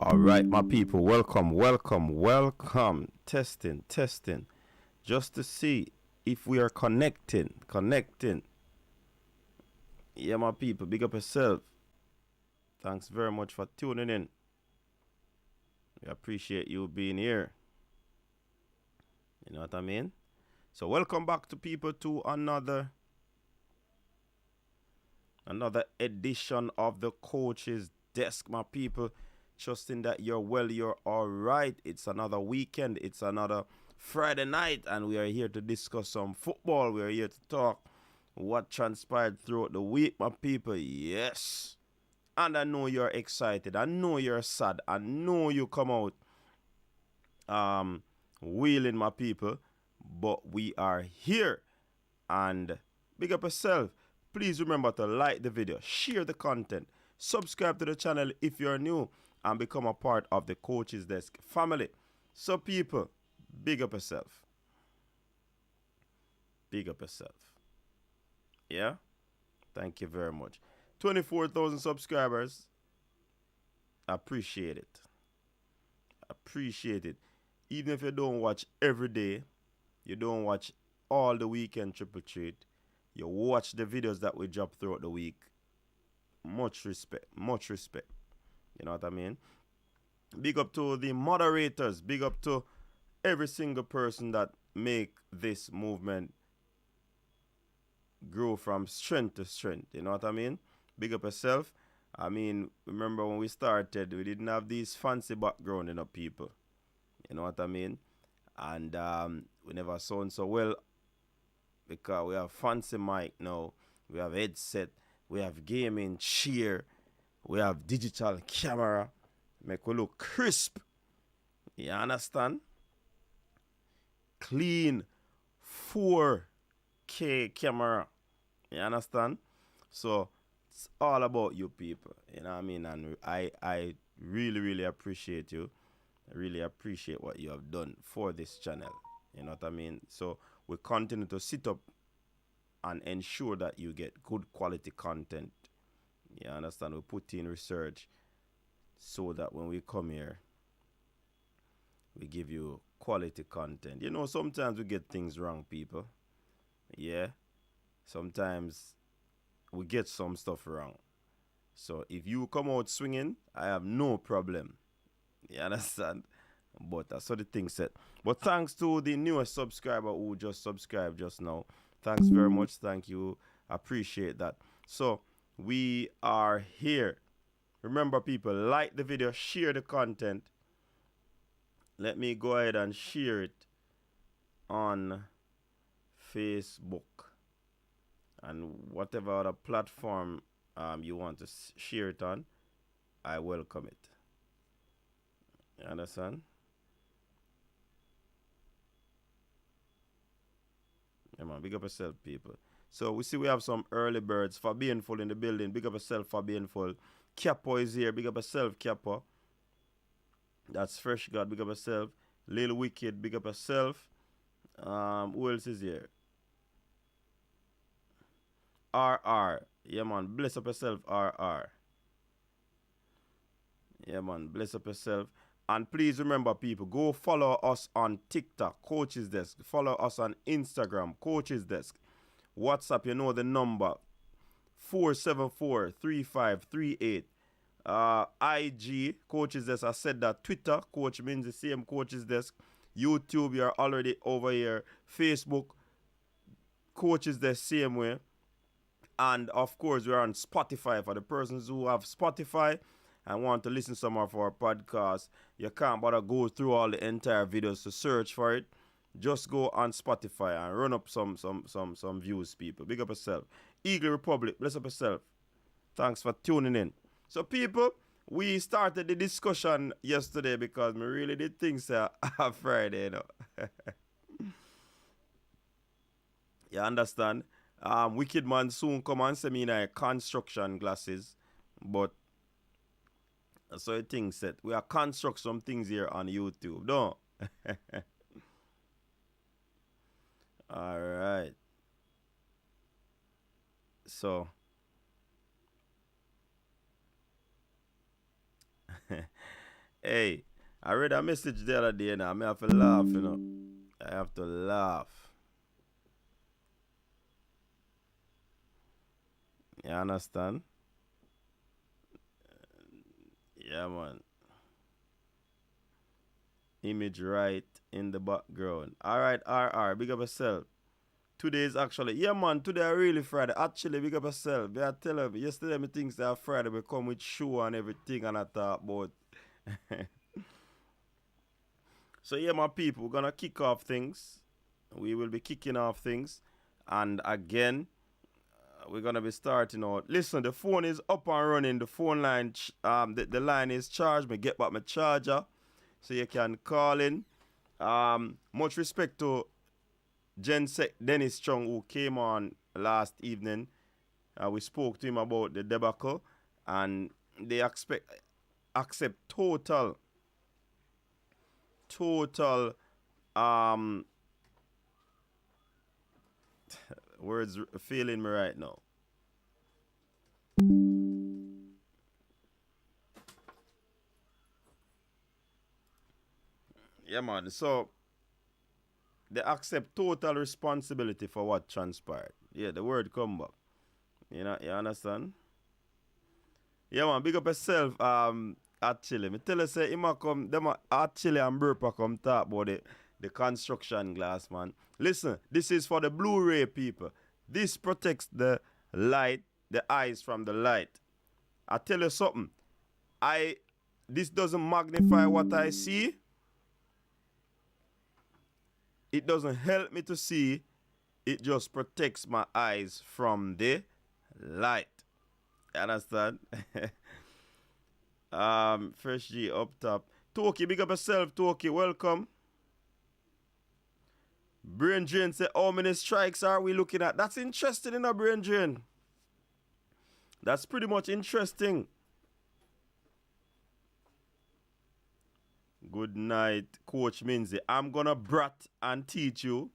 All right, my people, welcome. Testing, just to see if we are connecting. Yeah, my people, big up yourself. Thanks very much for tuning in. We appreciate you being here. You know what I mean? So, welcome back to people to another edition of the Coach's Desk, my people. Trusting that you're well, you're all right. It's another weekend, it's another Friday night, and we are here to discuss some football. We are here to talk what transpired throughout the week, my people. Yes. And I know you're excited. I know you're sad. I know you come out wheeling, my people. But we are here. And big up yourself. Please remember to like the video, share the content, subscribe to the channel if you're new, and become a part of the Coach's Desk family. So people, big up yourself. Big up yourself. Yeah? Thank you very much. 24,000 subscribers. Appreciate it. Appreciate it. Even if you don't watch every day, you don't watch all the weekend triple treat, you watch the videos that we drop throughout the week. Much respect. You know what I mean? Big up to the moderators. Big up to every single person that make this movement grow from strength to strength. You know what I mean? Big up yourself. I mean, remember when we started, we didn't have these fancy background in our people. You know what I mean? And we never sound so well because we have fancy mic now. We have headset. We have gaming chair. We have digital camera. Make we look crisp. You understand? Clean 4K camera. You understand? So it's all about you people. You know what I mean? And I really appreciate you. I really appreciate what you have done for this channel. You know what I mean? So we continue to sit up and ensure that you get good quality content. You understand? We put in research so that when we come here, we give you quality content. You know, sometimes we get things wrong, people. Yeah. Sometimes we get some stuff wrong. So if you come out swinging, I have no problem. You understand? But that's how the thing said. But thanks to the newest subscriber who just subscribed just now. Thanks very much. Thank you. Appreciate that. So we are here. Remember, people, like the video, share the content. Let me go ahead and share it on Facebook and whatever other platform you want to share it on. I welcome it. You understand? Yeah, man, big up yourself, people. So we see we have some early birds. Fabianful in the building. Big up yourself, Fabianful. Capo is here. Big up yourself, Capo. That's Fresh God. Big up yourself. Lil Wicked. Big up yourself. Who else is here? RR. Yeah, man. Bless up yourself, RR. Yeah, man. Bless up yourself. And please remember, people, go follow us on TikTok, Coach's Desk. Follow us on Instagram, Coach's Desk. WhatsApp, you know the number, 474-3538. IG, Coach's Desk, I said that. Twitter, Coach means the same, Coach's Desk. YouTube, you're already over here. Facebook, Coach's Desk, same way. And, of course, we're on Spotify. For the persons who have Spotify and want to listen to some of our podcasts, you can't bother go through all the entire videos to search for it. Just go on Spotify and run up some views, people. Big up yourself. Eagle Republic, bless up yourself. Thanks for tuning in. So, people, we started the discussion yesterday because we really did think so on Friday, you know. You understand? Wicked man soon come and send me in construction glasses, but so I think that we are construct some things here on YouTube, no? All right. So Hey, I read a message the other day now. I have to laugh, you know. I have to laugh. You understand? Yeah, man. Image right in the background. Alright, RR, big up yourself. Today is actually, yeah, man, today I really Friday. Actually, big up yourself. I tell you, yesterday me things that Friday we come with show and everything and I talk about. So, yeah, my people, we're going to kick off things. We will be kicking off things. And again, we're going to be starting out. Listen, the phone is up and running. The phone line, the line is charged. Me get back my charger so you can call in. Much respect to Dennis Chung, who came on last evening. We spoke to him about the debacle, and they accept total words failing me right now. Yeah, man. So they accept total responsibility for what transpired. Yeah, the word come back. You know, you understand? Yeah, man, big up yourself. Actually, me tell you, say, actually and Burpa come talk about the construction glass, man. Listen, this is for the Blu-ray people. This protects the light, the eyes from the light. I tell you something. This doesn't magnify what I see. It doesn't help me to see. It just protects my eyes from the light. You understand? Fresh G up top. Toki, big up yourself, Toki. Welcome. Brain Drain say, how many strikes are we looking at? That's interesting, in a Brain Drain. That's pretty much interesting. Good night, Coach Minzy. I'm gonna brat and teach you.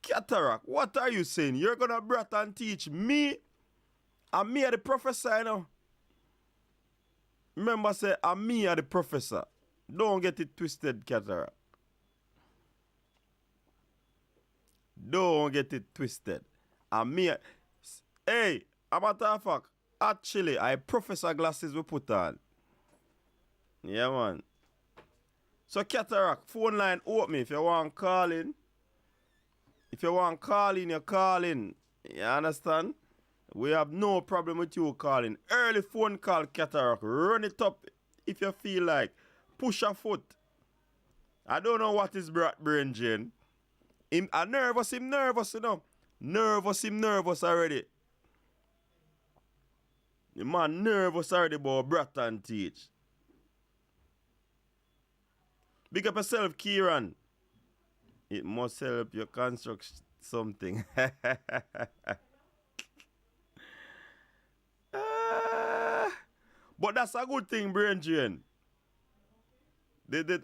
Cataract, what are you saying? You're gonna brat and teach me? I'm me the professor, you know. Remember, say, I'm me the professor. Don't get it twisted, Cataract. Don't get it twisted. I'm me. Hey, a matter of fact, actually, I professor glasses we put on. Yeah, man. So, Cataract, phone line open if you want calling. If you want calling, you're calling. You understand? We have no problem with you calling. Early phone call, Cataract. Run it up if you feel like. Push a foot. I don't know what is Brain Drain. Him nervous, you know. Nervous already. The man nervous already about brat and teach. Big up yourself, Kieran. It must help you construct something. But that's a good thing, Brain Drain.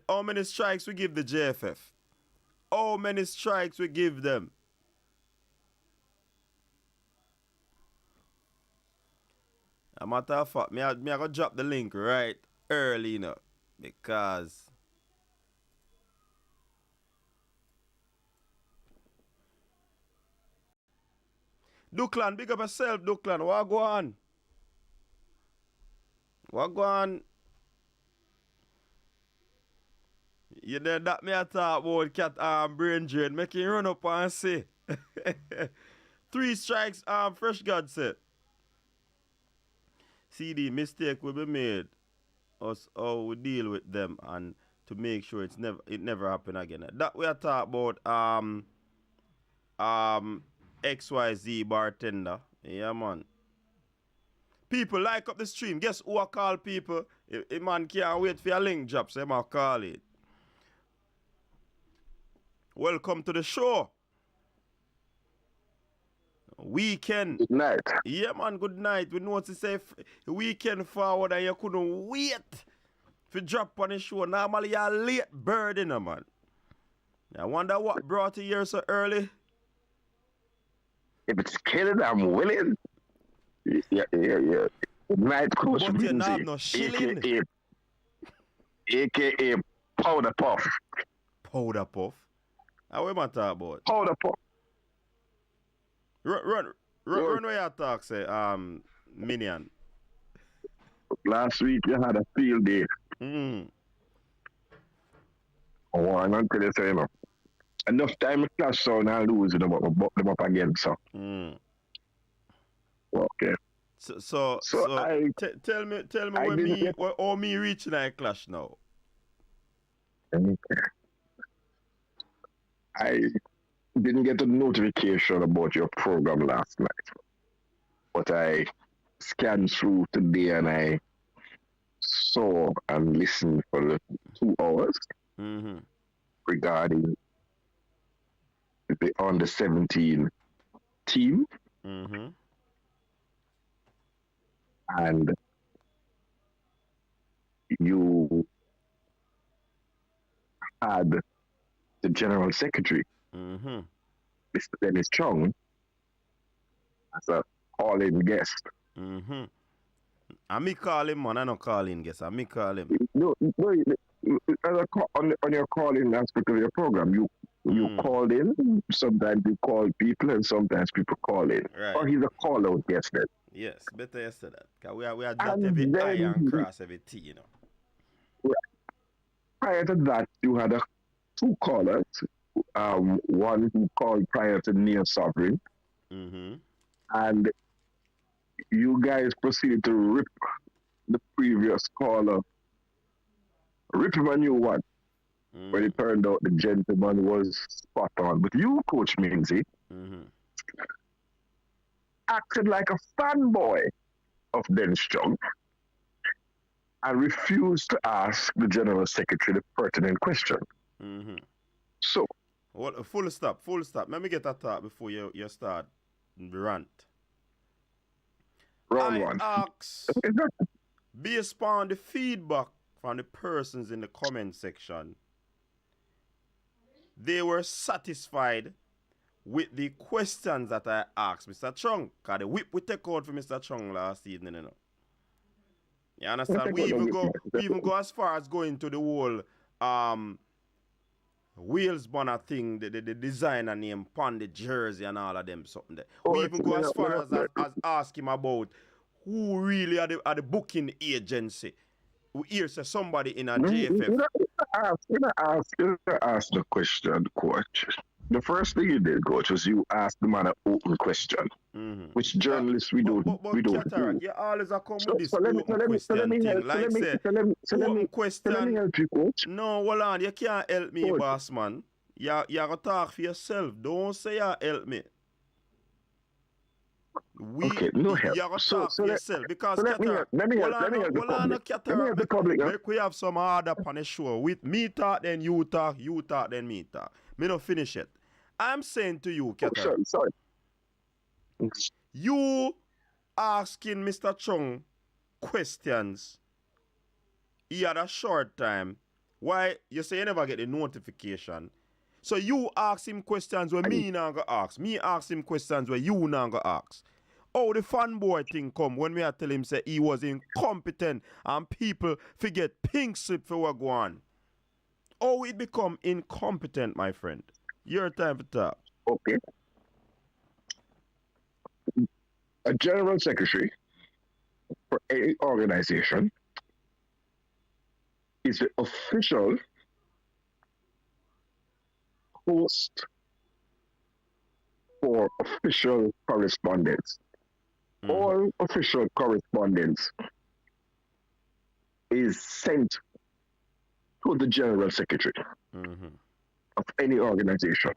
How many strikes we give the JFF? How many strikes we give them? A matter of fact, me I go drop the link right early, you know, because Dujuan, big up yourself, Dujuan. What go on? What go on? You know that me a talk about Brain Drain. Make him run up and say. 3 strikes, Fresh God said. CD, mistake will be made. Us how we deal with them and to make sure it never happen again. That we are talk about XYZ bartender. Yeah, man. People like up the stream. Guess who I call people? A man can't wait for a link drop, so I call it. Welcome to the show. Weekend. Good night. Yeah, man, good night. We know to say weekend forward and you couldn't wait to drop on the show. Normally you're late bird, you know, man. I wonder what brought you here so early. If it's killing, I'm willing. Yeah. Good night, Coach But you Lindsay. not no shilling. aka Powder Puff. Powder Puff. How we man talk about? Powder Puff. Run where you talk, say, Minion. Last week you had a field day. Oh, I'm not going to say, enough time to clash so now lose them up, buck them up again, so. Okay. So tell me where me reaching that clash now. I didn't get a notification about your program last night, but I scanned through today and I saw and listened for 2 hours regarding the under 17 team. And you had the General Secretary, Mr. Dennis Chung, as a call-in guest. I me call him, man. I don't call in guest. I me call him. No, on your call-in aspect of your program, you called in. Sometimes you call people, and sometimes people call in. Right. Or he's a call-out guest then. Yes, better yes to that. Cause we are dot every I and cross every T, you know. Right. Prior to that, you had 2 callers. One who called prior to Near Sovereign. And you guys proceeded to rip the previous caller. Rip him a new one. When it turned out the gentleman was spot on. But you, Coach Minzy, acted like a fanboy of Dennis Chung and refused to ask the General Secretary the pertinent question. So, well, full stop. Let me get that thought before you start the rant. Round one. Ask, based upon the feedback from the persons in the comment section, they were satisfied with the questions that I asked Mr. Chung. Because the whip we take out for Mr. Chung last evening, you know. You understand? We even go as far as going to the whole Wales Bonner thing, the designer name, pon the jersey and all of them something there. We even go as far as ask him about who really are the booking agency. We hear say somebody in a JFF. You don't ask the question, Coach. The first thing you did, Coach, was you asked the man an open question, which journalists we don't do. You always come with this open question thing. Like say, open question. Let me help you, Coach. No, hold on. You can't help me, boss man. You gotta talk for yourself. Don't say you help me. Okay, no help. You gotta talk for yourself because let me help the public. Make we have some order on the show. With me talk, then you talk, then me talk. Me not finish it. I'm saying to you, Keter. Sorry. You asking Mr. Chung questions. He had a short time. Why you say you never get the notification? So you ask him questions where me not gonna ask. Me ask him questions where you not gonna ask. Oh, the fanboy thing come when me I tell him say he was incompetent and people forget pink slip for what go on. Oh, it become incompetent, my friend. Your time for talk. Okay. A general secretary for any organization is the official host for official correspondence. All official correspondence is sent to the general secretary of any organization.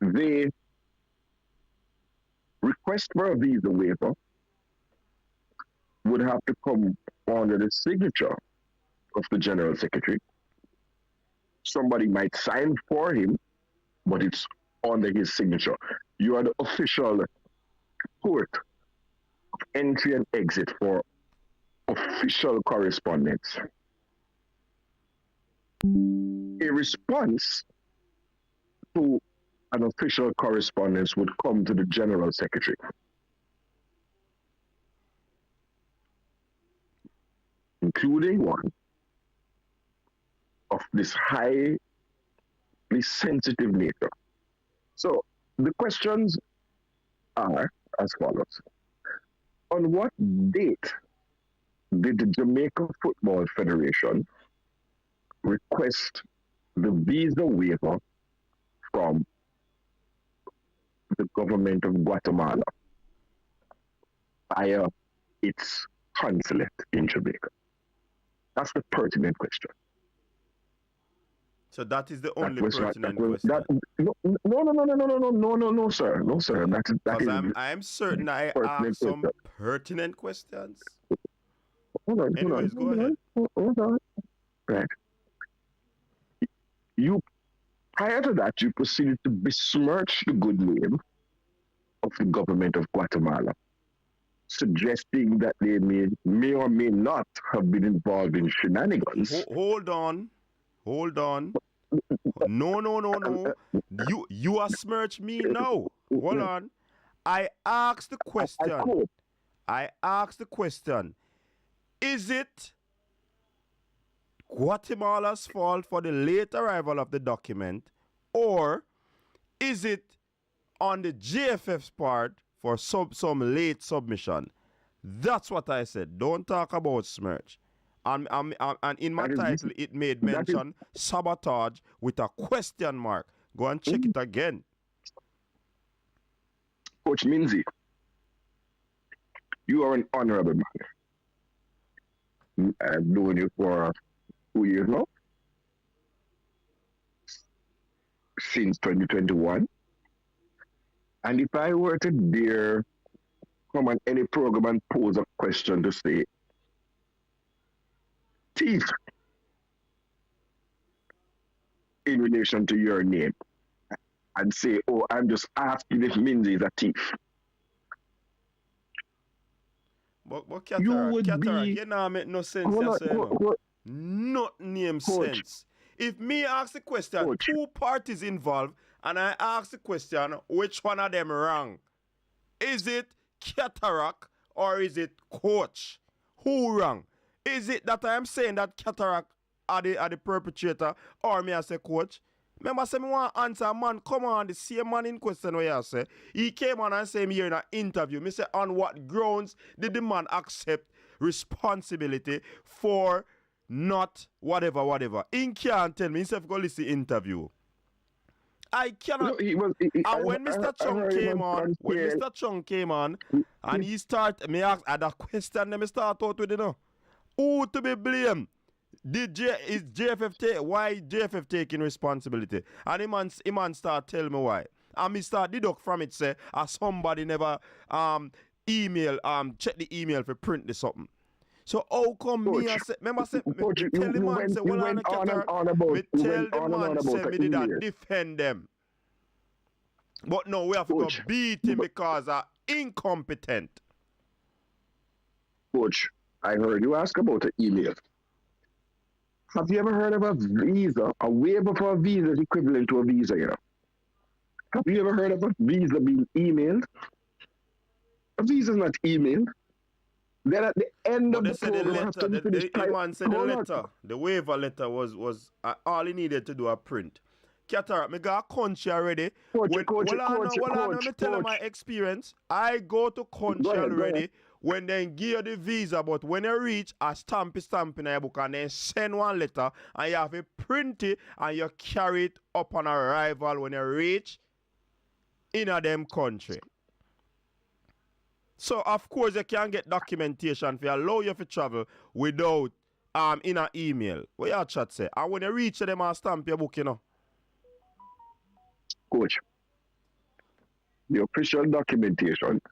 The request for a visa waiver would have to come under the signature of the general secretary. Somebody might sign for him, but it's under his signature. You are the official port of entry and exit for official correspondence. A response to an official correspondence would come to the general secretary. including one of this highly sensitive nature. So the questions are as follows. On what date did the Jamaica Football Federation request the visa waiver from the government of Guatemala via its consulate in Jamaica? That's the pertinent question. So that is the only pertinent question. No, sir. No, sir. I'm certain I asked some pertinent questions. Hold on. Go ahead. Hold on. Right. Prior to that, you proceeded to besmirch the good name of the government of Guatemala, suggesting that they may or may not have been involved in shenanigans. Hold on. No. You are smirch me now. Hold on. I asked the question. Is it Guatemala's fault for the late arrival of the document, or is it on the JFF's part for some late submission? That's what I said. Don't talk about smirch. And in my title, it made mention sabotage with a question mark. Go and check it again. Coach Minzy, you are an honorable man. I've known you for 2 years now, since 2021. And if I were to dare come on any program and pose a question to say, thief, in relation to your name, and say, oh, I'm just asking if Minzy is a thief. But Cataract, you know, make no sense. Not name Coach. Sense. If me ask the question, Coach. 2 parties involved, and I ask the question, which one of them wrong? Is it Cataract or is it Coach? Who wrong? Is it that I am saying that Cataract are the perpetrator, or me I say Coach? Remember, say me want to answer, man, come on, the same man in question where you say. He came on and said me here in an interview. Me say, on what grounds did the man accept responsibility for not whatever? He can't tell me. He said, go listen to the interview. I cannot. When Mr. Chung came on, and he started, me ask the question, then me start out with, who to be blamed? Is JFF why JFF taking responsibility? And the man start tell me why. And me start deduct from it say somebody never check the email for print this something. So how come Coach, me I say, remember say Coach, me tell the man say well on say me did not defend them. But no, we have to go beat him because incompetent. Coach, I heard you ask about an email. Have you ever heard of a visa? A waiver for a visa is equivalent to a visa, you know. Have you ever heard of a visa being emailed? A visa is not emailed. Then at the end of the program, the waiver letter was all he needed to do a print. Cataract, me got a country already. Let me tell you my experience. I go to country already when they give you the visa, but when you reach, a stamp in your book and then send one letter and you have to print it and you carry it up on arrival when you reach in a them country. So of course you can get documentation for allow you to travel without in an email. What your chat say? And when you reach them and stamp your book, Coach, the official documentation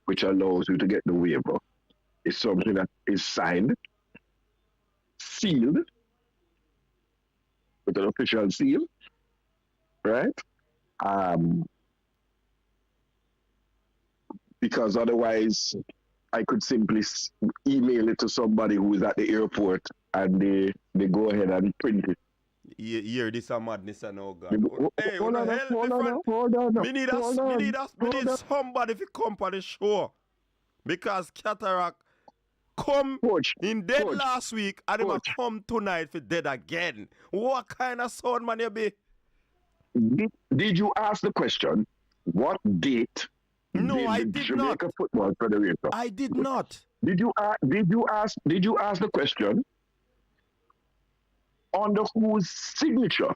which allows you to get the waiver is something that is signed, sealed, with an official seal, right? Because otherwise, I could simply email it to somebody who is at the airport and they go ahead and print it. Hear this a madness and oh God. Hold on. We need somebody to come on the show. Because Cataract come Coach, in dead coach, last week and him a coach. come tonight for dead again. What kind of sound man you be? Did you ask the question? What date No, did I the did not. Jamaica Football Federation? I did not. Did you ask the question under whose signature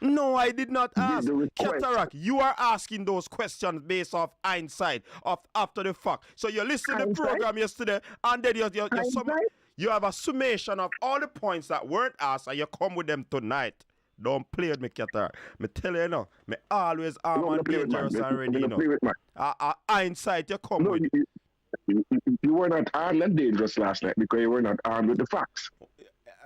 No, I did not did ask. the request? Cataract, you are asking those questions based off hindsight, of after the fact. So you listened to the Hindsight? program yesterday, and then Hindsight? you have a summation of all the points that weren't asked, and you come with them tonight. Don't play with me, Cataract. Me tell you now, me always armed and dangerous and ready, you know. Hindsight, you come with. You were not armed and dangerous last night because you were not armed with the facts.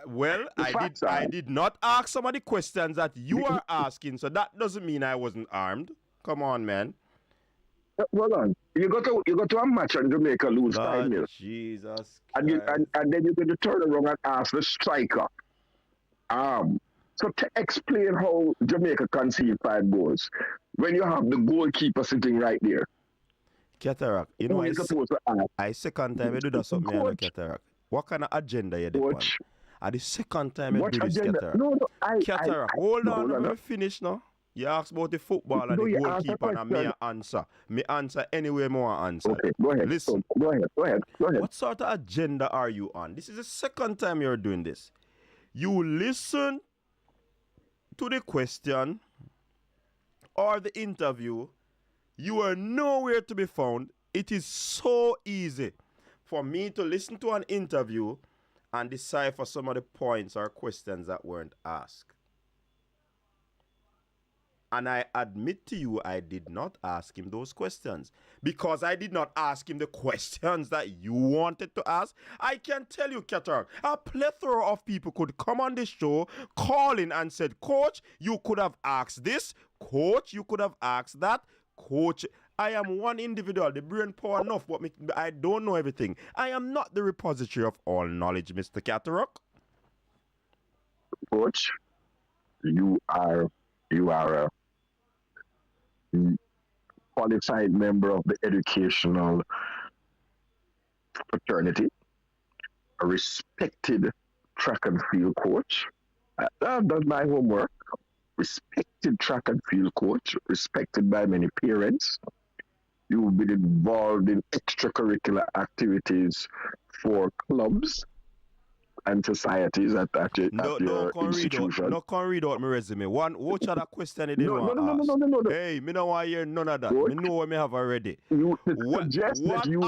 Well, I did not ask some of the questions that you are asking, so that doesn't mean I wasn't armed. Come on, man. Hold on. You go to a match and Jamaica lose 5-0. Jesus and then you're going to turn around and ask the striker. So to explain how Jamaica conceded 5 goals when you have the goalkeeper sitting right there. Cataract, you know, I second time you do that something, you know, Cataract. What kind of agenda you do? At the second time you do this, Cataract. No, Cataract, hold on, let me finish now. You ask about the football and the goalkeeper and me answer. Me answer anyway more answer. Okay, go ahead. Listen. Go ahead. What sort of agenda are you on? This is the second time you're doing this. You listen to the question or the interview. You are nowhere to be found. It is so easy for me to listen to an interview and decipher some of the points or questions that weren't asked. And I admit to you, I did not ask him those questions. Because I did not ask him the questions that you wanted to ask. I can tell you, Cataract, a plethora of people could come on this show, call in and said, Coach, you could have asked this. Coach, you could have asked that. Coach, I am one individual, the brain power enough, but I don't know everything. I am not the repository of all knowledge, Mr. Cataract. Coach, you are a qualified member of the educational fraternity, a respected track and field coach. I've done my homework. Respected track and field coach, respected by many parents. You've been involved in extracurricular activities for clubs and societies at your institution. No, can't read out my resume. Watch out that question you didn't want to ask. No. Hey, me don't want to hear none of that. Me know what me have already. You suggest that you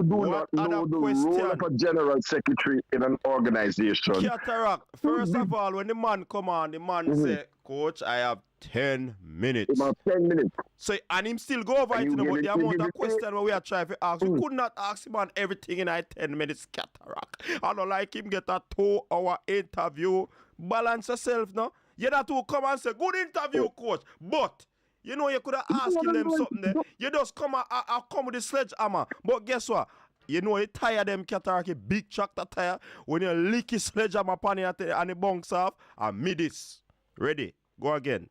do not know the role of a general secretary in an organization. Cataract, first of all, when the man come on, the man say, Coach, I have 10 minutes. About 10 minutes. So, and him still go over it, but the amount of question where we are trying to ask, we could not ask him on everything in 10 minutes, Cataract. I don't like him get a 2-hour interview. Balance yourself, no? You have to come and say, good interview, Coach. But, you know, you could have asked them something there. You just come with the sledgehammer. But guess what? You know, you tire them, Cataract, big tractor tire. When you lick his sledgehammer upon it and it bunks off, and me this. Ready? Go again.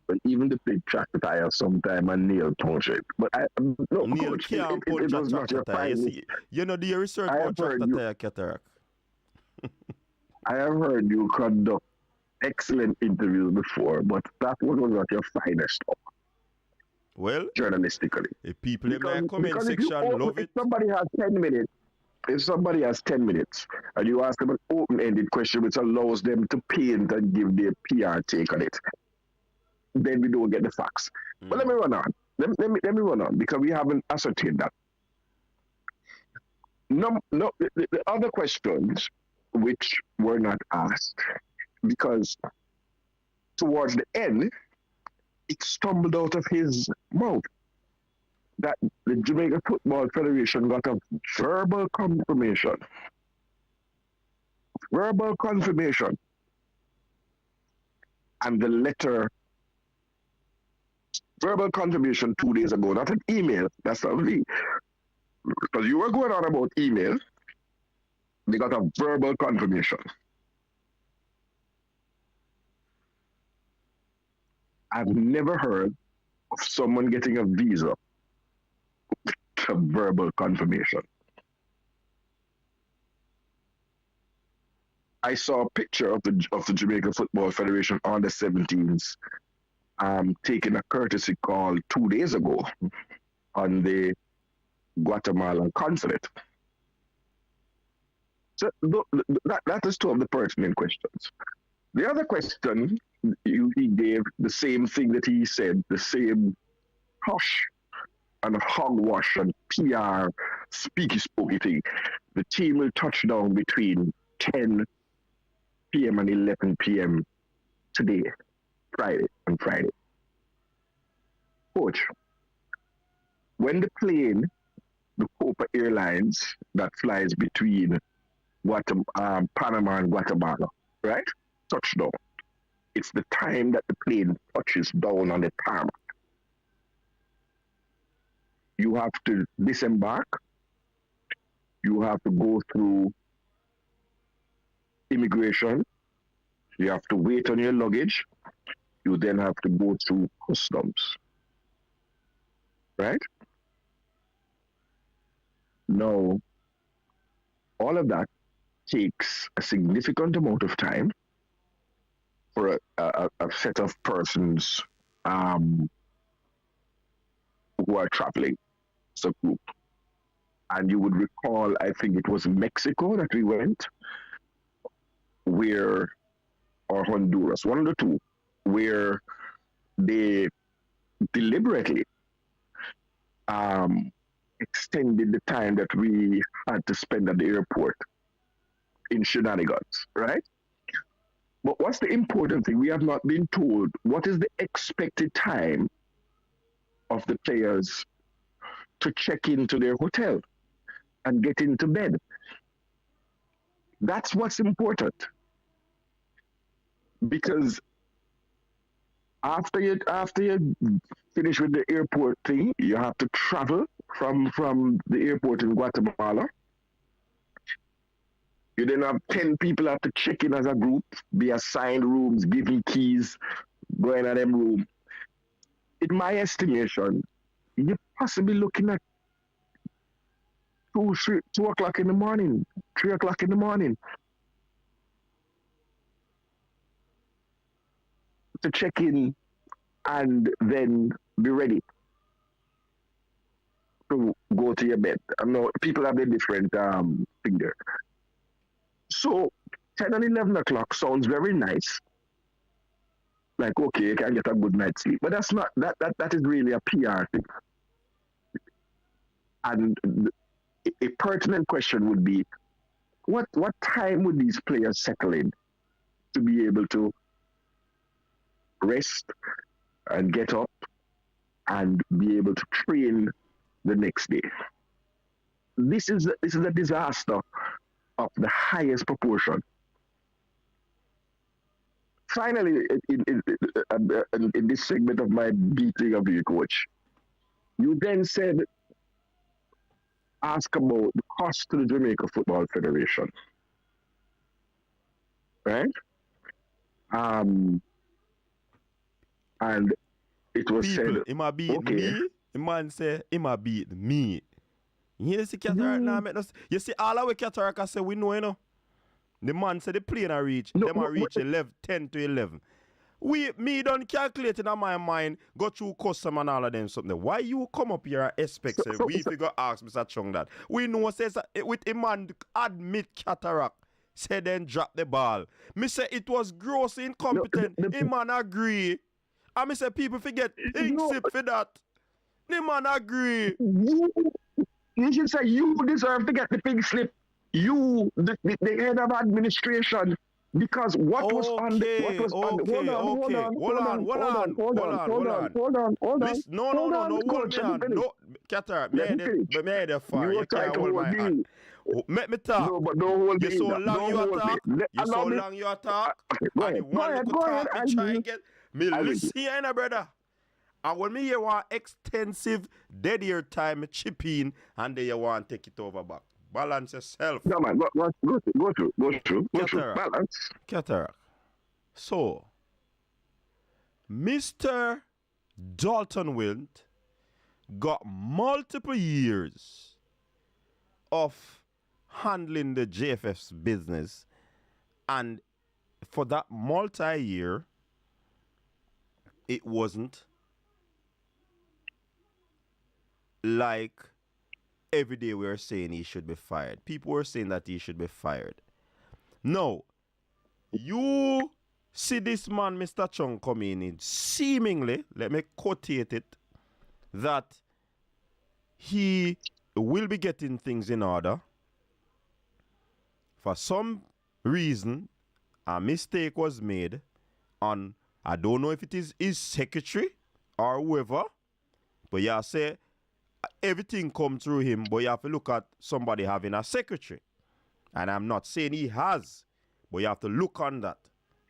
But even the big tractor tire sometimes a nail punch it. But Neil can't punch a tractor tire. You know the research about tractor tire, Cataract. I have heard you conduct excellent interviews before, but that one was not your finest talk. Well, journalistically. If people in my comment section love it. If somebody has 10 minutes and you ask them an open-ended question which allows them to paint and give their PR take on it, then we don't get the facts. But let me run on. Let me run on because we haven't ascertained that. The other questions which were not asked because towards the end, it stumbled out of his mouth that the Jamaican Football Federation got a verbal confirmation. And the letter, verbal confirmation 2 days ago, not an email. That's not me. Because you were going on about email, they got a verbal confirmation. I've never heard of someone getting a visa verbal confirmation. I saw a picture of the Jamaican Football Federation on the 17th taking a courtesy call 2 days ago on the Guatemalan consulate. So that is two of the pertinent questions. The other question, he gave the same thing that he said, the same hush and hogwash and PR speaky spooky thing. The team will touch down between 10 p.m. and 11 p.m. today, Friday. Coach, when the plane, the Copa Airlines that flies between Panama and Guatemala, right? Touchdown. It's the time that the plane touches down on the tarmac. You have to disembark. You have to go through immigration. You have to wait on your luggage. You then have to go through customs. Right? Now, all of that takes a significant amount of time for a set of persons who are traveling as a group. And you would recall, I think it was Mexico that we went, or Honduras, one of the two, where they deliberately extended the time that we had to spend at the airport in shenanigans, right? But what's the important thing? We have not been told what is the expected time of the players to check into their hotel and get into bed. That's what's important. Because after you finish with the airport thing, you have to travel from the airport in Guatemala. You then have 10 people have to check in as a group, be assigned rooms, given keys, go in at them room. In my estimation, you're possibly looking at 2 o'clock in the morning, 3 o'clock in the morning to check in and then be ready to go to your bed. I know people have a different thing there. So 10 and 11 o'clock sounds very nice. Like, okay, you can get a good night's sleep. But that's not, that is really a PR thing. And a pertinent question would be, what time would these players settle in to be able to rest and get up and be able to train the next day? This is a disaster of the highest proportion. Finally, in this segment of my beating of you, coach, you then said, ask about the cost to the Jamaica Football Federation, right? And it was people, said, it might beat me. The man say, it might beat me. You see Cataract now, you see all our Cataract I say we know, you know. The man said the plane I reach, them I reach 10 to 11. Me don't calculate in my mind, go through custom and all of them something. Why you come up here and expect we figure ask Mr. Chung that? We know says with a man admit Cataract, say then drop the ball. Me say it was grossly incompetent. The man agree. And me say people forget pink slip for that. The man agree. You should say you deserve to get the pink slip. You, the head of administration, because what was on the hold on. No, Qatar, me the far. You can't hold my hand. Let me talk. No, but don't hold me. You so long you attack. You so long you attack. And the one look talk me try and get me listen here, brother. And when me hear one extensive dead ear time, me chip in and then you want to take it over back. Balance yourself. No man, go through. Balance. Cataract. So, Mr. Dalton Wilt got multiple years of handling the JFF's business, and for that multi-year, it wasn't like every day we were saying he should be fired. People were saying that he should be fired. No, you see this man, Mr. Chung, coming in, seemingly, let me quotate it, that he will be getting things in order. For some reason, a mistake was made on, I don't know if it is his secretary or whoever, but you say everything come through him, but you have to look at somebody having a secretary. And I'm not saying he has, but you have to look on that.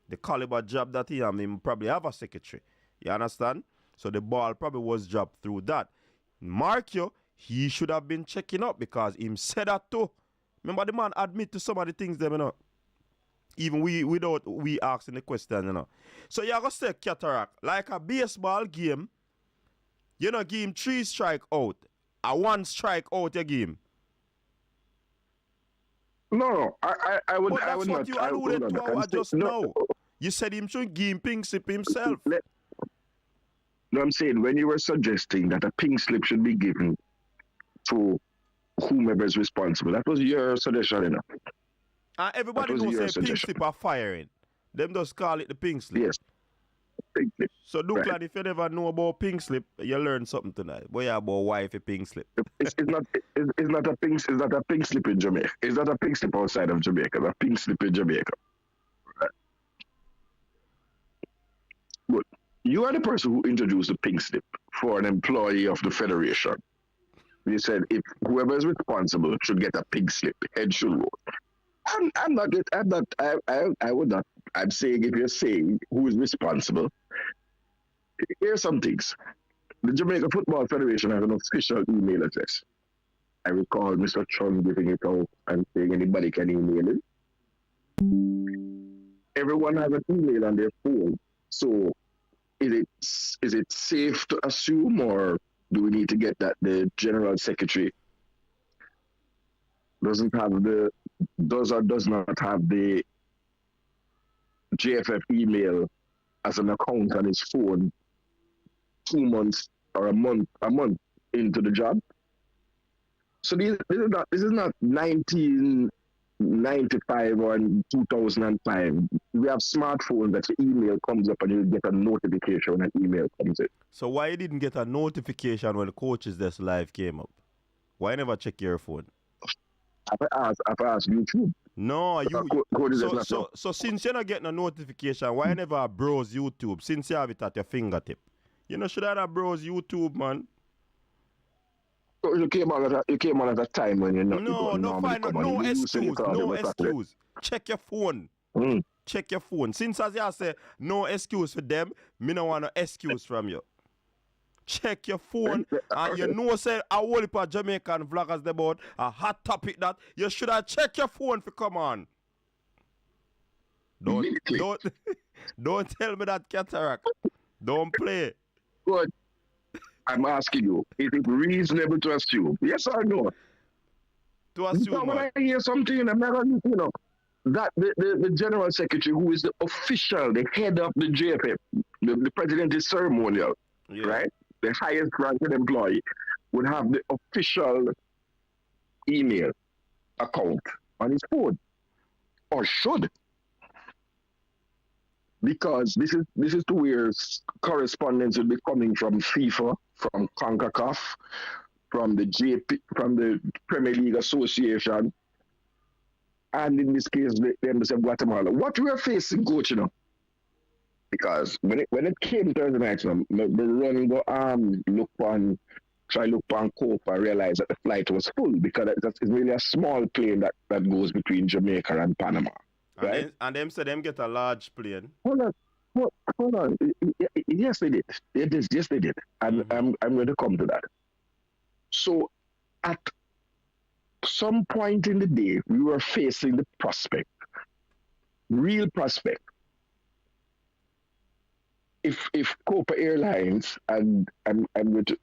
The caliber job that he has, he probably have a secretary. You understand? So the ball probably was dropped through that. Mark you, he should have been checking up because him said that too. Remember the man admit to some of the things them, you know. Even without we asking the question, you know. So you gotta say cataract, like a baseball game, you know, give him 3 strike out. A 1 strike out you give him. No, I would. But that's I would what not. you alluded to just now. You said him should give him pink slip himself. No, I'm saying when you were suggesting that a pink slip should be given to whomever is responsible, that was your suggestion, you know. Everybody knows say pink slip are firing. Them just call it the pink slip. Yes. Pink slip. So Dujuan, right. If you never know about pink slip, you learn something tonight. Boy, about wife a pink slip. It's not a pink slip in Jamaica. It's not a pink slip outside of Jamaica. It's a pink slip in Jamaica. Right. But you are the person who introduced the pink slip for an employee of the Federation. You said if whoever is responsible should get a pink slip, head should roll. I would not. I'm saying if you're saying who is responsible, here's some things. The Jamaica Football Federation has an official email address. I recall Mr. Chung giving it out and saying anybody can email it. Everyone has an email on their phone. So is it safe to assume, or do we need to get that the General Secretary does or does not have the JFF email as an account on his phone 2 months or a month into the job? So this is not 1995 or 2005. We have smartphones that the email comes up and you get a notification when an email comes in. So why you didn't get a notification when the Coaches Desk Live came up? Why you never check your phone? I've asked YouTube. No, so since you're not getting a notification, why you never browse YouTube since you have it at your fingertip? You know, should I have browse YouTube, man? So you came on at a time when you're not. No excuse. Check your phone. Check your phone. Since as you say, no excuse for them, me no want no excuse from you. Check your phone, and you know say a whole heap of Jamaican vloggers about a hot topic that you should have checked your phone for come on. Don't tell me that cataract. Don't play. Good. I'm asking you, is it reasonable to assume? Yes or no? To assume. When I hear something, I'm not going to, that the General Secretary, who is the official, the head of the JFF, the president is ceremonial, right? The highest ranking employee would have the official email account on his phone, or should, because this is to where correspondence will be coming from FIFA, from CONCACAF, from the Premier League Association, and in this case the Embassy of Guatemala. What we are facing, coach, you know. Because when it came Thursday night, the run go look on Cope, I realized that the flight was full because it's really a small plane that goes between Jamaica and Panama. Right? And them said them get a large plane. Hold on. Yes, they did. Yes, they did. And I'm going to come to that. So at some point in the day, we were facing the prospect, real prospect, if Copa Airlines, and I'm going to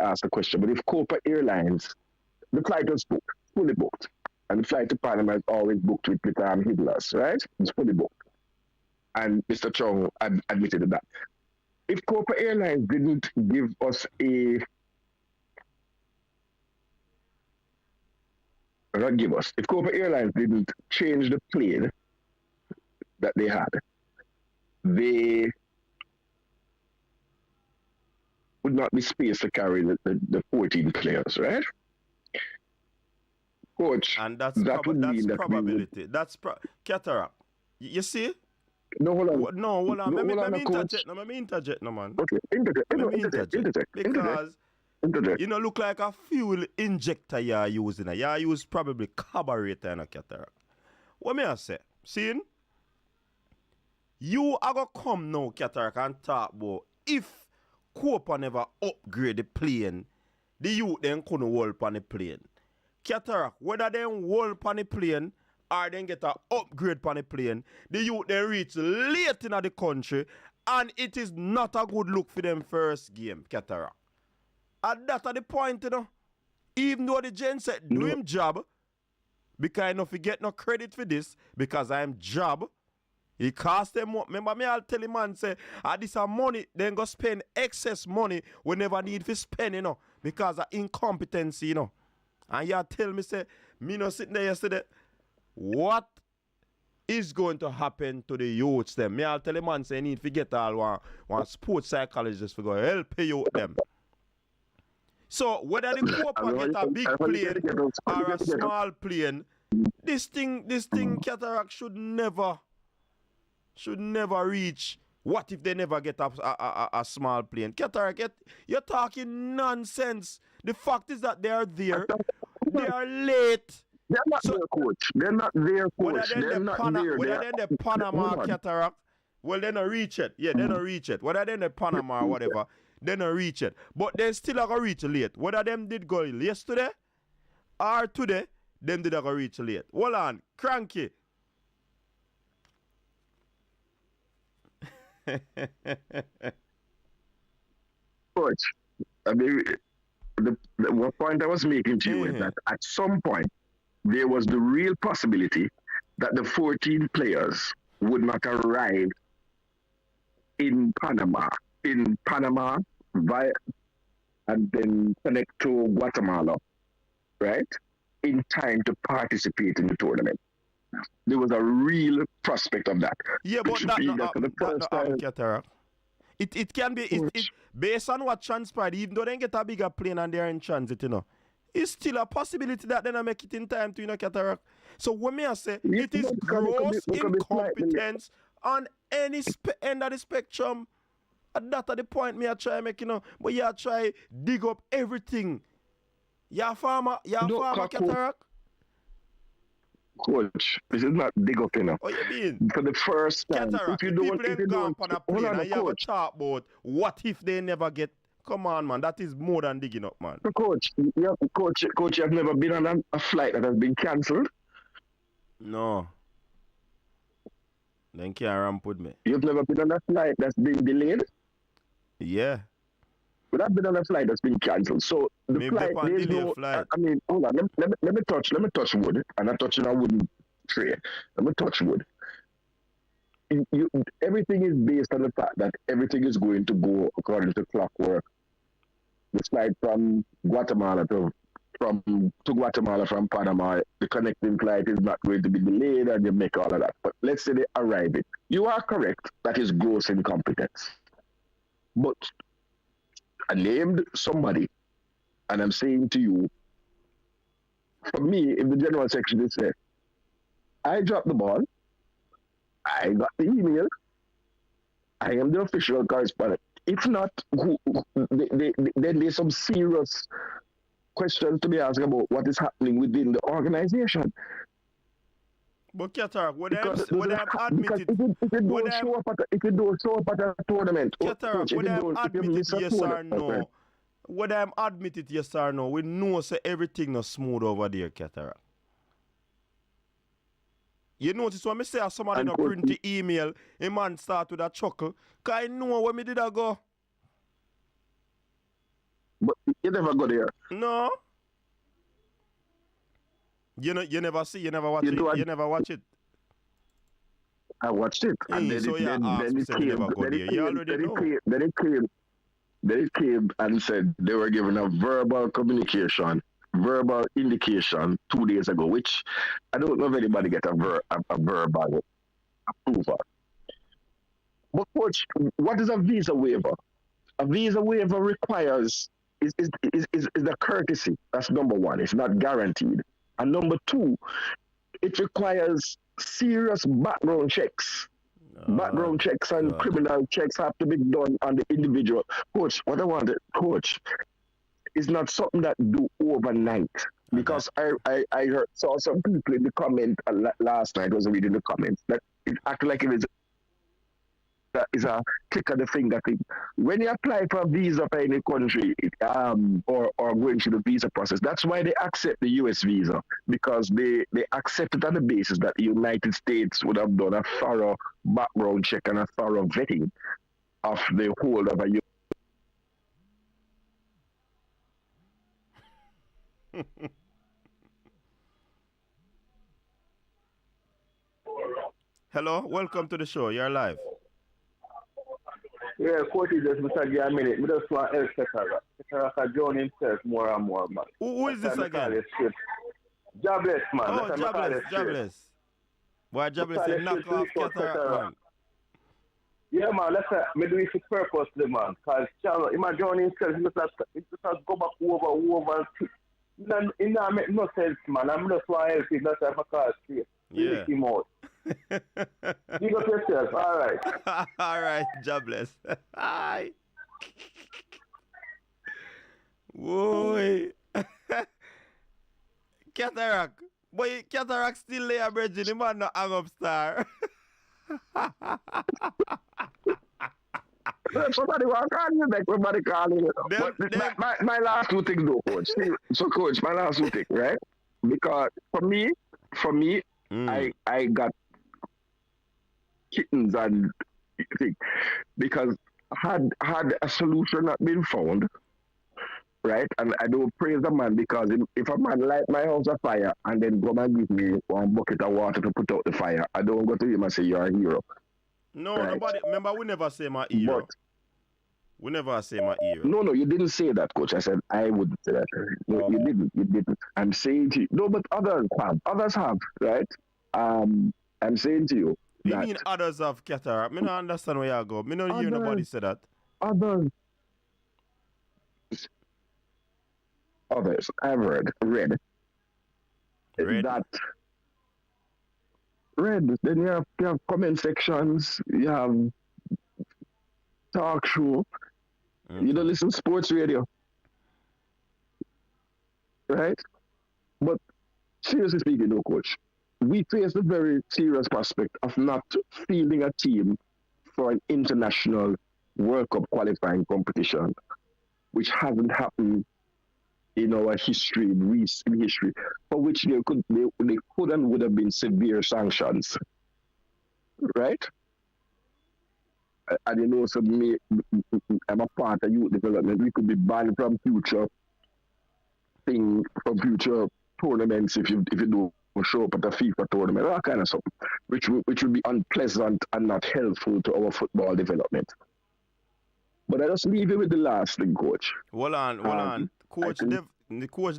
ask a question, but if Copa Airlines, the flight was booked, fully booked, and the flight to Panama is always booked with Hidlas, right? It's fully booked. And Mr. Chong admitted to that. If Copa Airlines didn't give us if Copa Airlines didn't change the plane that they had, they would not be space to carry the 14 players, right? Coach, and that's probability. Cataract. You see? No, hold on. No, hold on. Let me interject, no, man. Okay, interject. Because you know, look like a fuel injector you're using. You use probably carburetor in a cataract. What may I say? See? You are going to come now, cataract, and talk about if Copa never upgrade the plane, the youth then couldn't hold on the plane. Cataract, whether they hold on the plane or then get an upgrade on the plane, the youth then reach late in the country and it is not a good look for them first game, Cataract. And that's the point, you know. Even though the gen said do him job, because I know if you get no credit for this, because I'm job, he cost them more. Remember me, I'll tell him man say, this a money, then go spend excess money we never need to spend, you know, because of incompetency, you know. And you tell me, say, me no sitting there yesterday, what is going to happen to the youths them? Me, I'll tell him man say, need to get all one sports psychologist to go help you them. So whether the Copa get a big plane or a small plane, this thing Cataract should never reach. What if they never get a small plane? Cataract, you're talking nonsense. The fact is that they are there. They are late. They're not there, coach. They're not there, coach. Whether they're the Panama Cataract, well, they don't reach it. Yeah, they don't reach it. Whether they're the Panama or whatever, they don't reach it. But they still are going to reach late. Whether them did go yesterday or today, them did go reach late. Hold on, cranky. Coach, I mean, the point I was making to you is that at some point, there was the real possibility that the 14 players would not arrive in Panama, and then connect to Guatemala, right? In time to participate in the tournament. There was a real prospect of that. Yeah, but Cataract. It can be it based on what transpired, even though they get a bigger plane and they're in transit, you know. It's still a possibility that they don't make it in time to, you know, Cataract. So when I say it is gross incompetence on any end of the spectrum, and that's the point me I try make, you know, but you try dig up everything. You're farmer, Cataract. Coach, this is not dig up enough. What you mean? For the first time, Cataract, if you don't on a plane and you have a talk about what if they never get. Come on, man, that is more than digging up, man. So coach, you have never been on a flight that has been cancelled? No. Then can't ramp with me. You've never been on a flight that's been delayed? Yeah. But I've been on a flight that's been cancelled. So the maybe flight, there's no flight. I mean, hold on, let me touch wood. And I'm touching a wooden tray. Let me touch wood. Everything is based on the fact that everything is going to go according to clockwork. The flight from Guatemala to Guatemala from Panama, the connecting flight is not going to be delayed, and you make all of that. But let's say they arrive it. You are correct. That is gross incompetence. But I named somebody, and I'm saying to you, for me, if the general section is said, I dropped the ball, I got the email, I am the official correspondent. If not, then there's some serious questions to be asked about what is happening within the organization. But Cataract, when I'm admitted, if you don't show up at a tournament, Cataract, when I'm admitted yes or no, when I'm admitted yes or no, we know say everything is smooth over there, Cataract. You notice when me say somebody And no print the email, a man start with a chuckle. Cause I know where me did I go. But you never go there. No. You never see, you never watch it. You never watch it. I watched it. And then so it, yeah, then it came. Then it came and said they were given a verbal communication, verbal indication 2 days ago, which I don't know if anybody get a verbal approval. But coach, what is a visa waiver? A visa waiver requires is the courtesy. That's number one. It's not guaranteed. And number two, it requires serious background checks. Background checks and criminal checks have to be done on the individual. Coach, what I wanted, coach, is not something that do overnight. Because I saw some people in the comment last night, I was reading the comments, that it acted like it is a click of the finger thing. When you apply for a visa for any country, or going through the visa process, that's why they accept the US visa, because they accept it on the basis that the United States would have done a thorough background check and a thorough vetting of the whole of a Hello, welcome to the show. You're live. Yeah, coach is just Mr. Give a minute. I just want to help Ketara join himself more and more, man. Who is this again? Jobless, man. Oh, Jobless. Why Jobless say knock off Ketara, man? Yeah, man, let's me do it for purposely, man. Because Charles, he join himself, he just go back over and it not make no sense, man. I'm just want to help him. That's why I call it straight. Yeah. Him out. Big up yourself. All right. All right, Jobless. Hi. Whoa. Cataract. Boy, Cataract still lay a bridge in the man not hang up star. Somebody want to call you, like somebody call you. My last two things though, coach. So coach, my last two things, right? Because for me, I got kittens and things. Because had a solution not been found, right? And I don't praise the man, because if a man light my house on fire and then come and give me one bucket of water to put out the fire, I don't go to him and say you're a hero. No, right? Nobody. Remember, we never say my hero. But, we never say my hero. No, you didn't say that, coach. I said I wouldn't say that. No, you didn't. I'm saying to you. No, but others have, right? I'm saying to you. You mean others have cataract? Me don't understand where you go. Me don't hear nobody say that. Others. I've read. That read. Then you have comment sections. You have talk show. You don't listen to sports radio, right? But seriously speaking, no, coach, we face the very serious prospect of not fielding a team for an international World Cup qualifying competition, which hasn't happened in our history, in recent history, for which they could and would have been severe sanctions, right? And you know, so me, I'm a part of youth development. We could be banned from future tournaments if you don't show up at a FIFA tournament, that kind of stuff, which would be unpleasant and not helpful to our football development. But I just leave you with the last thing, coach. Hold on. Coach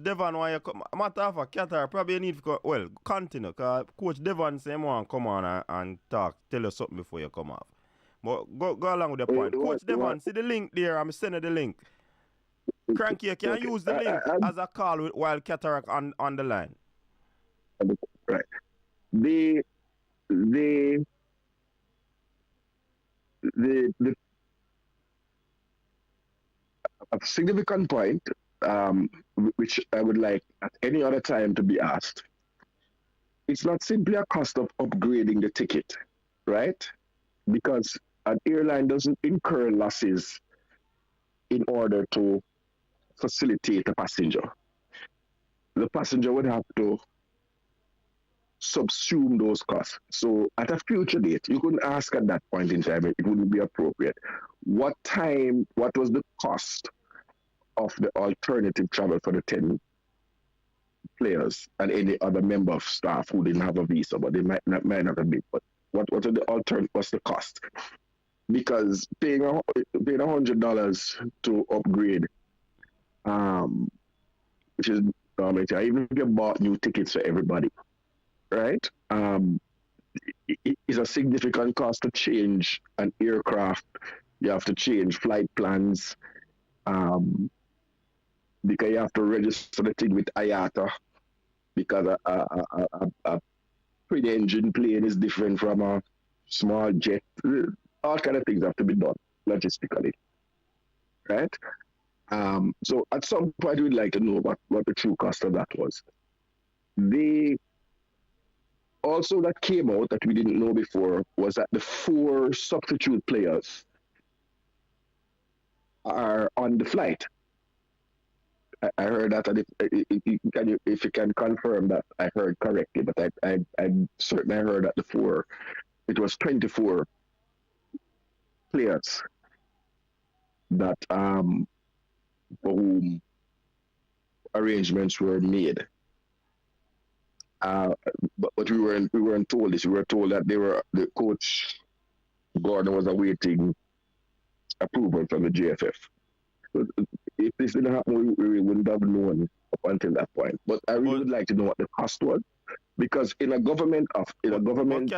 Devon, why you come? Matter of fact, Qatar probably need to continue, because Coach Devon say want to come on and talk, tell you something before you come off. But go along with the point. Coach Devon, see the link there, I'm sending the link. Cranky, can you use the link as a call while Cataract on the line? Right. The a significant point, which I would like at any other time to be asked. It's not simply a cost of upgrading the ticket, right? Because an airline doesn't incur losses in order to facilitate a passenger. The passenger would have to subsume those costs. So at a future date, you couldn't ask at that point in time, it wouldn't be appropriate. What was the cost of the alternative travel for the 10 players and any other member of staff who didn't have a visa, but they might not have been. But what's the cost? Because paying $100 to upgrade, which is even if you bought new tickets for everybody, right? It is a significant cost to change an aircraft. You have to change flight plans, because you have to register the thing with IATA, because a twin-engine plane is different from a small jet. All kind of things have to be done logistically, right? So at some point, we'd like to know what the true cost of that was. Also that came out that we didn't know before was that the 4 substitute players are on the flight. I heard that, and if you can confirm that I heard correctly, but I'm certain I heard that it was 24 players that for whom arrangements were made. But we weren't told this. We were told that the coach Gordon was awaiting approval from the JFF. So if this didn't happen, we wouldn't have known up until that point. But I really would like to know what the cost was, because in a government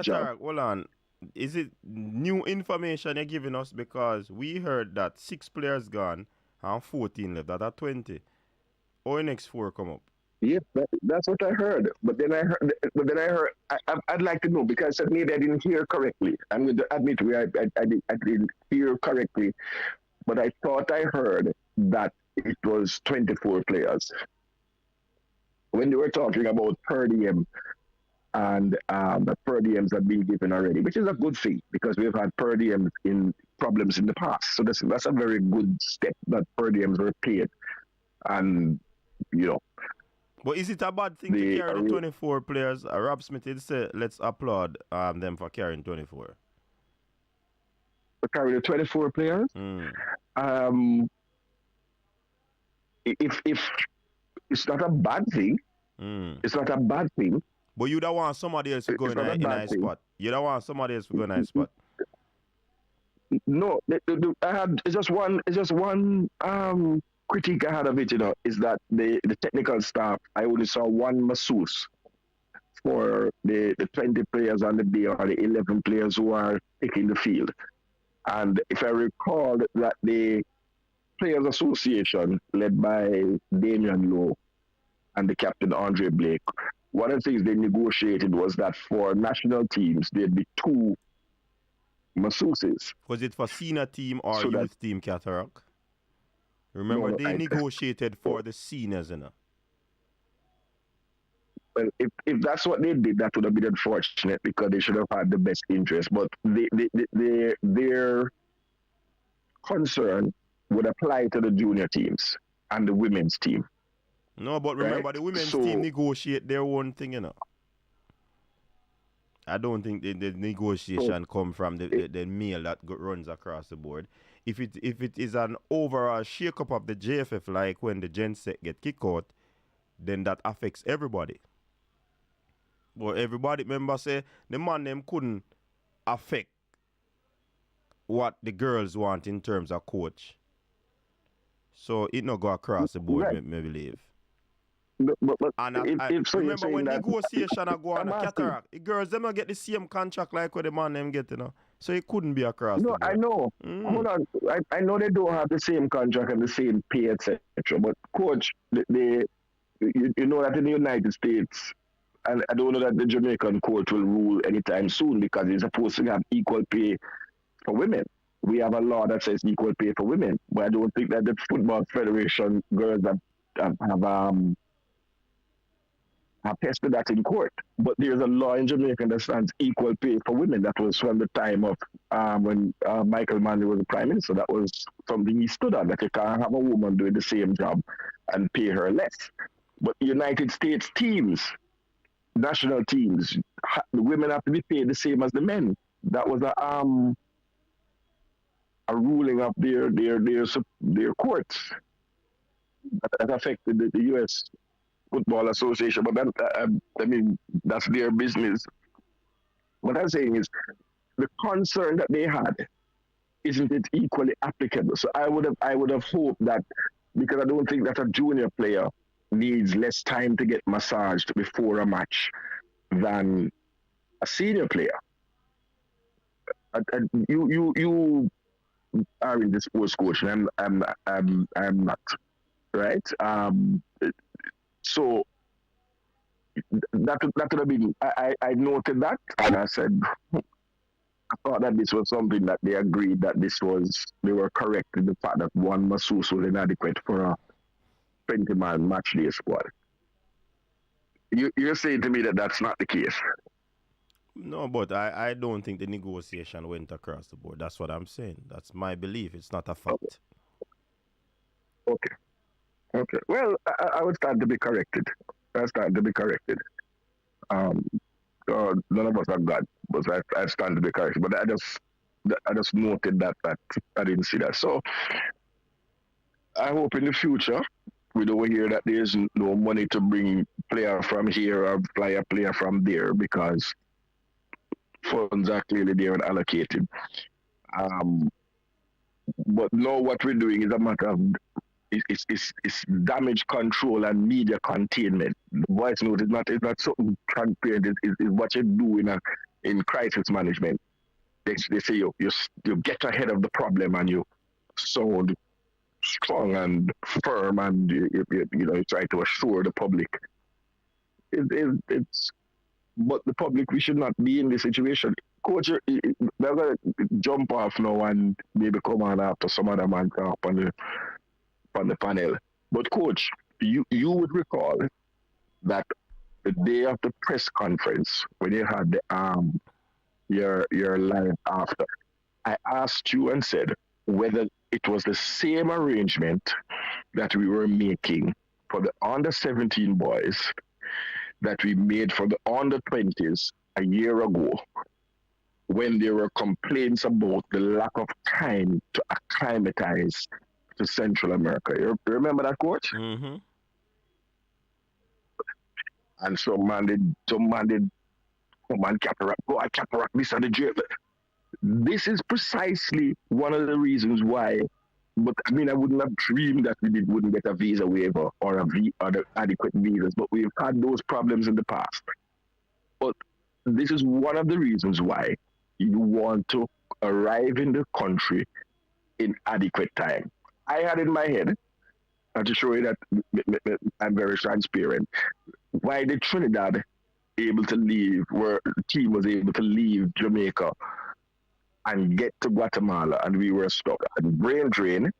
job. Hold on. Is it new information you're giving us? Because we heard that 6 players gone and 14 left. That are 20. Or next 4 come up. Yeah, that's what I heard. But then I heard. I'd like to know, because maybe I didn't hear correctly. I'm going to admit I didn't hear correctly, but I thought I heard that it was 24 players. When they were talking about per diem, and the per diems have been given already, which is a good thing, because we've had per diems in problems in the past. So that's a very good step that per diems were paid, and But is it a bad thing to carry the 24 players? Rob Smith did say, let's applaud them for carrying 24. To carry the 24 players? If it's not a bad thing, it's not a bad thing. But you don't want somebody else to go in a spot. You don't want somebody else to go in a spot. No, it's just one critique I had of it, is that the technical staff, I only saw one masseuse for the 20 players on the day, or the 11 players who are taking the field. And if I recall that the Players Association, led by Damian Lowe and the captain Andre Blake, one of the things they negotiated was that for national teams, there'd be 2 masseuses. Was it for senior team or youth team, Cataract? Remember, they negotiated for the seniors, Well, if that's what they did, that would have been unfortunate, because they should have had the best interest. But their concern would apply to the junior teams and the women's team. No, but remember, the women's team negotiate their own thing, I don't think the negotiation come from the mail that runs across the board. If it is an overall shake-up of the JFF, like when the Gen Set get kicked out, then that affects everybody. But everybody, remember, say the man them couldn't affect what the girls want in terms of coach. So it not go across the board, right. me believe. But remember when negotiation are go on a Cataract, the girls them not get the same contract like what the man them get, So it couldn't be across the board. I know. Hold on. I know they don't have the same contract and the same pay, etc. But coach, you know that in the United States, and I don't know that the Jamaican court will rule anytime soon, because it's supposed to have equal pay for women. We have a law that says equal pay for women, but I don't think that the Football Federation girls have tested that in court. But there's a law in Jamaica that stands equal pay for women. That was from the time of when Michael Manley was the Prime Minister. That was something he stood on, that you can't have a woman doing the same job and pay her less. But United States teams, national teams, the women have to be paid the same as the men. That was a ruling of their courts that affected the U.S. Football Association. But I mean, that's their business. What I'm saying is, the concern that they had, isn't it equally applicable? So I would have hoped that, because I don't think that a junior player needs less time to get massaged before a match than a senior player. And you are in the sports coach, and I'm not, right? So that would have been. I noted that, and I said, I thought that this was something that they agreed that they were correct in the fact that one masseuse was inadequate for a 20-man match day squad. You're saying to me that that's not the case? No, but I don't think the negotiation went across the board. That's what I'm saying. That's my belief. It's not a fact. Okay. Well, I would start to be corrected. None of us are God, but I stand to be corrected. But I just noted that I didn't see that. So I hope in the future we don't hear that there's no money to bring player from here or fly a player from there, because funds are clearly there and allocated. But now what we're doing is a matter of it's damage control and media containment. The voice note is not something transparent. It's what you do in crisis management. They say you get ahead of the problem and you sound strong and firm, and you try to assure the public. But the public, we should not be in this situation. Coach, they're gonna jump off now and maybe come on after some other man come up on the panel. But coach, you would recall that the day of the press conference, when you had the your live after, I asked you and said whether it was the same arrangement that we were making for the under 17 boys that we made for the under 20s a year ago, when there were complaints about the lack of time to acclimatize to Central America. You remember that, coach? Mm-hmm. And some man did come on, Caparak, this and the drip. This is precisely one of the reasons why. But I mean, I wouldn't have dreamed that we wouldn't get a visa waiver or the adequate visas, but we've had those problems in the past. But this is one of the reasons why you want to arrive in the country in adequate time. I had in my head, to show you that I'm very transparent, why did Trinidad able to leave, where the team was able to leave Jamaica and get to Guatemala, and we were stuck. And Brain Drain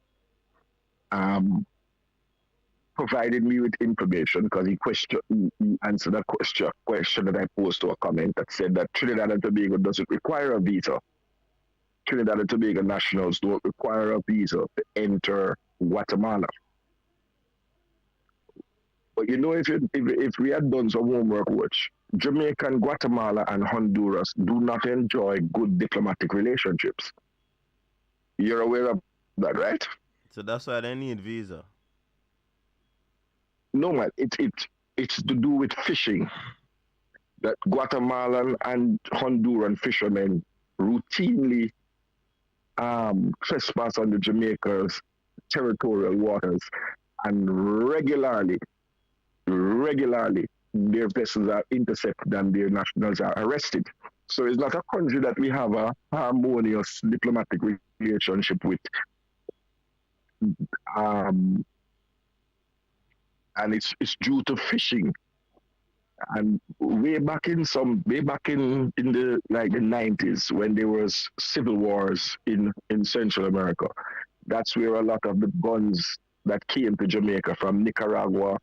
provided me with information, because he answered a question that I posed to a comment that said that Trinidad and Tobago doesn't require a visa. Trinidad and Tobago nationals don't require a visa to enter Guatemala. But if we had done some homework, which Jamaica, Guatemala, and Honduras do not enjoy good diplomatic relationships. You're aware of that, right? So that's why they need visa. No, man. It's to do with fishing. That Guatemalan and Honduran fishermen routinely trespass on the Jamaica's territorial waters, and regularly their vessels are intercepted and their nationals are arrested. So it's not a country that we have a harmonious diplomatic relationship with. And it's due to fishing. And way back in the 90s, when there was civil wars in Central America, that's where a lot of the guns that came to Jamaica from Nicaragua,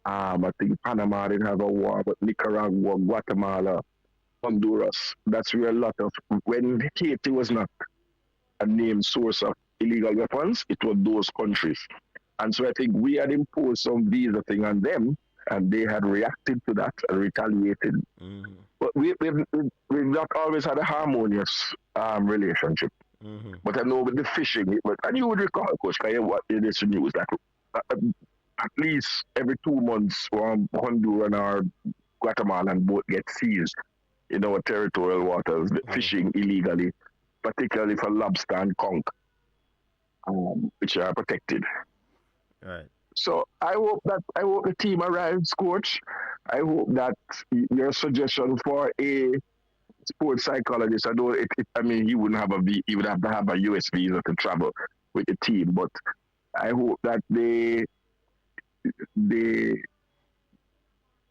I think Panama didn't have a war, but Nicaragua, Guatemala, Honduras, that's where a lot of, when Haiti was not a named source of illegal weapons, it was those countries. And so I think we had imposed some visa thing on them, and they had reacted to that and retaliated. Mm-hmm. But we've not always had a harmonious relationship. Mm-hmm. But I know with the fishing, and you would recall, Coach, what it is news that at least every 2 months, Honduran or Guatemalan boat gets seized in our territorial waters, fishing illegally, particularly for lobster and conch, which are protected. Right. So I hope the team arrives, Coach. I hope that your suggestion for a sports psychologist, I mean, he wouldn't have he would have to have a US visa to travel with the team, but I hope that they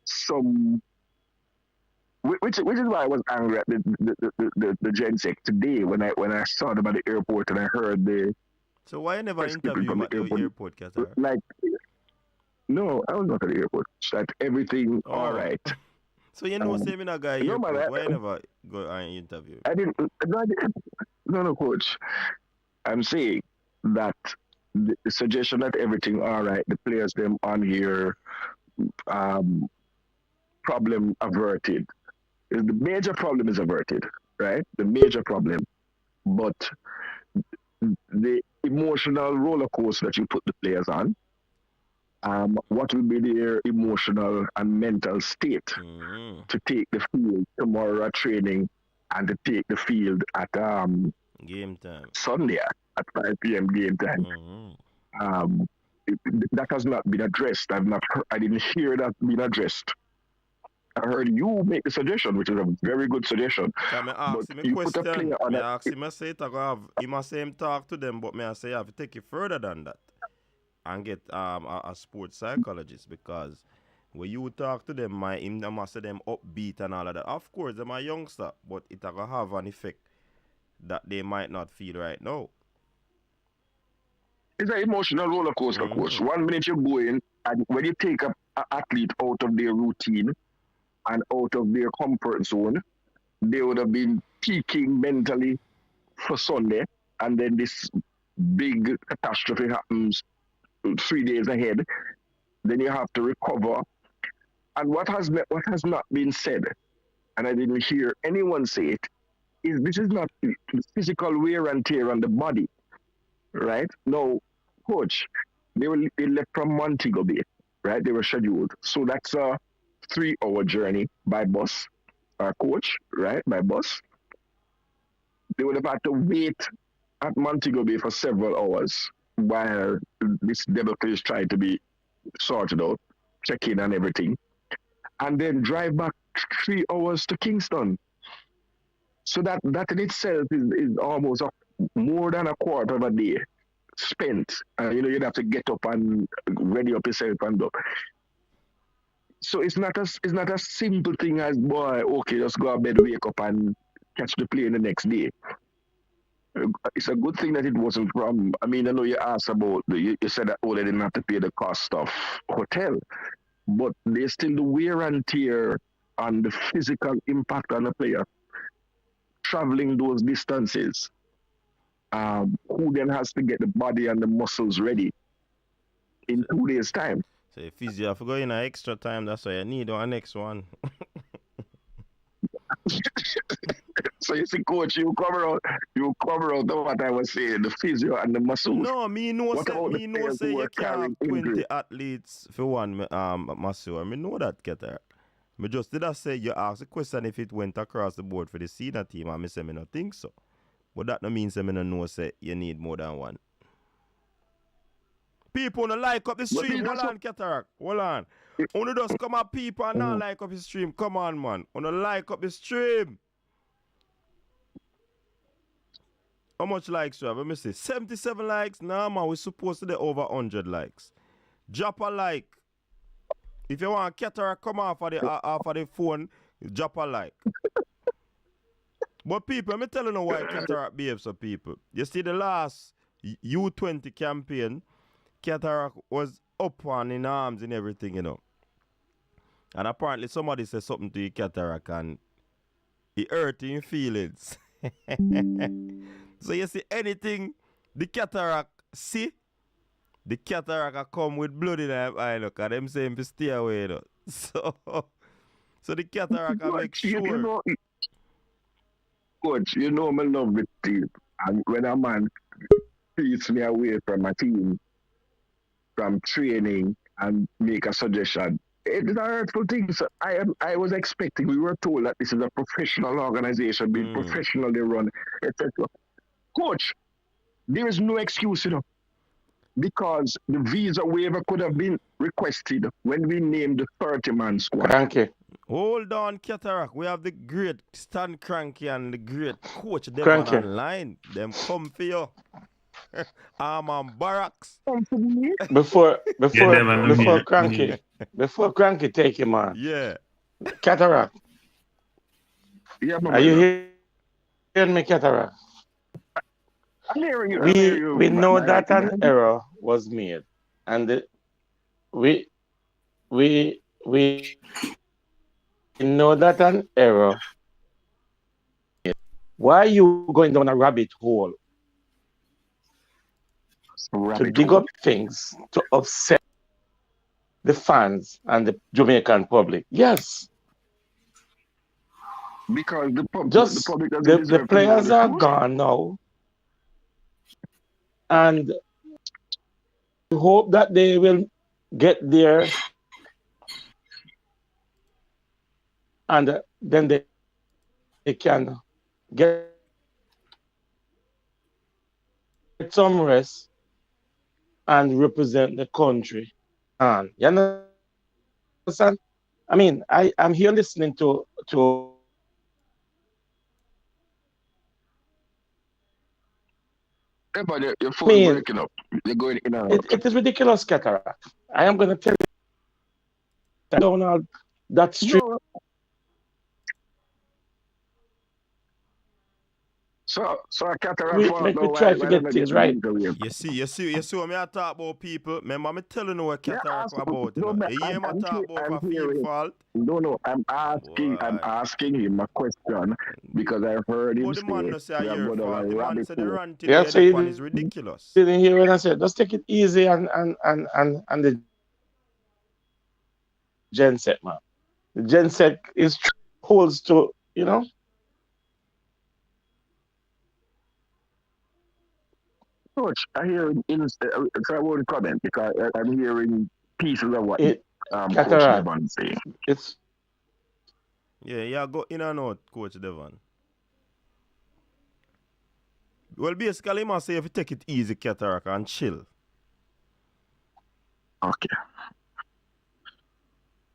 some which is why I was angry at the Gensec today when I saw them at the airport and I heard the. So why you never interview him at the airport, Qatar? Like, no, I was not at the airport. That everything all right. So you know, say me not guy airport. Man, why you never go and interview? I didn't. No, Coach. I'm saying that the suggestion that everything all right, the players them on here, problem averted. The major problem is averted, right? The major problem, but the emotional roller coaster that you put the players on, what will be their emotional and mental state to take the field tomorrow at training and to take the field at game time Sunday at 5 p.m. game time. That has not been addressed. I didn't hear that being addressed. I heard you make the suggestion, which is a very good suggestion. Can I ask him a question? I ask him, I say, he must say him talk to them, but me I say you have to take it further than that and get a sports psychologist, because when you talk to them, him must say them upbeat and all of that. Of course, them are youngster, but it will have an effect that they might not feel right now. It's an emotional roller coaster, Coach. 1 minute you're going, and when you take an athlete out of their routine and out of their comfort zone, they would have been peaking mentally for Sunday, and then this big catastrophe happens 3 days ahead. Then you have to recover. And what has not been said, and I didn't hear anyone say it, is this is not physical wear and tear on the body, right? No, Coach, they left from Montego Bay, right? They were scheduled. So that's a 3-hour journey by bus, Coach, right? By bus. They would have had to wait at Montego Bay for several hours while this debacle is trying to be sorted out, check in and everything, and then drive back 3 hours to Kingston. So that in itself is almost more than a quarter of a day spent. You'd have to get up and ready up yourself and up. So it's not a simple thing as, boy, okay, just go to bed, wake up and catch the plane the next day. It's a good thing that it wasn't from, I know you asked about, you said that, they didn't have to pay the cost of hotel, but there's still the wear and tear and the physical impact on the player. Traveling those distances, who then has to get the body and the muscles ready in 2 days' time. So if you have to go in an extra time, that's why you need one next one. So you see, Coach, you cover out what I was saying, the physio and the muscles. No, me know say you can't have 20 athletes for one muscle. I know that, Keter. Me just did I say you ask the question if it went across the board for the senior team, and I say me not think so. But that no means me no know say you need more than one. People no like up the stream. Hold on, Cataract. Hold on. Only just come up people and not like up the stream. Come on, man. Only like up the stream. How much likes you have? Let me see. 77 likes? Nah, man. We're supposed to be over 100 likes. Drop a like. If you want Cataract come off of the phone, drop a like. But people, let me tell you why Cataract behaves so people. You see the last U20 campaign, Cataract was up and in arms and everything, And apparently somebody said something to you, Cataract, and he hurt your feelings. So you see anything the Cataract see, the cataract come with blood in them eye, look, and them say him to stay away, you know. So the cataract I make sure. Coach, you know me love the team. And when a man takes me away from a team, from training, and make a suggestion, it's a hurtful thing. So I was expecting, we were told that this is a professional organization, being professionally run, etc. Coach, there is no excuse, you know, because the visa waiver could have been requested when we named the 30-man squad. Cranky. Hold on, Cataract. We have the great Stan Cranky and the great Coach Devan online. Them come for you. I'm on barracks. Before Cranky take him on. Yeah. Cataract. Yeah, are you hearing me, Cataract? I'm hearing you. We know that an error was made, and we know that an error. Why are you going down a rabbit hole to dig up things to upset the fans and the Jamaican public? Yes. Because the public the players are gone now. And we hope that they will get there and then they can get some rest and represent the country. And you understand? I mean, I'm here listening to yeah, but your phone breaking up. You're going in and out. It is ridiculous, Cataract. I am going to tell you. I don't know that street. No. So Cataract. We try to get things right. You see what me I talk about people. Remember me telling you what Cataract about. You hear me talk about for field fault? No, I'm asking him a question because I've heard him say the man said the ranting is ridiculous. Didn't hear when I said just take it easy and the genset, man. The genset is holds to, you know. Coach, I hear so I won't comment because I'm hearing pieces of what Coach Devan saying. Yeah, go in and out, Coach Devan. Well, basically, I must say if you take it easy, Cataract, and chill. Okay.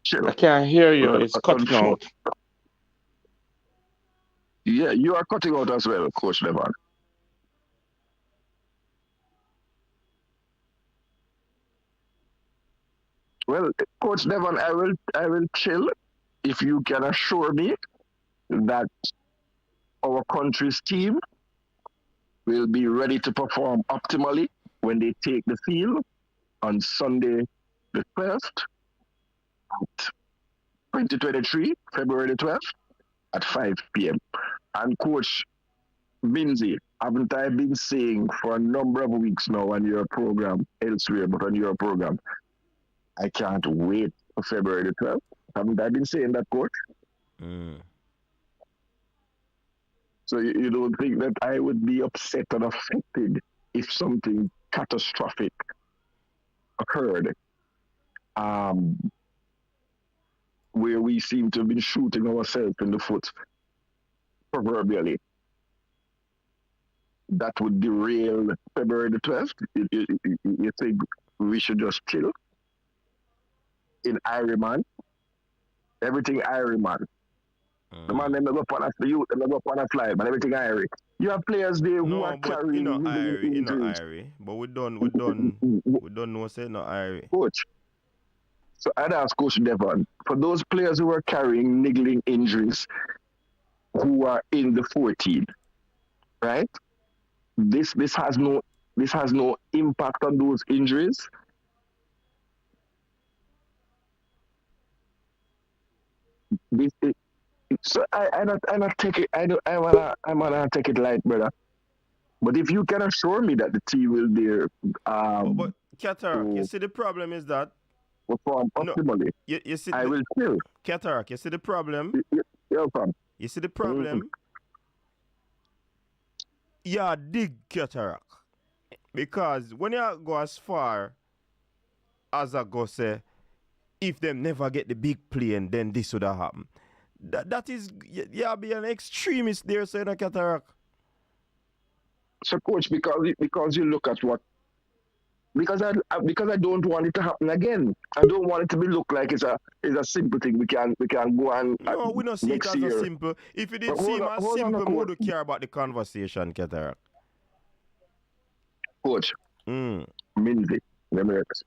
Chill. I can't hear you. It's cutting out. Yeah, you are cutting out as well, Coach Devan. Well, Coach Devan, I will chill if you can assure me that our country's team will be ready to perform optimally when they take the field on Sunday the 12th at 2023, February the 12th at 5 p.m. And Coach Binzi, haven't I been saying for a number of weeks now on your program, elsewhere, but on your program, I can't wait for February the 12th. Haven't I been saying that, Coach? So you don't think that I would be upset and affected if something catastrophic occurred where we seem to have been shooting ourselves in the foot, proverbially? That would derail February the 12th? You think we should just chill? In Ironman, everything Ironman. The man them go on the youth, them go on a fly, but everything Irie. You have players there who are carrying. Irie, but we don't know say no Irie. Coach. So I'd ask Coach Devan, for those players who are carrying niggling injuries, who are in the 14, right? This has no impact on those injuries. So I not take it. I wanna take it light, brother. But if you can assure me that the team will be, but Cataract, you see the problem is that perform no, optimally, you see I the will still. cataract, you see the problem? Yeah, fam. You see the Mm-hmm. problem? Yeah, dig cataract. Because when you go as far as I go say, if them never get the big plane, then this would have happened. That is, yeah, be an extremist there, saying a cataract. So, coach, because you look at what because I don't want it to happen again. I don't want it to be look like it's a simple thing. We can go and No, we don't see it next as a year. simple. If it But did seem as hold on, simple, we coach. would care about the conversation, cataract. Coach, Mm. Minzy, let me rest.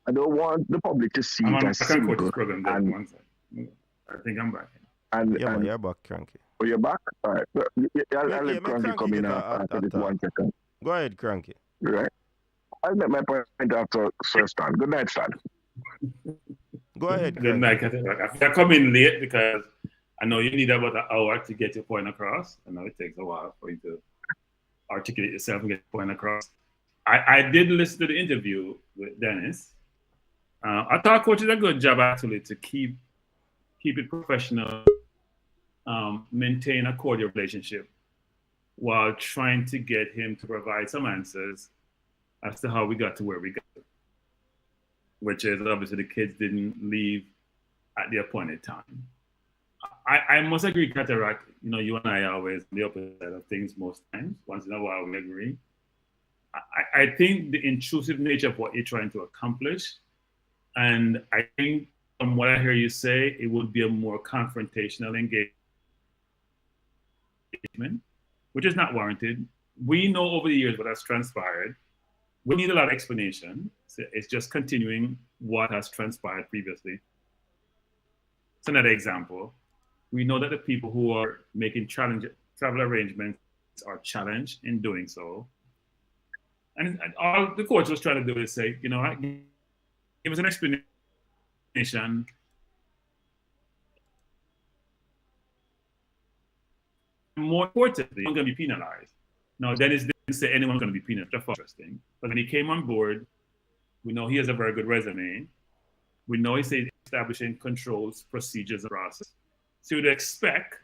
I don't want the public to see it as I can't coach simple. this program there. And One second. I think I'm back. Yeah, man, and you're back, Cranky. oh, you're back. All right. But I'll Make, yeah, let make Cranky Cranky come in get after a this talk. 1 second. Go ahead, Cranky. Right. I'll make my point after Sir Stan. Good night, Stan. Go ahead, Good Cranky. night, Cataract. I come in late because I know you need about an hour to get your point across. I know it takes a while for you to articulate yourself and get your point across. I did listen to the interview with Dennis. I thought coach did a good job actually to keep it professional, maintain a cordial relationship while trying to get him to provide some answers as to how we got to where we got, which is obviously the kids didn't leave at the appointed time. I must agree, Cataract, you and I are always on the opposite side of things most times. Once in a while we agree. I think the intrusive nature of what you're trying to accomplish, and I think from what I hear you say, it would be a more confrontational engagement, which is not warranted. We know over the years what has transpired. We need a lot of explanation. So it's just continuing what has transpired previously. It's another example. We know that the people who are making travel arrangements are challenged in doing so. And all the coach was trying to do is say, give us an explanation. More importantly, I'm going to be penalized. Now, Dennis didn't say anyone's going to be penalized. That's interesting. But when he came on board, we know he has a very good resume. We know he's establishing controls, procedures, and process. So you'd expect,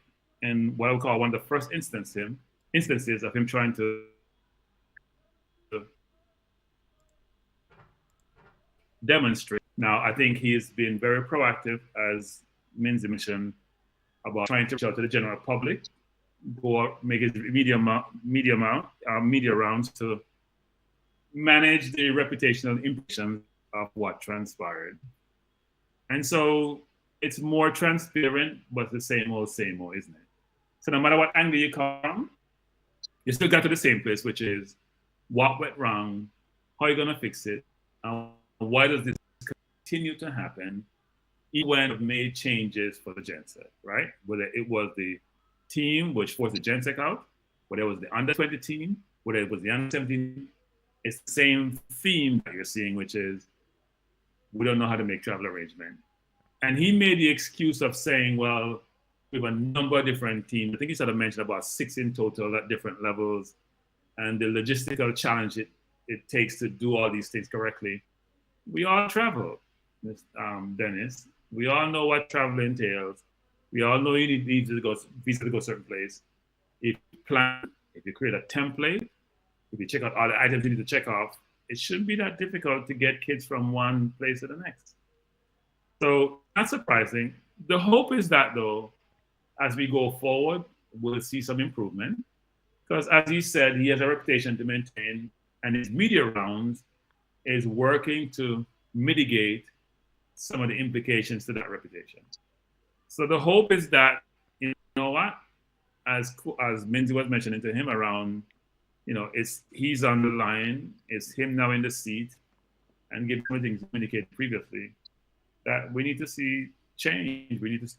in what I would call one of the first instances of him trying to demonstrate. Now, I think he's been very proactive, as Minzy mentioned, about trying to reach out to the general public, go make his media rounds to manage the reputational implications of what transpired. And so it's more transparent, but the same old, isn't it? So no matter what angle you come, you still got to the same place, which is what went wrong, how are you going to fix it, and why does this continue to happen even when we've made changes for the genset, right? Whether it was the team which forced the gensec out, whether it was the under-20 team, whether it was the under-17, it's the same theme that you're seeing, which is we don't know how to make travel arrangement. And he made the excuse of saying, well, we have a number of different teams. I think he sort of mentioned about 6 in total at different levels, and the logistical challenge it takes to do all these things correctly. We all travel, Dennis. We all know what travel entails. We all know you need visa to go a certain place. If you plan, if you create a template, if you check out all the items you need to check off, it shouldn't be that difficult to get kids from one place to the next. So not surprising. The hope is that, though, as we go forward, we'll see some improvement. Because as he said, he has a reputation to maintain, and his media rounds is working to mitigate some of the implications to that reputation. So the hope is that, you know what, as Minzy was mentioning to him around, he's on the line, it's him now in the seat, and given everything communicated previously, that we need to see change. We need to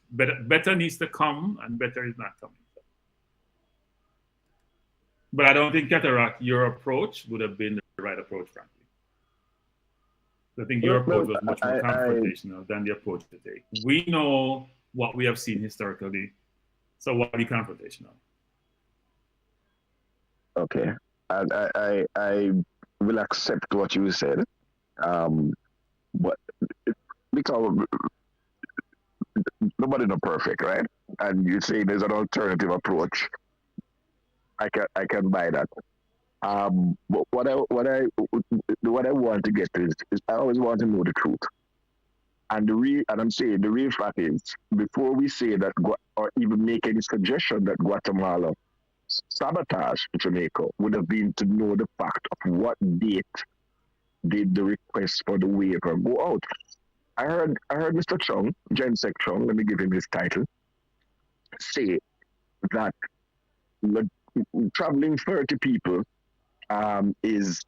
better needs to come, and better is not coming. But I don't think, Cataract, your approach would have been the right approach, frankly. I think your approach was much more confrontational than the approach to take. We know what we have seen historically, so why be confrontational? Okay, I will accept what you said. But because nobody's not perfect, right? And you say there's an alternative approach. I can buy that. But what I want to get is I always want to know the truth. And I'm saying the real fact is, before we say that or even make any suggestion that Guatemala sabotage Jamaica, would have been to know the fact of what date did the request for the waiver go out. I heard Mr. Chung, Jensek Chung, let me give him his title, say that traveling 30 people is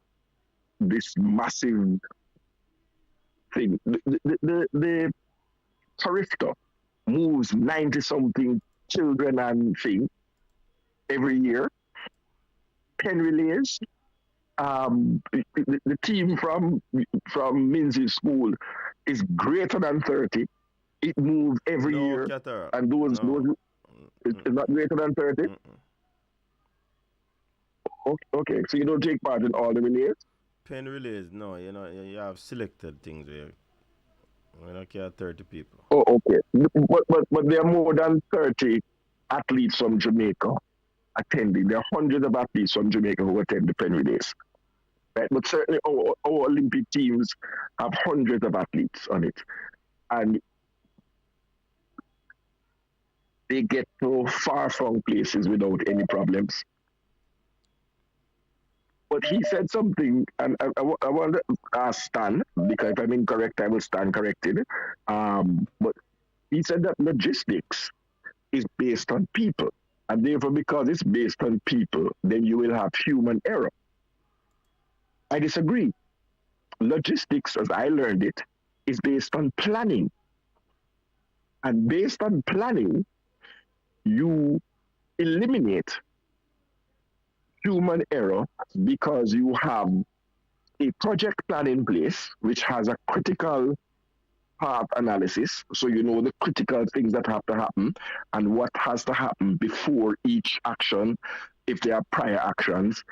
this massive thing. The Tarifta moves 90 something children and things every year. 10 relays. The team from Minzy School is greater than 30. It moves every year. And those it's not greater than 30. Okay, so you don't take part in all the relays? Pen relays, no, you have selected things where we don't care 30 people. Oh, okay. But there are more than 30 athletes from Jamaica attending. There are hundreds of athletes from Jamaica who attend the pen relays. Right? But certainly our Olympic teams have hundreds of athletes on it. And they get to far from places without any problems. But he said something, and I want to ask Stan, because if I'm incorrect, I will stand corrected. But he said that logistics is based on people. And therefore, because it's based on people, then you will have human error. I disagree. Logistics, as I learned it, is based on planning. And based on planning, you eliminate human error because you have a project plan in place which has a critical path analysis, so you know the critical things that have to happen and what has to happen before each action if there are prior actions,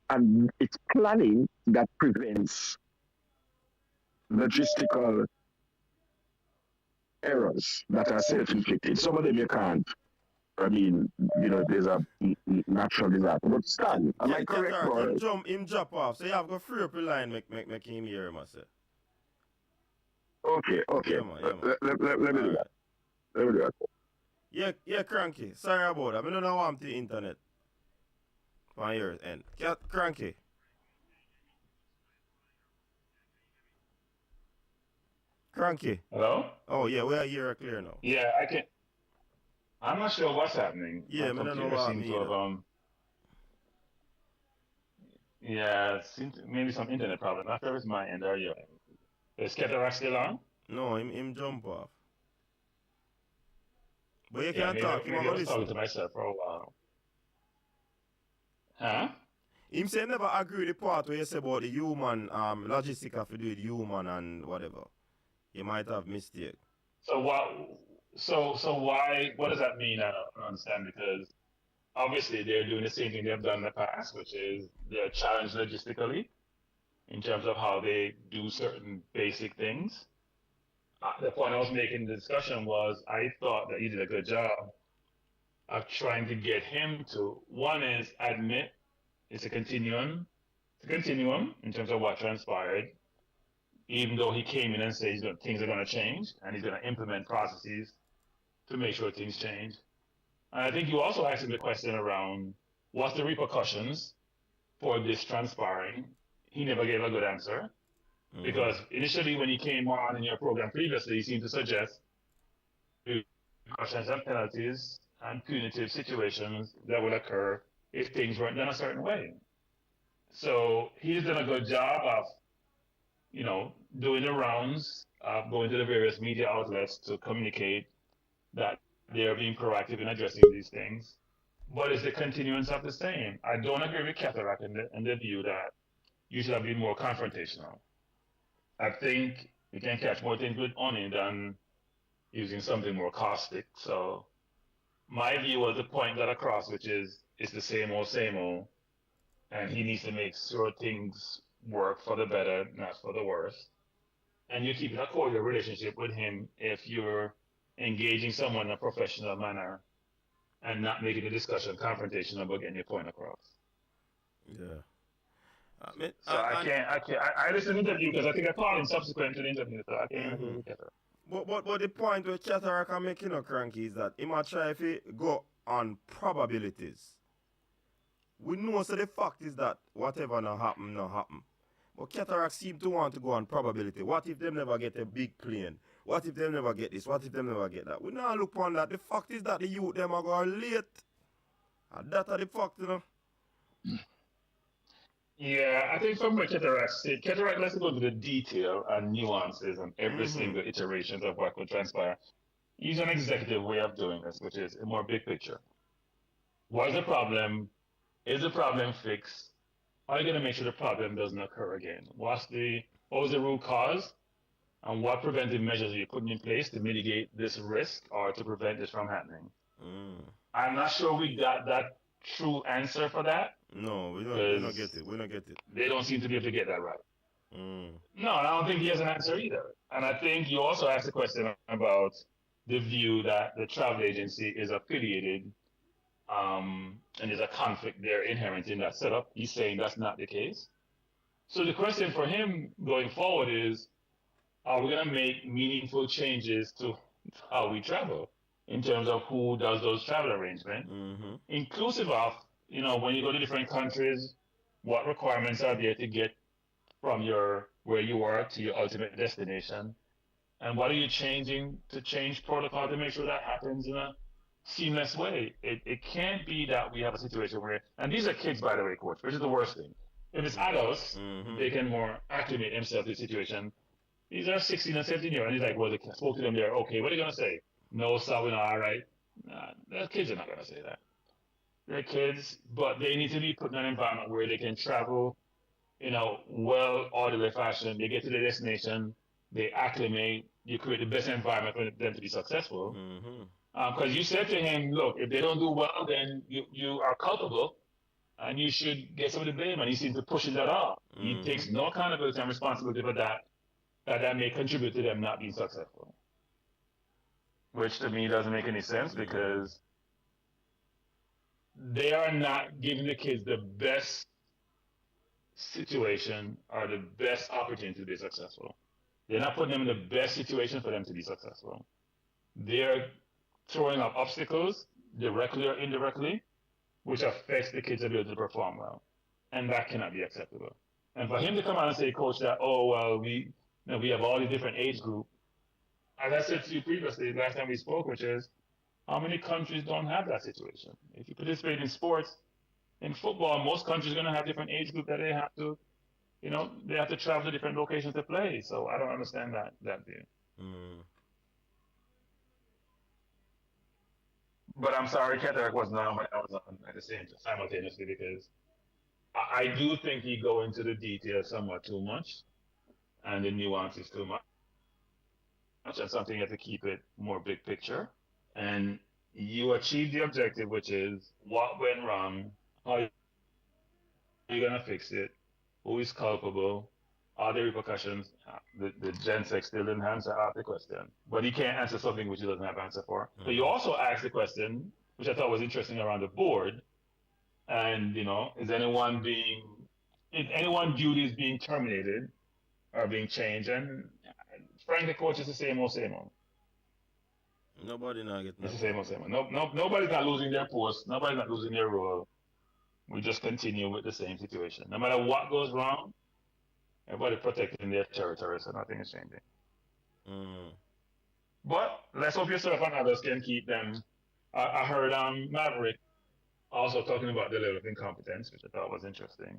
and it's planning that prevents logistical errors that are self-inflicted. Some of them you can't. I mean, there's a natural disaster. But Stan, am I correct? Him jump off. So you have to free up the line, make him hear him, I say. Okay. Yeah, man. Let me do that. Let me do that. Yeah, Cranky. Sorry about that. I don't know why I'm the internet. On your end. Cranky. Cranky. Hello? Oh, yeah, we are here clear now. Yeah, I can. I'm not sure what's happening. Yeah, I don't know what I mean. Yeah, it seems maybe some internet problem. Not sure it's my end or your end. Is Ketterak still on? No, him jump off. But you can't maybe, talk. Maybe I was talking to myself for a while. Huh? Him say never agree with the part where you say about the human logistic have to do with human and whatever. You might have mistake. So what? So why? What does that mean? I don't understand, because obviously they're doing the same thing they've done in the past, which is they're challenged logistically in terms of how they do certain basic things. The point I was making in the discussion was I thought that you did a good job of trying to get him to, one is admit it's a continuum in terms of what transpired, even though he came in and said things are going to change and he's going to implement processes to make sure things change. And I think you also asked him the question around what's the repercussions for this transpiring. He never gave a good answer. Because initially when he came on in your program previously, he seemed to suggest repercussions and penalties and punitive situations that would occur if things weren't done a certain way. So he's done a good job of, doing the rounds, going to the various media outlets to communicate that they're being proactive in addressing these things. But it's the continuance of the same. I don't agree with Cataract in the view that you should have been more confrontational. I think you can catch more things with honey than using something more caustic. So my view was the point got across, which is it's the same old, and he needs to make sure things work for the better, not for the worse. And you keep a cordial relationship with him if you're engaging someone in a professional manner and not making the discussion confrontational but getting your point across. Yeah. I listened to the interview because I think I called him subsequent to the interview, so I can't agree with that. But the point where Chatterer can make cranky is that he might try if he go on probabilities. We know so the fact is that whatever not happen. But Cataract seem to want to go on probability. What if them never get a big plane? What if them never get this? What if them never get that? We now look on that. The fact is that the youth them are going late. And that are the fact, you know. Yeah, I think from what Cataract said, Cataract, let's go to the detail and nuances and every single iteration of what could transpire. Use an executive way of doing this, which is a more big picture. What is the problem? Is the problem fixed? Are you going to make sure the problem doesn't occur again? What was the root cause? And what preventive measures are you putting in place to mitigate this risk or to prevent this from happening? I'm not sure we got that true answer for that. No, we don't get it. We don't get it. They don't seem to be able to get that right. No, I don't think he has an answer either. And I think you also asked a question about the view that the travel agency is affiliated and there's a conflict there inherent in that setup. He's saying that's not the case. So the question for him going forward is, are we going to make meaningful changes to how we travel in terms of who does those travel arrangements, inclusive of, when you go to different countries, what requirements are there to get from where you are to your ultimate destination? And what are you changing to change protocol to make sure that happens in a seamless way? It can't be that we have a situation where, and these are kids, by the way, coach, which is the worst thing. If it's adults, they can more acclimate themselves to the situation. These are 16 and 17 year olds, and he's like, well, they spoke to them, they're okay. What are you going to say? No, sir, we're not all right. Nah, the kids are not going to say that. They're kids, but they need to be put in an environment where they can travel, well-orderly fashion. They get to their destination, they acclimate, you create the best environment for them to be successful. Because you said to him, look, if they don't do well, then you are culpable, and you should get some of the blame, and he seems to push that off. He takes no accountability and responsibility for that may contribute to them not being successful. Which to me doesn't make any sense because they are not giving the kids the best situation or the best opportunity to be successful. They're not putting them in the best situation for them to be successful. They're throwing up obstacles, directly or indirectly, which affects the kids' ability to perform well. And that cannot be acceptable. And for him to come out and say, coach, that, we have all these different age groups. As I said to you previously, last time we spoke, which is, how many countries don't have that situation? If you participate in sports, in football, most countries are going to have different age groups that they have to, they have to travel to different locations to play. So I don't understand that view. But I'm sorry, Cataract was not on my at the same time simultaneously because I do think he go into the details somewhat too much and the nuances too much. And something you have to keep it more big picture. And you achieve the objective, which is what went wrong, how are you going to fix it, who is culpable, are there repercussions? The Gen 6 still didn't answer the question. But he can't answer something which he doesn't have an answer for. So you also asked the question, which I thought was interesting around the board, and, is anyone duties being terminated or being changed? And frankly, coach, it's the same old. Nobody not getting It's the same old. Nobody's not losing their post. Nobody's not losing their role. We just continue with the same situation. No matter what goes wrong, everybody protecting their territory, so nothing is changing. But let's hope yourself and others can keep them. I heard Maverick also talking about the level of incompetence, which I thought was interesting.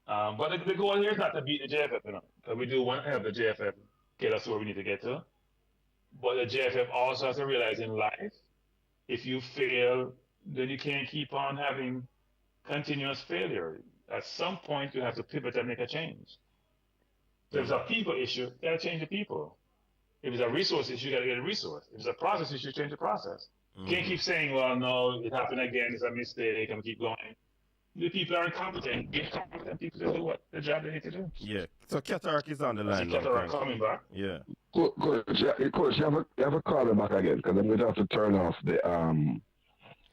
But the goal here is not to beat the JFF, we do want to help the JFF get us where we need to get to. But the JFF also has to realize in life, if you fail, then you can't keep on having continuous failure. At some point, you have to pivot and make a change. So if it's a people issue, you got to change the people. If it's a resource issue, you got to get a resource. If it's a process issue, change the process. You can't keep saying, well, no, it happened again, it's a mistake, and keep going. the people are incompetent. Get competent people to do what the job they need to do. Yeah. So Cataract is on the line now. Cataract coming back. Yeah. Coach, you have a call back again because I'm going to have to turn off the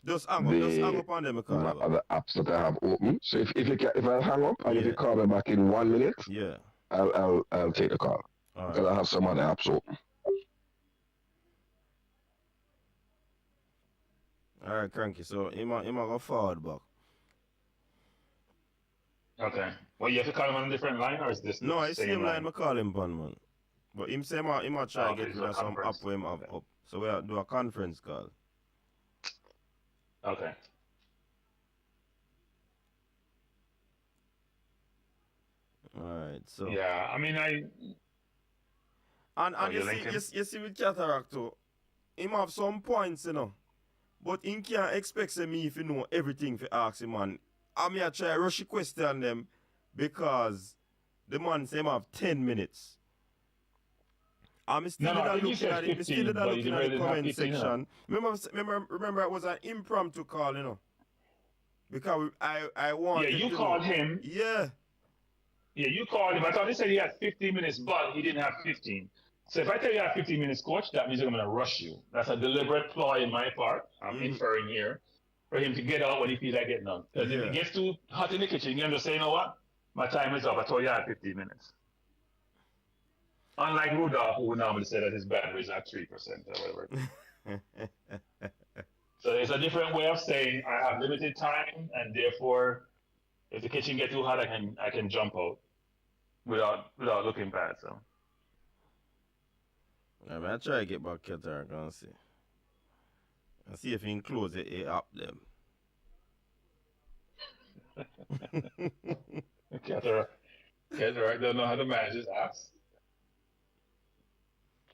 Just hang up on them and call my back. other apps that I have open. So if I hang up and if you call me back in 1 minute, Yeah. I'll take the call All because right. I have some other apps open. All right, Cranky. So he might go forward back. Okay. Well, you have to call him on a different line, or is this No, the it's same line I call him on, man. But him say he might try to get rid of some app where him have up. So we'll do a conference call. Okay. Alright, so Yeah, I mean, and you see with Cataract too, him have some points, you know. But him can't expect me if you know everything for ask him, man. I mean I try rush the question them because the man say him have 10 minutes. I'm still looking at it. Still looking at the comment section. Remember it was an impromptu call, you know. Because I wanted yeah, you called him. Yeah. Yeah, you called him. I thought he said he had 15 minutes, but he didn't have 15. So if I tell you I have 15 minutes, coach, that means I'm going to rush you. That's a deliberate ploy in my part. I'm inferring here for him to get out when he feels like getting out. Because if it gets too hot in the kitchen, you can just say, you know what? My time is up. I told you I had 15 minutes. Unlike Rudolph, who would normally say that his battery is at 3% or whatever. So it's a different way of saying I have limited time, and therefore, if the kitchen gets too hot, I can jump out without looking bad. So. I mean, I try to get back Cataract and see. And see if he can close it up them. Cataract don't know how to manage his apps.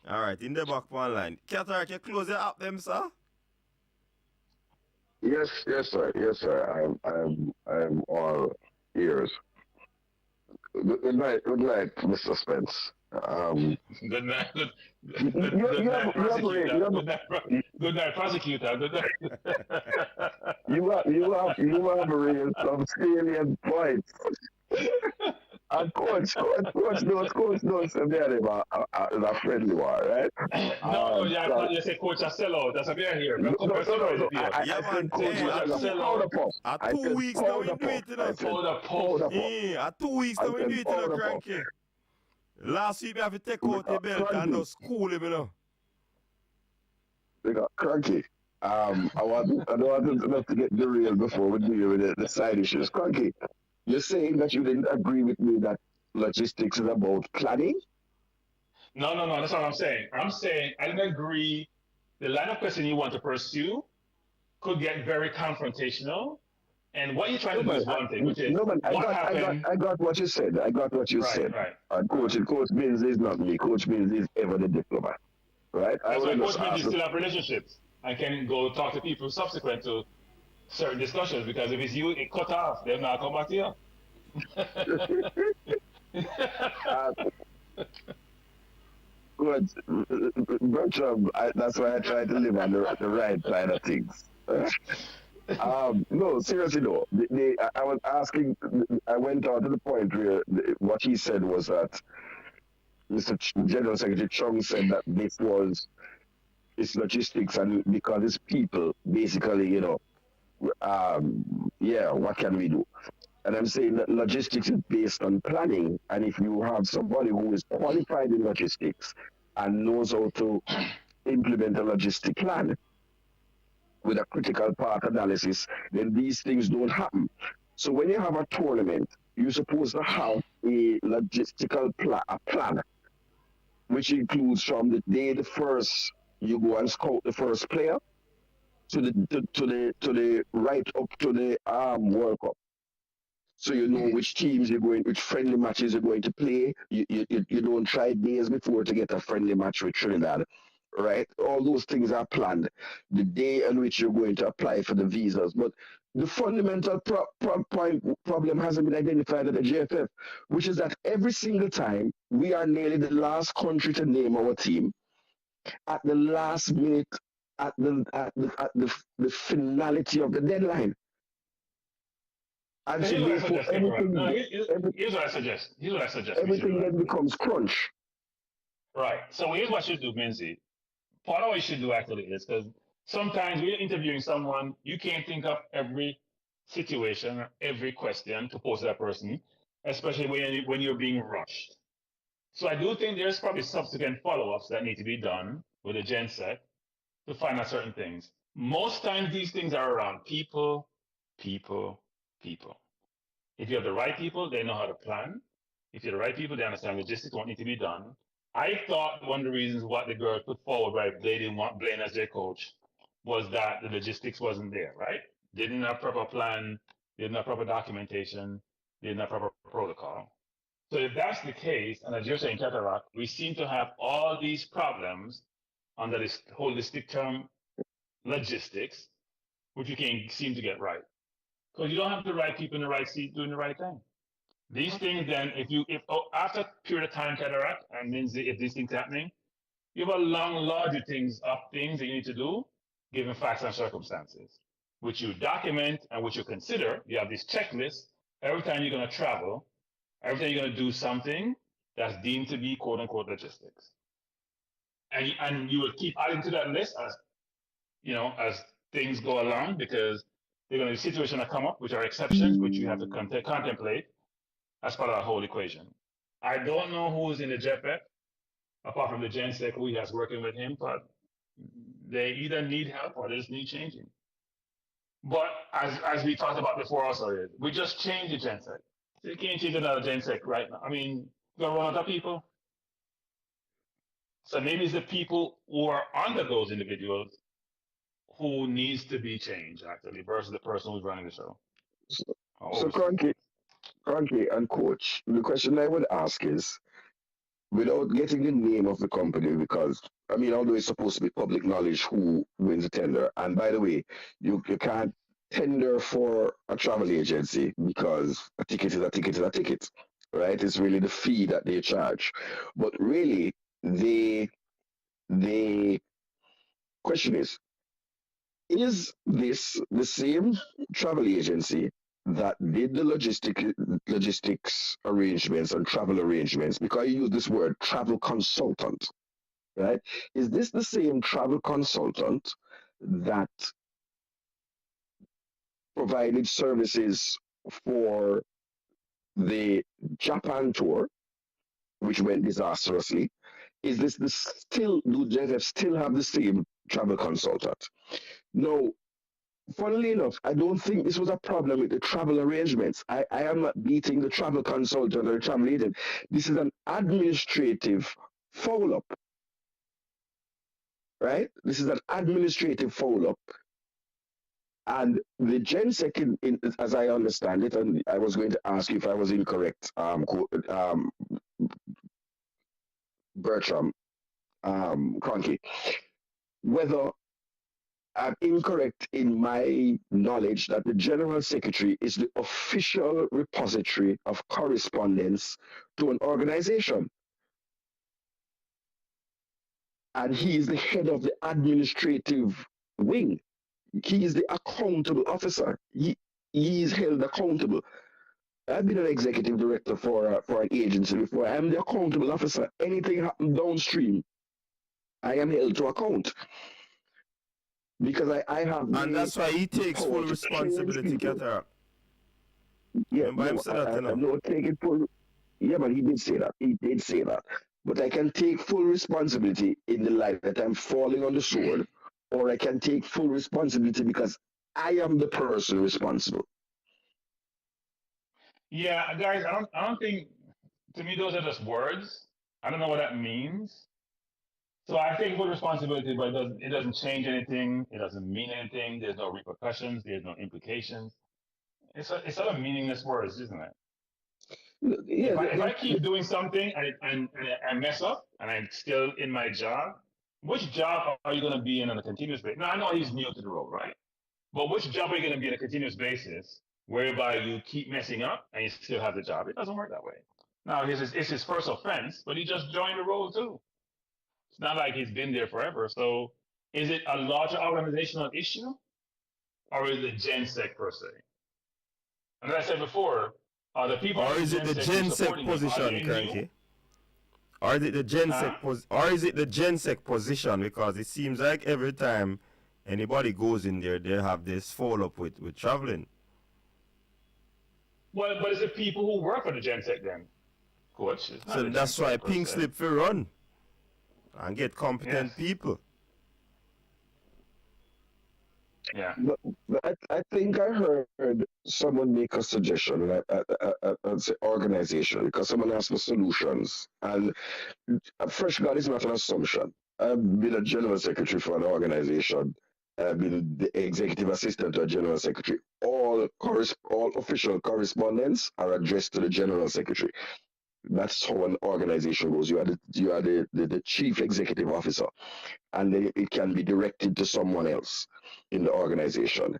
Alright, in the back one line. Cataract, you close it up them, sir? Yes, sir. I'm all ears. Good night, Mr. Spence. Good night, Good night, prosecutor. Good night. You have raised some salient points. And coach knows severely about a friendly one, right? No, I thought you said coach a sellout. That's a beer here. No. I said coach was a powder puff. At 2 weeks now we do it, you know. Yeah, at 2 weeks now we do it, you know, Cranky. Last week we have to take out the belt and just school him, you know. They got Cranky. I don't want enough to get derailed before we deal with the side issues. Cranky, you're saying that you didn't agree with me that logistics is about planning? No, that's what I'm saying. I'm saying I didn't agree. The line of question you want to pursue could get very confrontational. And what you're trying to do is one thing, which is I got what you said. Right. And Coach Mills is not me. Coach Mills is ever the diplomat. Right? That's why Coach Mills still have relationships and can go talk to people subsequent to certain discussions, because if it's you, it cut off. They'll not come back to you. Good. Bertram, that's why I try to live on the right side of things. No, seriously though. I was asking, I went on to the point where what he said was that Mr. General Secretary Chung said that it's logistics and because it's people, basically, you know, what can we do? And I'm saying that logistics is based on planning. And if you have somebody who is qualified in logistics and knows how to implement a logistic plan with a critical path analysis, then these things don't happen. So when you have a tournament, you're supposed to have a logistical plan, which includes from the day you go and scout the first player to the right up to the World Cup. So you know which teams which friendly matches you're going to play. You don't try days before to get a friendly match with Trinidad, right? All those things are planned. The day on which you're going to apply for the visas. But the fundamental problem hasn't been identified at the JFF, which is that every single time we are nearly the last country to name our team at the last minute, at the finality of the deadline. And So so here's what I therefore suggest, Kakarot. No, here's what I suggest. Here's what I suggest we should everything do, then actually. becomes crunch. Right. So here's what you should do, Minzy. Part of what you should do actually is because sometimes when you're interviewing someone, you can't think of every situation, every question to pose to that person, especially when you're being rushed. So I do think there's probably subsequent follow-ups that need to be done with the gen set to find out certain things. Most times these things are around people, people, people. If you have the right people, they know how to plan. If you're the right people, they understand logistics, what needs to be done. I thought one of the reasons what the girls put forward by they didn't want Blaine as their coach was that the logistics wasn't there, right? They didn't have proper plan, they didn't have proper documentation, they didn't have proper protocol. So if that's the case, and as you're saying, Cataract, we seem to have all these problems under this holistic term logistics, which we can't seem to get right. Because you don't have the right people in the right seat doing the right thing. These things then, if after a period of time, Cataract, and Lindsay, if these things happening, you have a long laundry of things that you need to do, given facts and circumstances, which you document and which you consider. You have this checklist. Every time you're going to travel, every time you're going to do something that's deemed to be quote unquote logistics. And you will keep adding to that list as things go along, because there are going to be situations that come up, which are exceptions, which you have to contemplate as part of the whole equation. I don't know who's in the JFF, apart from the GenSec who he has working with him, but they either need help or they just need changing. But as we talked about before also, we just changed the GenSec. So you can't change another GenSec right now. I mean, you're going to run out of people. So maybe it's the people who are under those individuals who needs to be changed, actually, versus the person who's running the show. So Cranky and Coach, the question I would ask is, without getting the name of the company, because I mean, although it's supposed to be public knowledge who wins the tender, and by the way, you can't tender for a travel agency because a ticket is a ticket is a ticket, right? It's really the fee that they charge. But really, the question is this the same travel agency that did the logistics arrangements and travel arrangements? Because you use this word travel consultant, right? Is this the same travel consultant that provided services for the Japan tour, which went disastrously? Is this do JFF still have the same travel consultant? No. Funnily enough, I don't think this was a problem with the travel arrangements. I am not beating the travel consultant or the travel agent. This is an administrative follow-up, right? This is an administrative follow-up. And the GenSec, as I understand it, and I was going to ask you if I was incorrect, Bertram, Cronky, whether I'm incorrect in my knowledge that the General Secretary is the official repository of correspondence to an organization. And he is the head of the administrative wing. He is the accountable officer. He is held accountable. I've been an executive director for an agency before. I'm the accountable officer. Anything happens downstream, I am held to account. Because I have. And that's why he takes full responsibility, Cataract. Yeah, Remember him said that, I'm not taking full. Yeah, but he did say that. He did say that. But I can take full responsibility in the light that I'm falling on the sword, or I can take full responsibility because I am the person responsible. Yeah, guys, I don't think, to me, those are just words. I don't know what that means. So I take full responsibility, but it doesn't change anything. It doesn't mean anything. There's no repercussions. There's no implications. It's sort of meaningless words, isn't it? Yeah, if I keep doing something and I mess up and I'm still in my job, which job are you going to be in on a continuous basis? Now, I know he's new to the role, right? But which job are you going to be on a continuous basis whereby you keep messing up and you still have the job? It doesn't work that way. Now, it's his first offense, but he just joined the role too. It's not like he's been there forever. So is it a larger organizational issue or is it GenSec per se? And as I said before, the people Or in is it the Gensec position, Cranky? Or is it the Gensec position? Because it seems like every time anybody goes in there, they have this fall up with traveling. Well, but it's the people who work for the Gensec then, coach. So that's why Pink Slip for run and get competent people. Yeah. But I think I heard someone make a suggestion, I'd say organization, because someone asked for solutions. And Fresh God is not an assumption. I've been a general secretary for an organization. I've been the executive assistant to a general secretary. All official correspondence are addressed to the general secretary. That's how an organization goes. You are the chief executive officer, and it can be directed to someone else in the organization.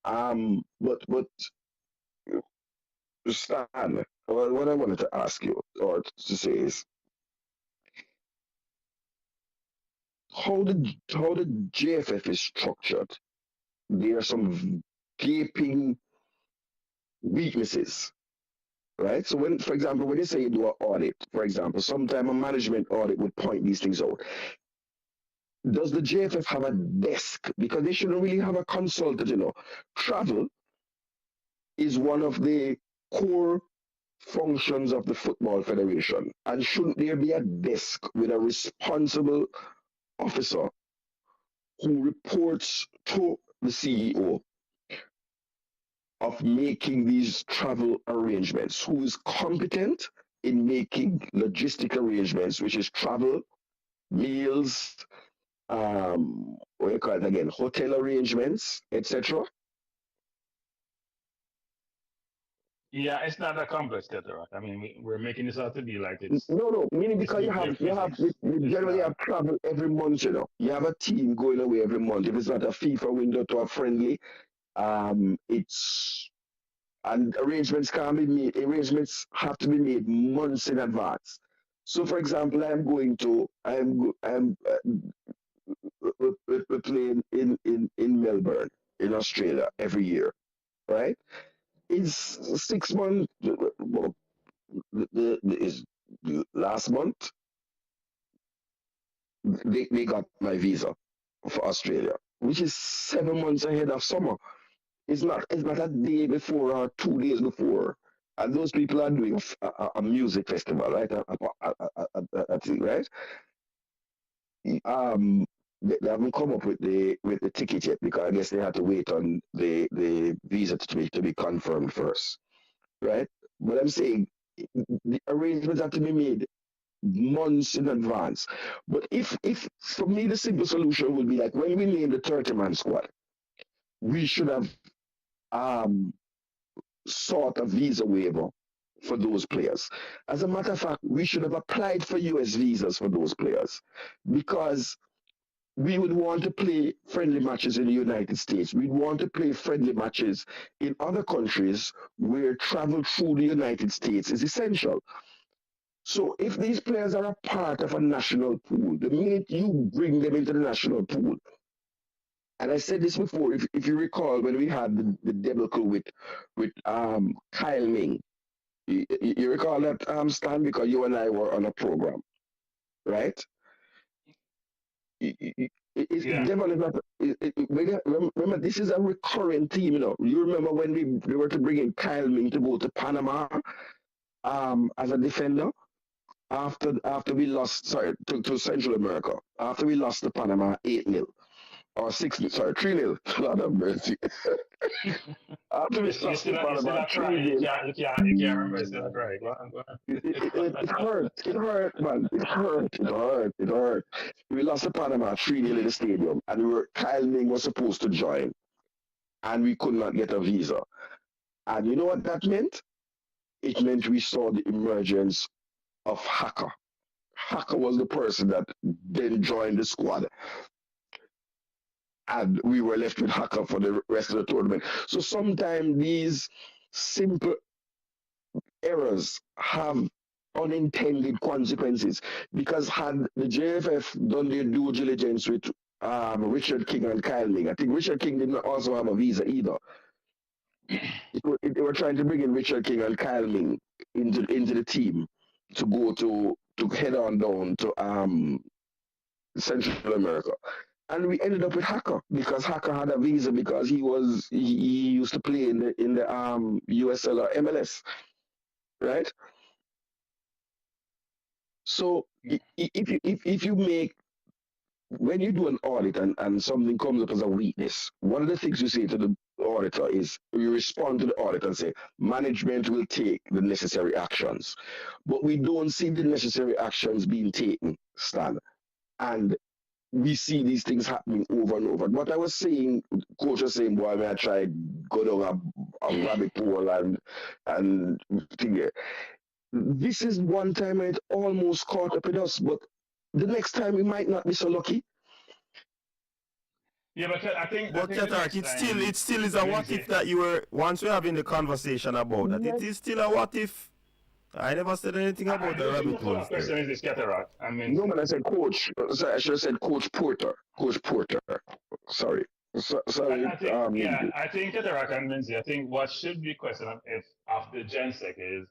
But Stan, what I wanted to ask you or to say is, how the JFF is structured, there are some gaping weaknesses, right? So when, for example, when you say you do an audit, for example, sometime a management audit would point these things out. Does the JFF have a desk? Because they shouldn't really have a consultant, Travel is one of the core functions of the Football Federation. And shouldn't there be a desk with a responsible officer who reports to the CEO of making these travel arrangements, who is competent in making logistic arrangements, which is travel, meals, hotel arrangements, etc.? Yeah, it's not that complex, Tetra. I mean, we're making this out to be like it's... No, meaning because you generally have travel every month, You have a team going away every month. If it's not a FIFA window to a friendly, and arrangements have to be made months in advance. So, for example, we're playing in Melbourne, in Australia, every year, right? It's 6 months. Well, last month they got my visa for Australia, which is 7 months ahead of summer. It's not a day before or 2 days before. And those people are doing a music festival, right? I think, right? They haven't come up with the ticket yet, because I guess they had to wait on the visa to be confirmed first, right? But I'm saying the arrangements have to be made months in advance. But if for me the simple solution would be like, when we name the 30-man squad, we should have sought a visa waiver for those players. As a matter of fact, we should have applied for US visas for those players, because we would want to play friendly matches in the United States. We'd want to play friendly matches in other countries where travel through the United States is essential. So if these players are a part of a national pool, the minute you bring them into the national pool, and I said this before, if you recall, when we had the debacle with Kyle Ming, you recall that, Stan, because you and I were on a program, right? Remember, this is a recurring theme, You remember when we were to bring in Kyle Ming to go to Panama as a defender after we lost, to Central America, after we lost to Panama 8-0 or 3-0. Lord have mercy. After we lost to Panama 3-0. You can't remember. It's not right. It hurt, man. It hurt. We lost to Panama 3-0 in the stadium, and Kyle Ming was supposed to join, and we could not get a visa. And you know what that meant? It meant we saw the emergence of Haka. Haka was the person that then joined the squad, and we were left with Haka for the rest of the tournament. So sometimes these simple errors have unintended consequences, because had the JFF done their due diligence with Richard King and Kyle Ming, I think Richard King did not also have a visa either. they were trying to bring in Richard King and Kyle Ming into the team to go to head on down to Central America. And we ended up with Hacker because Hacker had a visa because he used to play in the USL or MLS, right? So if you make, when you do an audit and something comes up as a weakness, one of the things you say to the auditor is you respond to the audit and say management will take the necessary actions, but we don't see the necessary actions being taken, Stan, and we see these things happening over and over. What I was saying, coach was saying, boy, I try go down a rabbit hole and thing. This is one time it almost caught up with us, but the next time we might not be so lucky. Yeah, but I think. But Katarak, it still is a what if that you were once we're having the conversation about that. It is still a what if. I never said anything about the rabbit hole. The question is this, Katarak. I mean, no, but I said coach. I should have said Coach Porter. Coach Porter. Sorry. Sorry. I think Katarak and Lindsay. I think what should be questioned if after GenSec is,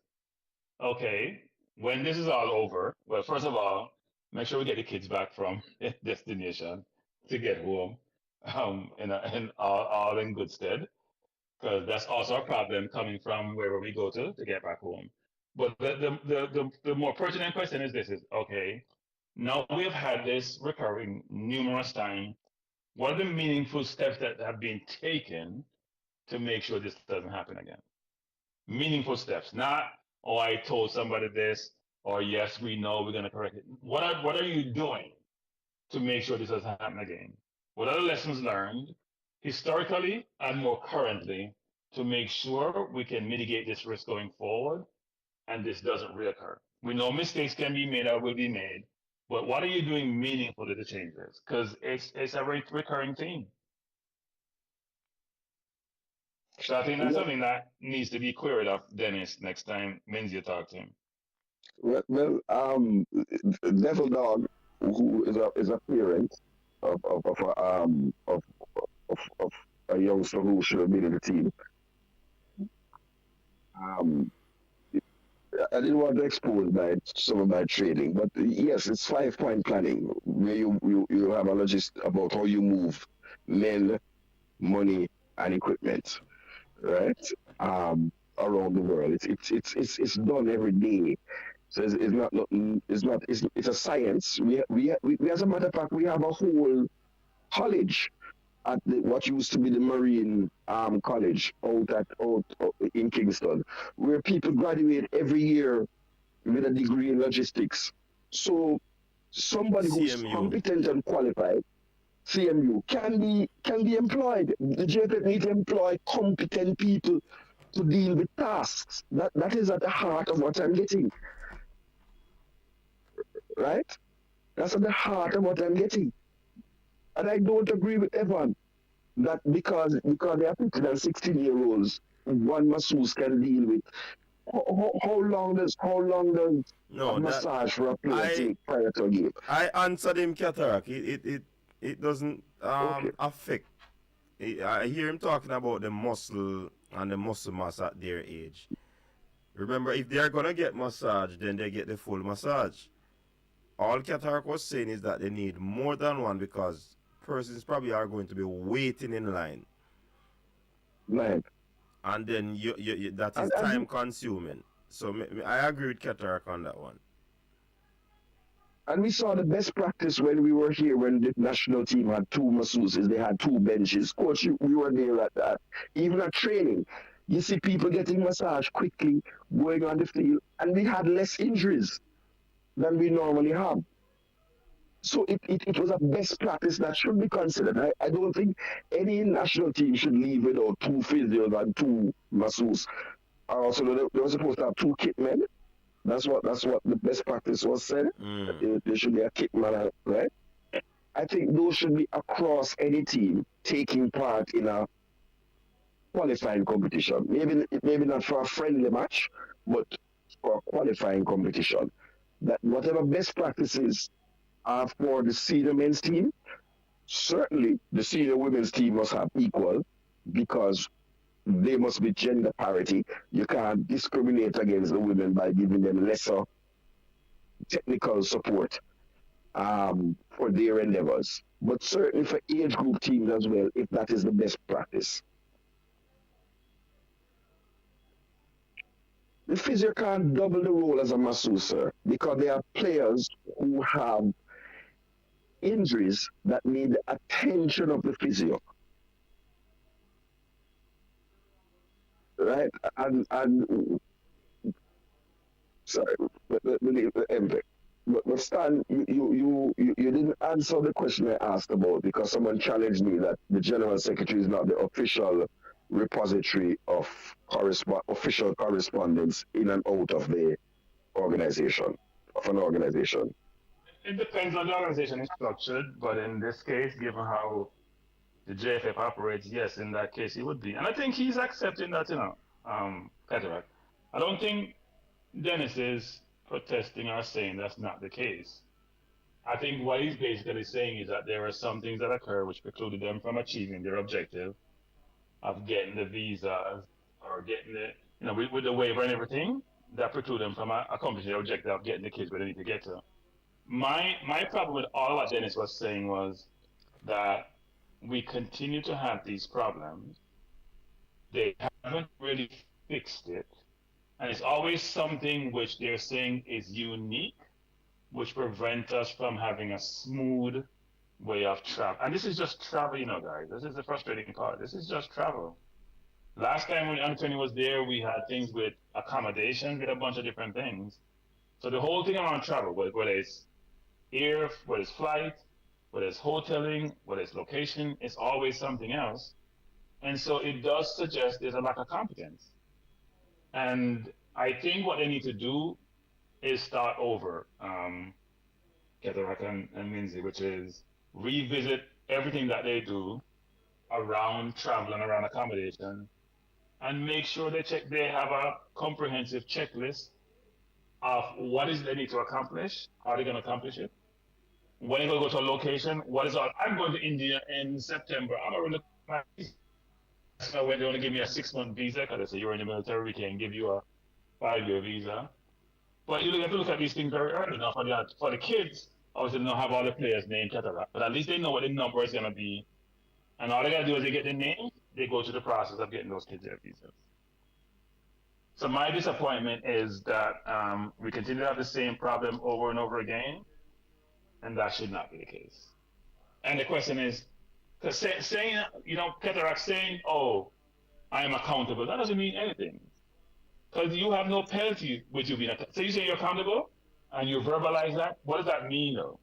okay, when this is all over, well, first of all, make sure we get the kids back from destination to get home, and all in good stead, because that's also a problem coming from wherever we go to get back home. But the more pertinent question is this: is okay, now we've had this recurring numerous times. What are the meaningful steps that have been taken to make sure this doesn't happen again? Meaningful steps, not I told somebody this, or yes, we know we're going to correct it. What are you doing to make sure this doesn't happen again? What are the lessons learned historically and more currently to make sure we can mitigate this risk going forward and this doesn't reoccur? We know mistakes can be made or will be made, but what are you doing meaningfully to change this? Because it's a recurring theme. So I think that's something that needs to be queried of Dennis next time Menzies talk to him. Well, Devil Dog, who is a parent of a youngster who should have been in the team. I didn't want to expose some of my training, but yes, it's 5-point planning where you have a logist about how you move men, money, and equipment, right? Around the world, it's done every day. So it's a science. We as a matter of fact, we have a whole college at what used to be the Marine College out in Kingston, where people graduate every year with a degree in logistics. So somebody who's competent and qualified, CMU, can be employed. The JFF needs to employ competent people to deal with tasks. That is at the heart of what I'm getting. Right? That's at the heart of what I'm getting. And I don't agree with Evan that because they are 15 and 16-year-olds, one masseuse can deal with. How long does massage for a player take prior to a game? I answered him, Katarak. It doesn't affect. I hear him talking about the muscle and the muscle mass at their age. Remember, if they are gonna get massage, then they get the full massage. All Katarak was saying is that they need more than one because persons probably are going to be waiting in line. Right. And then that is time consuming. So I agree with Katarak on that one. And we saw the best practice when we were here, when the national team had 2 masseuses, they had 2 benches. Coach, we were there at that. Even at training, you see people getting massage quickly, going on the field, and we had less injuries than we normally have. So it was a best practice that should be considered. I don't think any national team should leave without 2 physios and 2 masseuses. Also, they were supposed to have 2 kit men. That's what the best practice was said. There should be a kit man, right? I think those should be across any team taking part in a qualifying competition. Maybe not for a friendly match, but for a qualifying competition. That whatever best practices are for the senior men's team, certainly the senior women's team must have equal, because there must be gender parity. You can't discriminate against the women by giving them lesser technical support for their endeavors. But certainly for age group teams as well, if that is the best practice. The physio can't double the role as a masseuse because there are players who have injuries that need the attention of the physio. Right? And sorry, but Stan, you didn't answer the question I asked about because someone challenged me that the General Secretary is not the official repository of official correspondence in and out of the organization, of an organization. It depends on the organization is structured, but in this case, given how the JFF operates, yes, in that case he would be. And I think he's accepting that, Cataract. I don't think Dennis is protesting or saying that's not the case. I think what he's basically saying is that there are some things that occur which precluded them from achieving their objective of getting the visas or getting the, with the waiver and everything, that preclude them from accomplishing their objective of getting the kids where they need to get to. My problem with all what Dennis was saying was that we continue to have these problems. They haven't really fixed it. And it's always something which they're saying is unique, which prevents us from having a smooth way of travel. And this is just travel, guys. This is the frustrating part. This is just travel. Last time when Anthony was there, we had things with accommodation, with a bunch of different things. So the whole thing around travel, whether it's air, whether it's flight, whether it's hoteling, whether it's location, it's always something else. And so it does suggest there's a lack of competence. And I think what they need to do is start over, Ketterak and Minzy, which is revisit everything that they do around travel and around accommodation and make sure they have a comprehensive checklist of what is it they need to accomplish, how are they going to accomplish it, when are you going to go to a location, what is all. I'm going to India in September. I'm going to look at my visa. So when they want to give me a 6-month visa, because they say you're in the military, we can give you a 5-year visa. But you have to look at these things very early now for the kids. Obviously, they don't have all the players' names, etc. But at least they know what the number is going to be. And all they got to do is they get the name, they go through the process of getting those kids their visas. So my disappointment is that we continue to have the same problem over and over again, and that should not be the case. And the question is, because saying, Ketterak saying, oh, I am accountable, that doesn't mean anything. Because you have no penalty with you being accountable. So you say you're accountable, and you verbalize that, what does that mean, though?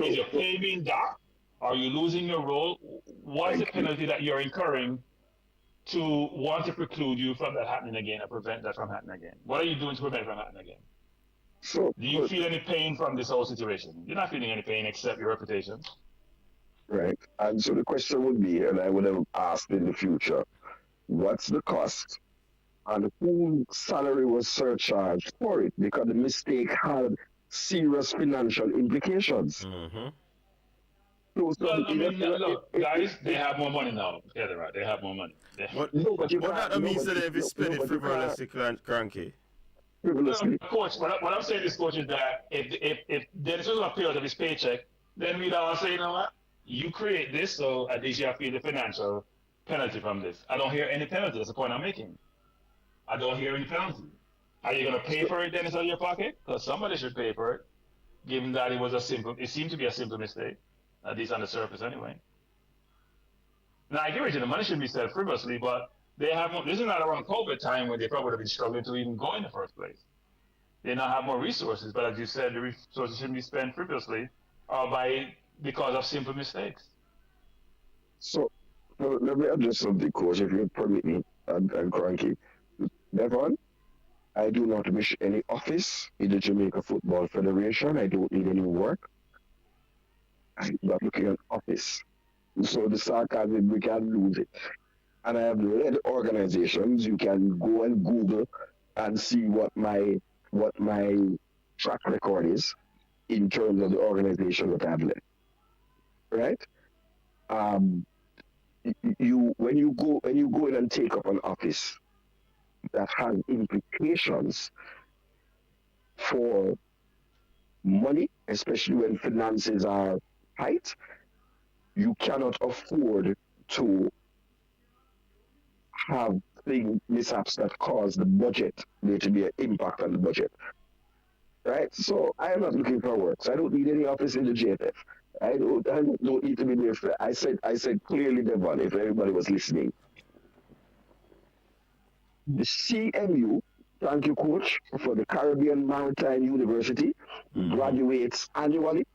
Is your pay being docked? Are you losing your role? What is the penalty that you're incurring to want to preclude you from that happening again or prevent that from happening again? What are you doing to prevent it from happening again? Do you feel any pain from this whole situation? You're not feeling any pain except your reputation. Right. And so the question would be, and I would have asked in the future, what's the cost and whose salary was surcharged for it? Because the mistake had serious financial implications. Mm-hmm. Guys, they have more money now. Yeah, they're right. They have more money. But that means that if it's spending frivolously cranky. Coach, what I'm saying is, coach, is that if Dennis was a period of his paycheck, then we'd all say, you know what? You create this, so at least you have to pay the financial penalty from this. I don't hear any penalty. That's the point I'm making. I don't hear any penalty. Are you going to pay for it, Dennis, out of your pocket? Because somebody should pay for it, given that it seemed to be a simple mistake, at least on the surface anyway. Now, I agree with you, the money should be spent frivolously, but this is not around COVID time when they probably would have been struggling to even go in the first place. They now have more resources, but as you said, the resources shouldn't be spent frivolously because of simple mistakes. So, let me address something, coach, if you permit me, and Cranky. Devon, I do not wish any office in the Jamaica Football Federation. I don't need any work. I'm not looking at office. So the sarcasm, we can lose it. And I have led organizations. You can go and Google and see what my track record is in terms of the organization that I've led. Right? when you go in and take up an office that has implications for money, especially when finances are tight, you cannot afford to have mishaps that cause the budget there to be an impact on the budget. Right? So I am not looking for work. So I don't need any office in the JFF. I don't need to be there. I said clearly, Devon, if everybody was listening. The CMU, thank you, coach, for the Caribbean Maritime University, graduates annually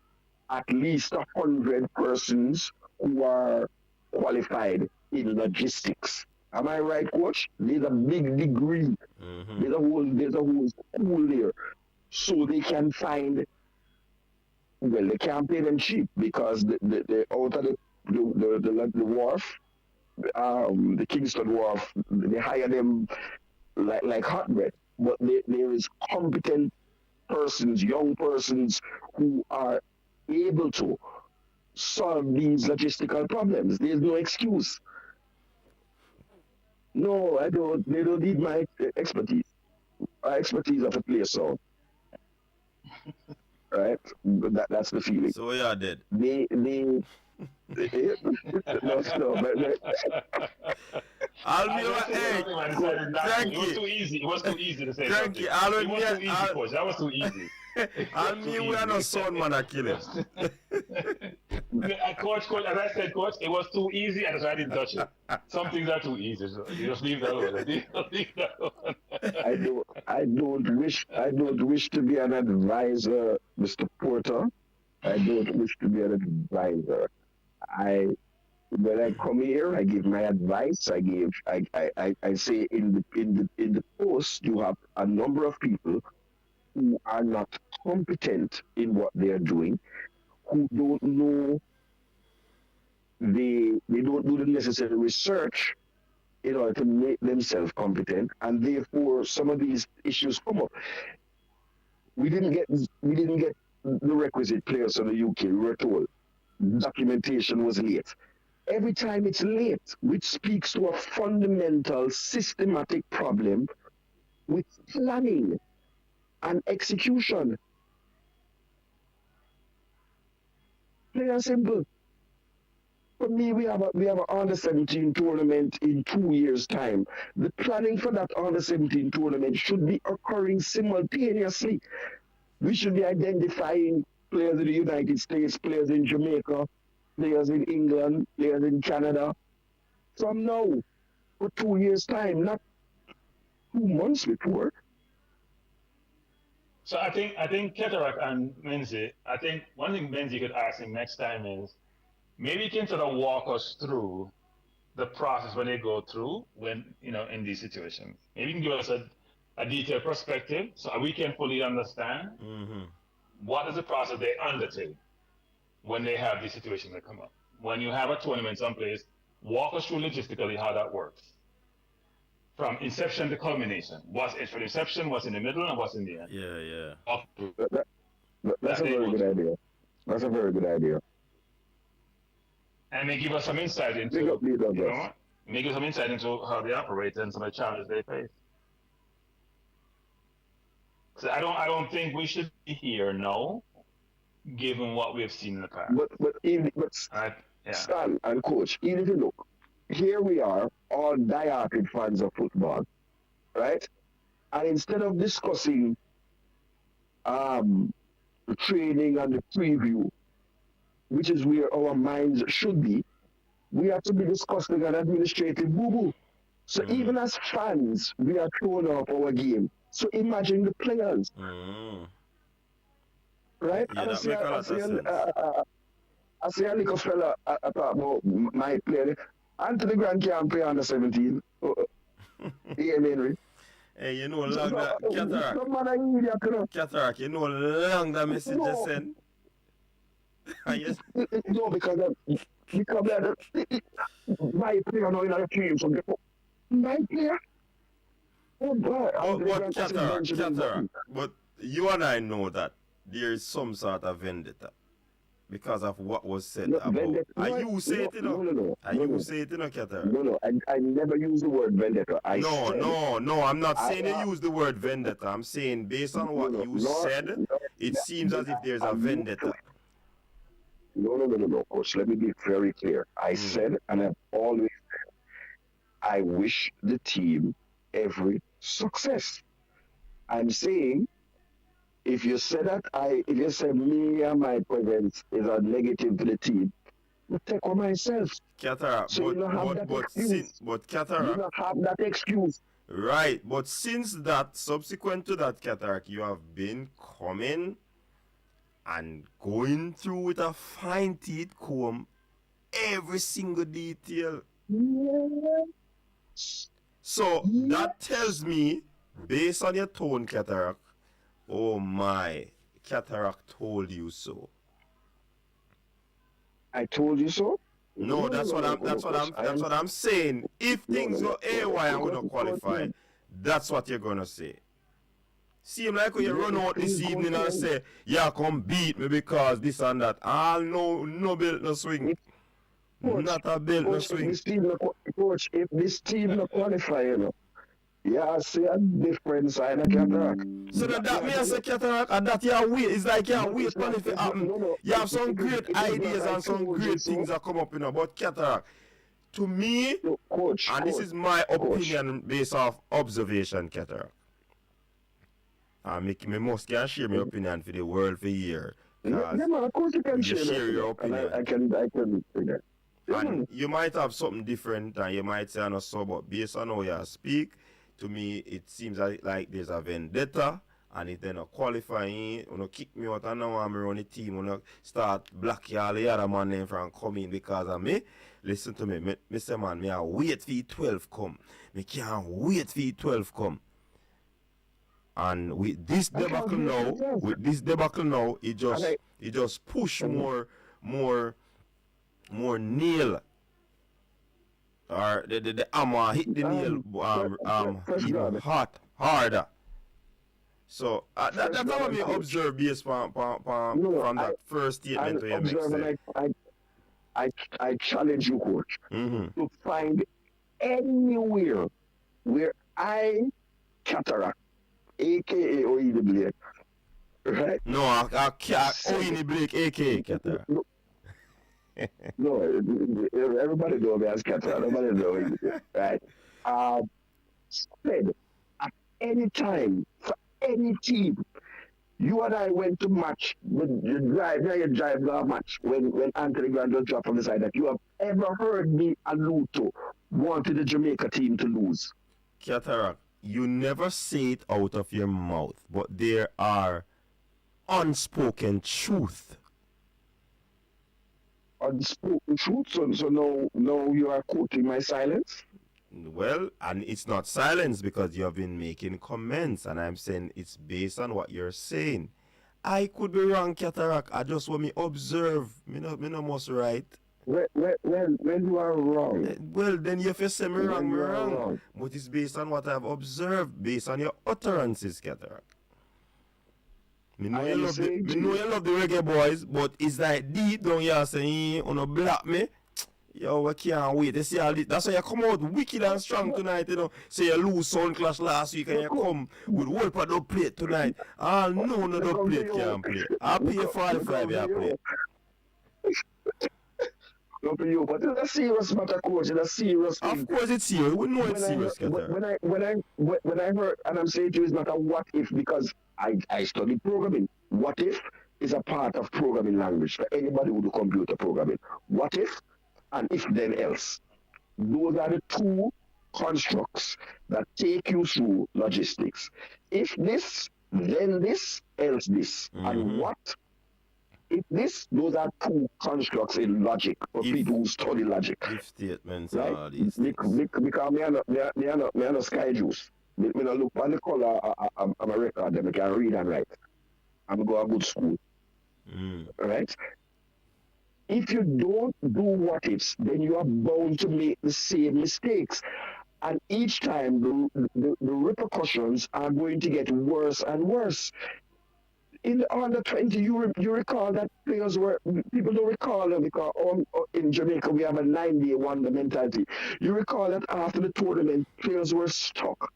at least 100 persons who are qualified in logistics. Am I right, coach? There's a big degree. There's a whole school there. So they can find, well, they can't pay them cheap because the out of the wharf, the Kingston wharf, they hire them like hot bread. But there is competent persons, young persons who are able to solve these logistical problems. There's no excuse. No, I don't. They don't need my expertise. My expertise of a place, so right. That's the feeling. So we are dead. They no, but I'll be your egg. It was too easy. It was too easy to say. Thank you. It was too easy, coach. That was too easy. I mean, we are not son man are killing. Coach, as I said, coach, it was too easy, and so I didn't touch it. Some things are too easy, so you just leave that alone. I don't wish to be an advisor, Mr. Porter. I don't wish to be an advisor. When I come here, I give my advice. I say in the post you have a number of people who are not competent in what they are doing, who don't know, they don't do the necessary research in order to make themselves competent, and therefore some of these issues come up. We didn't get the requisite players from the UK. We were told documentation was late. Every time it's late, which speaks to a fundamental systematic problem with planning and execution. Plain and simple. For me, we have an under-17 tournament in 2 years' time. The planning for that under-17 tournament should be occurring simultaneously. We should be identifying players in the United States, players in Jamaica, players in England, players in Canada, from now for 2 years' time, not 2 months before. So I think Ketterak and Menzi, I think one thing Menzi could ask him next time is, maybe he can sort of walk us through the process when they go through in these situations. Maybe he can give us a detailed perspective so we can fully understand what is the process they undertake when they have these situations that come up. When you have a tournament someplace, walk us through logistically how that works. From inception to culmination. What's from inception, what's in the middle, and what's in the end. Yeah. That's a very good idea. That's a very good idea. And they give us some insight into, make us some insight into how they operate and some of the challenges they face. So I don't think we should be here now, given what we've seen in the past. But Stan and coach, even if you look, here we are, all diehard fans of football, right? And instead of discussing the training and the preview, which is where our minds should be, we have to be discussing an administrative boo-boo. So even as fans, we are throwing off our game. So imagine the players. Right? Yeah, and that make a lot of sense. I see a little fella talk about my player. Anthony Grant can't play under 17. Ian Henry. Hey, you know long that Cataract, you know long that message just sent. Yes. No, because my player now in a team, so my player. Oh boy. But Cataract, but you and I know that there is some sort of vendetta because of what was said No, about. vendetta. And you say it, you know. No. And you say it, you know, Cataract. No. I never use the word vendetta. No. I'm not saying you use the word vendetta. I'm saying based on what you said, it seems as if there's a vendetta. No, Coach. Let me be very clear. I said, and I've always said, I wish the team every success. I'm saying, if you say me and my presence is a negative to the team, I take on myself. Cataract, so you don't have that excuse. But Cataract, you don't have that excuse. Right, but since that, subsequent to that, Cataract, you have been coming and going through with a fine teeth comb every single detail. So that tells me, based on your tone, Cataract, oh my, Cataract told you so. I told you so? No, that's what I'm saying. If things go AY and we don't qualify, that's what you're gonna say. Seem like when you run out this evening and say, yeah, come beat me because this and that. No belt, no swing. Coach, not a belt, no swing. If this team no qualify, you know, yeah, I see a different side of Cataract. So that means a Cataract, and that you wait. It's like you wait for it to happen. You have some great ideas and some great things that come up, you know, but Cataract, to me, Coach, this is my opinion based off observation, Cataract. Me must can share my opinion for the world for a year. Yeah, man, of course you can share your opinion. I can do that. And you might have something different, and you might say, I know so, but based on how you speak, to me, it seems like there's a vendetta, and it then qualifying, kick me out, and now I'm on the team, start blocking all the other man from coming because of me. Listen to me, Mr. Man, I wait for 12 come. Me can't wait for 12 come. And with this debacle now, it just push more nail, or the hammer hit the nail even harder. So that's how we observe based from that first statement to observe. I challenge you, Coach, to find anywhere where Cataract, aka Oini Blake, right? No, Oini Blake, aka Cataract. No, everybody knows me as Cataract. Nobody knows me, right? Said at any time for any team, you and I went to match. You drive the match when Anthony Grant was dropped from the side. That you have ever heard me allude to wanting the Jamaica team to lose? Cataract, you never say it out of your mouth, but there are unspoken truth. Unspoken truth? So now you are quoting my silence? Well, and it's not silence because you have been making comments, and I'm saying it's based on what you're saying. I could be wrong, Cataract. I just want me observe. Me no must right. When you are wrong. Well, then you have to say me wrong. But it's based on what I've observed, based on your utterances, Cataract. Me know you love the Reggae Boyz, but it's like deep down here saying, you know, block me. Yo, I can't wait. You see all this. That's why you come out wicked and strong tonight, you know. Say you lose Sound Clash last week and you come with whole part of plate tonight. No dub plate can't play. I'll pay 45 you play. Not for you, but it's a serious matter, Coach. It's a serious thing. Of course it's serious. We know it's serious, when I heard, and I'm saying to you, it's not a what if, because I studied programming. What if is a part of programming language for anybody who do computer programming. What if and if then else. Those are the two constructs that take you through logistics. If this, then this, else this. And what? If this, those are two constructs in logic for people who study logic. If statements right? and all these things. Because me are not sky juice. Me not look on the color of a record that I can read and write. I'm going to good school. Right? If you don't do what ifs, then you are bound to make the same mistakes. And each time the repercussions are going to get worse and worse. in the under 20, you recall that players were, people don't recall them because in Jamaica we have a 9-day wonder mentality. You recall that after the tournament, players were stuck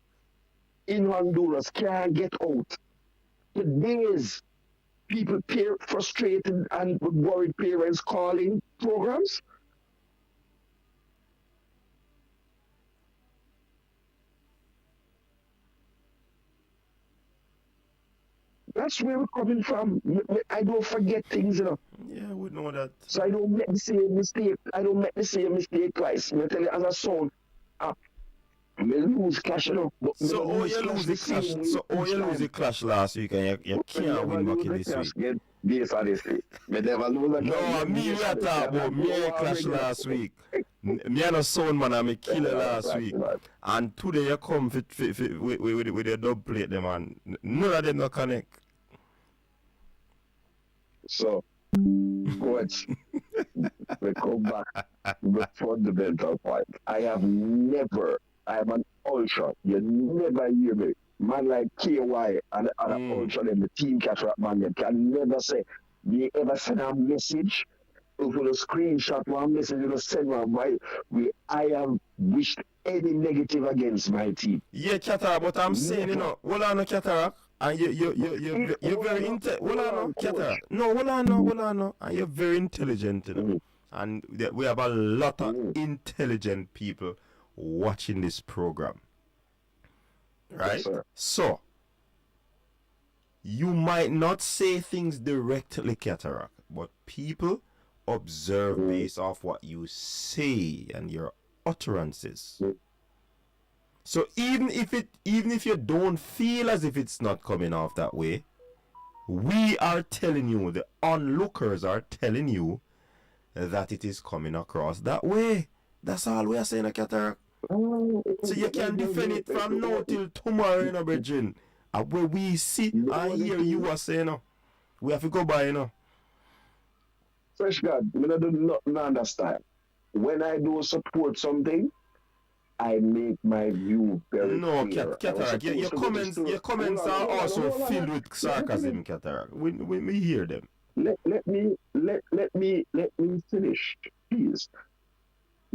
in Honduras, can't get out. For days, people frustrated and worried parents calling programs. That's where we're coming from. I don't forget things, Yeah, we know that. So I don't make the same mistake. I don't make the same mistake twice. I tell you, as a son, I lose clash, So oh you lose the clash. So oh you lose the clash last week and you can't win back in this week. Yes, honestly. Me never lose a No, me we are talking about me and clash last week. Me and a son man and me killer last week. And today you come with your dub plate them and none of them no connect. So, coach, we come back the fundamental point. I am an ultra. You never hear me. Man like KY and other ultra, them, the team cataract man, them can never say, they ever send a message, if you screenshot one message, you send one, I have wished any negative against my team. Yeah, Cataract, but I'm saying, hold on, Cataract. And you're very Cataract. No, hold on. And you're very intelligent, And we have a lot of intelligent people watching this program. Right? Yes, so, you might not say things directly, Cataract, but people observe based off what you say and your utterances. So even if you don't feel as if it's not coming off that way, we are telling you, the onlookers are telling you that it is coming across that way. That's all we are saying, Cataract. So you can defend it from now till tomorrow, Bridging. And where we see and hear you are saying, we have to go by, Fresh God, I do not understand. When I do support something, I make my view very clear. Cataract, your comments are also filled with sarcasm, Cataract. We hear them. Let me finish, please.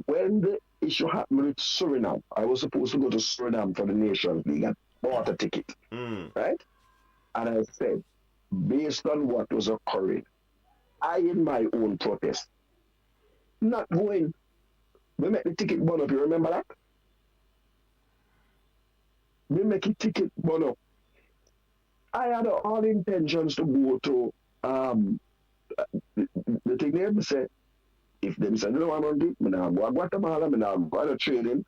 When the issue happened with Suriname, I was supposed to go to Suriname for the Nations League. I bought a ticket, right? And I said, based on what was occurring, I, in my own protest, not going. We make the ticket burn up, you remember that? We make a ticket burn up. I had all intentions to go to the thing there, say, if them say, no, I'm going to do it, I'm going to Guatemala, I'm going to trading,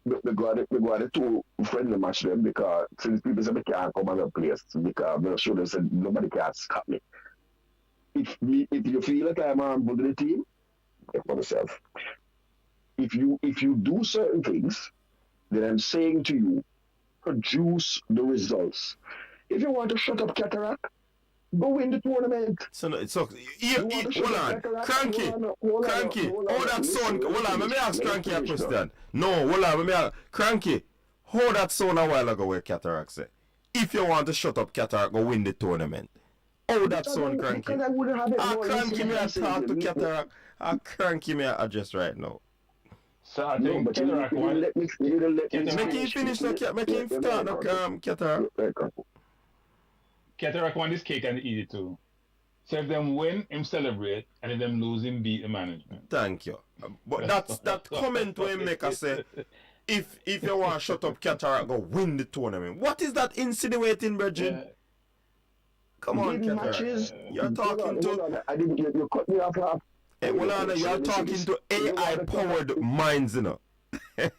we go to two friendly match them because since people say, I can't come other place because I'm not sure they said nobody can stop me. If you feel like I'm on board the team, for myself. If you do certain things, then I'm saying to you, produce the results. If you want to shut up Cataract, go win the tournament. So no, it's okay. Hold on. Cranky. Hold that sound. Hold on. Let me ask Cranky a question. No, hold on. Let me ask. Cranky, hold that sound a while ago where Cataract said, if you want to shut up Cataract, go win the tournament. Oh, that sound, Cranky. Cranky, me I talk to Cataract. Cranky, me I address right now. So I think Cataract one. Let me Make him finish now, make him start now, Cataract. Cataract won this cake and eat it too. So if them win, him celebrate, and if them lose, him beat the management. Thank you. But that comment where him make us say, if you want to shut up Cataract, go win the tournament. What is that insinuating, Virgin? Come on, Cataract. You're talking to... I didn't, you cut me off. Hey, you're talking to AI-powered minds, If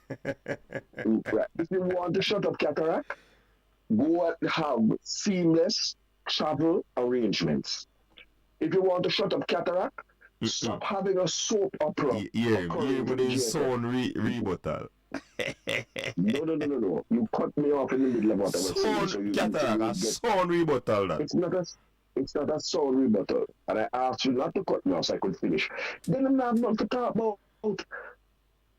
you want to shut up Cataract, go and have seamless travel arrangements. If you want to shut up Cataract, stop having a soap opera. But it's sound rebuttal. No. You cut me off in the middle of what I was saying. So Cataract, a sound rebuttal. It's not a sound rebuttal. And I asked you not to cut me off so I could finish. Then I'm not going to talk about.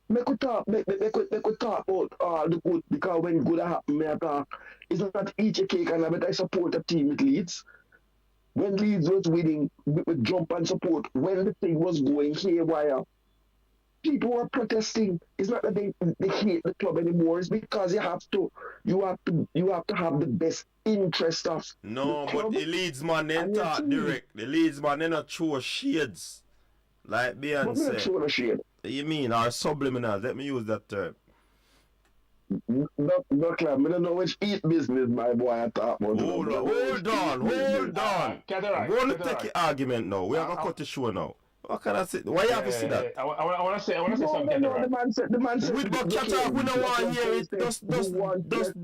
Make we talk about the good, because when good happen, me talk. It's not eat a cake and I support a team it leads. when Leeds was winning with jump and support, when the thing was going haywire, people were protesting. It's not that they hate the club anymore. It's because you have to have the best interest of No, the but club the Leeds man they and your talk team. direct. The Leeds man they not throw shades. Like But we're not Beyonce. showing a shade. You mean or subliminal? Let me use that term. No, club. I don't know which eat business my boy I talk about. Hold on. Cataract, We're gonna take cataract. the argument now. We are gonna cut the show now. What can I say? Why you have to say that? I want to say something, No, cataract. the man said. With but Qatar, we don't want to hear it. Just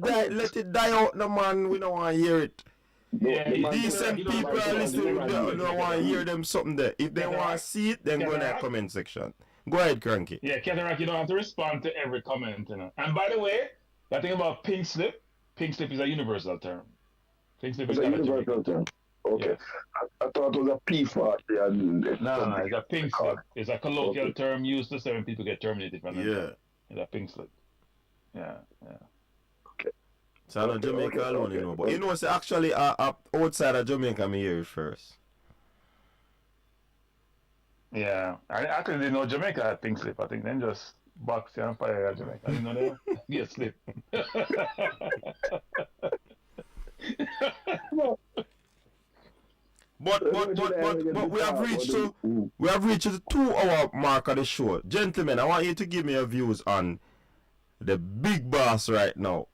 die, let it die out, no man. We don't want to hear it. Decent people are listening. We don't want to hear them something there. If they want to see it, then go in the comment section. Go ahead, Cranky. Yeah, Cataract, you don't have to respond to every comment, you know. And by the way, that thing about pink slip is a universal term. Pink slip is a universal term. Okay. Yeah. I thought it was a P40. No, it's a pink slip. It's a colloquial term used to say when people get terminated from them. It's a pink slip. Yeah. Okay. So not Jamaica alone, you know. But you know, it's actually outside of Jamaica, me hear it first. Yeah. I actually didn't know Jamaica had pink slip. I think then just box and fire at Jamaica. I didn't know they get slip. But we have reached the 2-hour mark of the show. Gentlemen, I want you to give me your views on the big boss right now,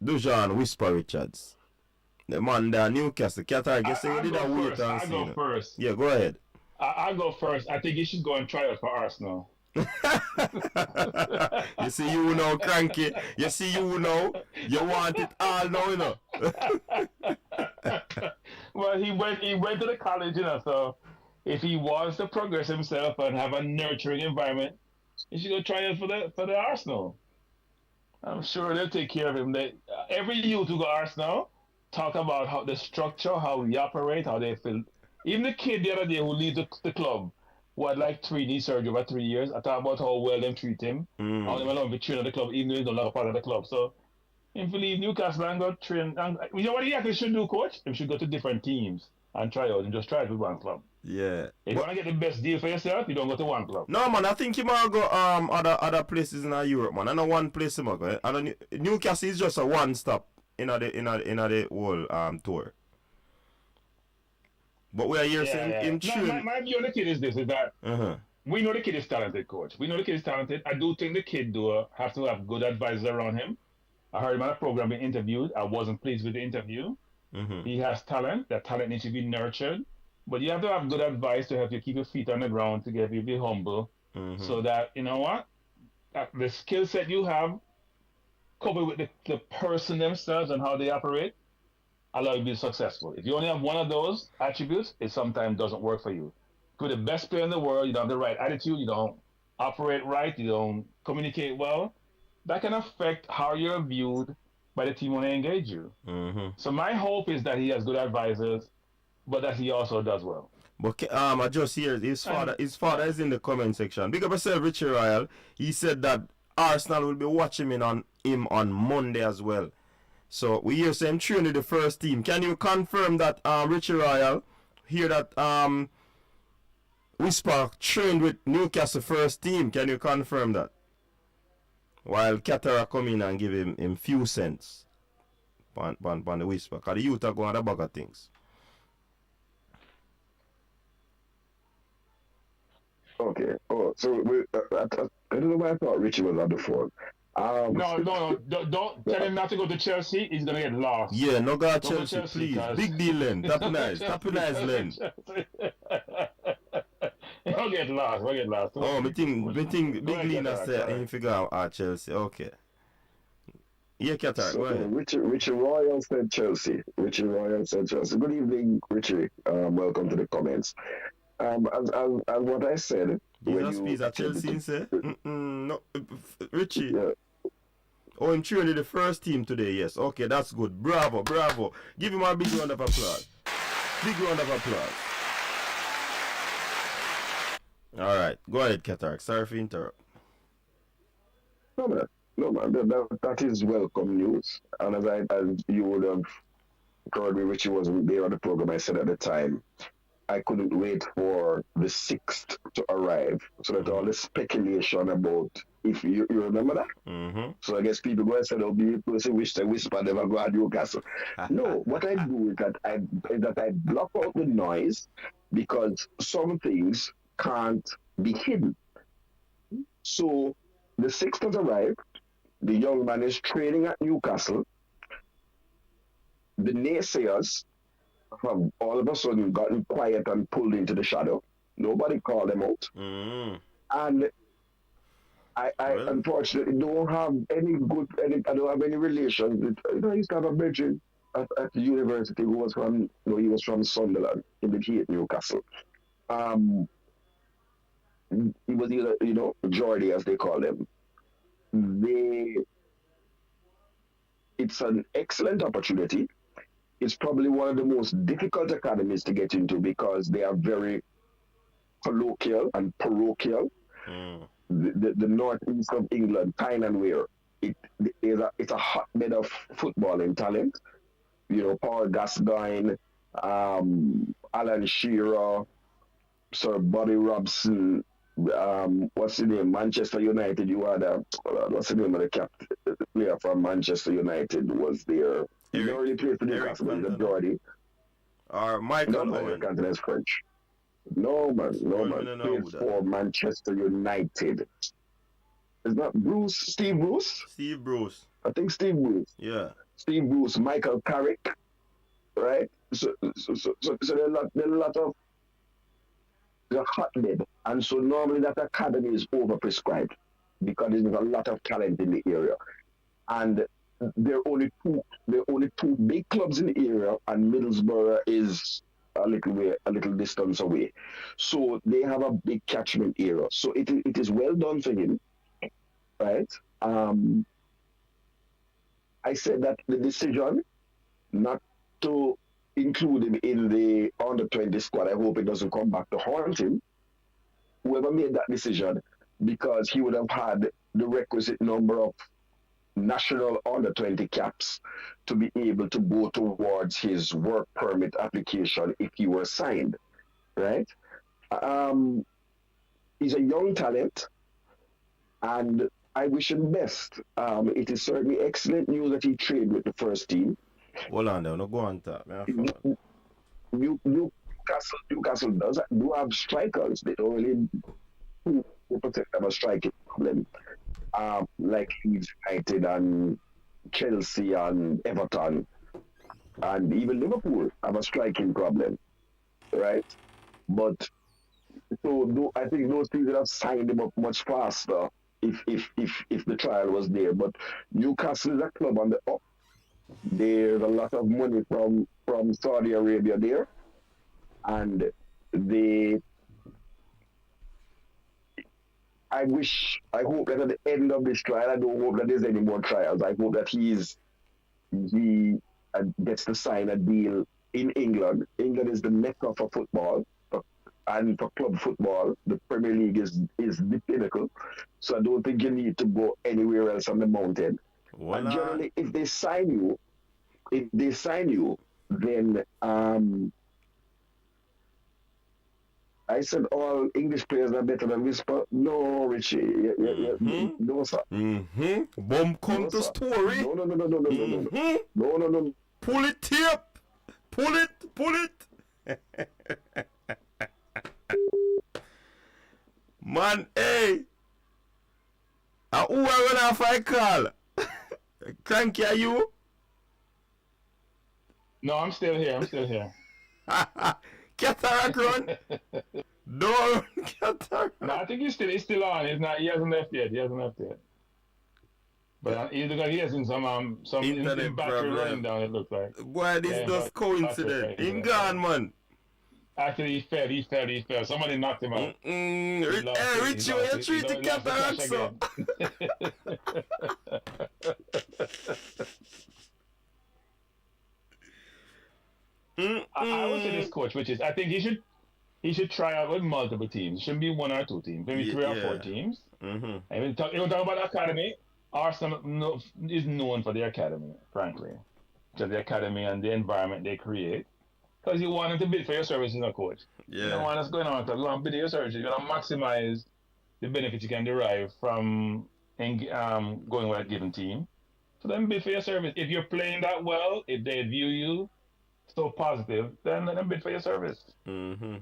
Dujuan Whisper Richards. The man there, Newcastle. Qatar, I guess you did a wait and see. I'll go first. Yeah, go ahead. I'll go first. I think he should go and try out for Arsenal. You see you now, Cranky. You see you now. You want it all now, you know. Well, he went to the college, you know, so if he wants to progress himself and have a nurturing environment, he should go try it for the Arsenal. I'm sure they'll take care of him. Every youth who go Arsenal talk about how the structure, how we operate, how they feel. Even the kid the other day who leaves the club, who had like 3 knee surgery over 3 years, I talk about how well them treat him, how they allow him to train at the club, even though he's no longer part of the club. So, if you leave Newcastle and go train, and you know what he actually should do, coach? He should go to different teams and try out and just try it with one club. Yeah. If you want to get the best deal for yourself, you don't go to one club. No, man, I think you might go other places in Europe, man. I know one place you might go. I know Newcastle is just a one stop in the whole tour. But we are here saying in tune. No, my view on the kid is this: is that we know the kid is talented, coach. We know the kid is talented. I do think the kid have to have good advisors around him. I heard him on a program being interviewed. I wasn't pleased with the interview. He has talent. That talent needs to be nurtured. But you have to have good advice to help you keep your feet on the ground, to get you be humble, so that, you know what, the skill set you have, coupled with the person themselves and how they operate, allow you to be successful. If you only have one of those attributes, it sometimes doesn't work for you. If you're the best player in the world, you don't have the right attitude, you don't operate right, you don't communicate well, that can affect how you're viewed by the team when they engage you. So my hope is that he has good advisors, but that he also does well. But I just hear his father is in the comment section. Big up yourself, Richie Royal. He said that Arsenal will be watching him on Monday as well. So we hear him training the first team. Can you confirm that Richie Royal hear that Whisper trained with Newcastle first team? Can you confirm that? While Qatar come in and give him few cents on the Whisper. Because the youth are going to the bag of things. Okay. Oh, so I don't know why I thought Richie was on the phone. No. Don't tell him not to go to Chelsea. He's gonna get lost. Yeah, no go to Chelsea, please. Big deal, Len. Tap nice, Len. We'll get lost. Oh, me think Big Lena said he figure out Chelsea. Okay. Yeah, Qatar, go ahead. Richie Royal said Chelsea. Good evening, Richie. Welcome to the comments. As what I said. Jesus, please, at Chelsea, say? No, Richie. Yeah. Oh, I'm truly the first team today, yes. Okay, that's good. Bravo. Give him a big round of applause. All right, go ahead, Qatar. Sorry for interrupt. No, man. That is welcome news. And as you would have probably Richie wasn't there on the program, I said at the time, I couldn't wait for the 6th to arrive. So that all the speculation about, if you remember that? Mm-hmm. So I guess people go and say, "Oh, people say wish they whisper never go to Newcastle." No, what I do is that I block out the noise because some things can't be hidden. So the 6th has arrived. The young man is training at Newcastle. The naysayers have all of a sudden gotten quiet and pulled into the shadow. Nobody called them out. And I unfortunately don't have any I don't have any relations with, I used to have a brethren at the university who was from, he was from Sunderland, in the Gate, Newcastle. He was either, Geordie, as they call them. It's an excellent opportunity. It's probably one of the most difficult academies to get into because they are very colloquial and parochial. The northeast of England, Tyne and Wear, it's a hotbed of footballing talent. Paul Gascoigne, Alan Shearer, Sir Bobby Robson, what's the name? Manchester United. You had what's the name of the player from Manchester United was there. He already played for Newcastle, but he's a Geordie. Or Michael Owen. Eric Cantona is French. No man. Played for Manchester United. Is that Steve Bruce? Steve Bruce. I think Steve Bruce. Yeah. Steve Bruce, Michael Carrick, right? So there are a lot of the hotbed, and so normally that academy is overprescribed because there's a lot of talent in the area, and there are only two big clubs in the area, and Middlesbrough is a little distance away, so they have a big catchment area. So it is well done for him, right? I said that the decision not to include him in the under-20 squad, I hope it doesn't come back to haunt him. Whoever made that decision, because he would have had the requisite number of national under-20 caps to be able to go towards his work permit application if he were signed, right? He's a young talent, and I wish him best. It is certainly excellent news that he trained with the first team. Hold on, though. No, go on top. Newcastle do have strikers. They don't really have a striking problem. Like Leeds United and Chelsea and Everton and even Liverpool have a striking problem, right? But I think those teams would have signed him up much faster if the trial was there. But Newcastle is a club on the up. There's a lot of money from Saudi Arabia there, and I hope that at the end of this trial, I don't hope that there's any more trials. I hope that he gets to sign a deal in England. England is the mecca for football, and for club football, the Premier League is the pinnacle. So I don't think you need to go anywhere else on the mountain. Voila. And generally, if they sign you, then I said all English players are better than Whisper. No, Richie. No, sir. Bomb come to story. No. No. Pull it, tip. Pull it. Man, hey. Who are gonna fight call? Cranky, are you? No, I'm still here. Cataract run. No, cataract. No, I think he's still on. He hasn't left yet. But either he has some internet battery problem running down. It looks like. Boy, this just coincidence. In gone, man. Actually, he fell. Somebody knocked him out. Hey, Richie, you treat the cataract so. I would say this coach, which is I think he should try out with multiple teams. It shouldn't be one or two teams, maybe three or four teams. And when you talk about academy, Arsenal is known for the academy, frankly. to the academy and the environment they create. Because you want them to bid for your services, coach. Yeah. You don't want us going on to go and bid for your services. You're going to maximize the benefits you can derive from going with a given team. So then bid for your service. If you're playing that well, if they view you so positive, then let them bid for your service. Mm-hmm.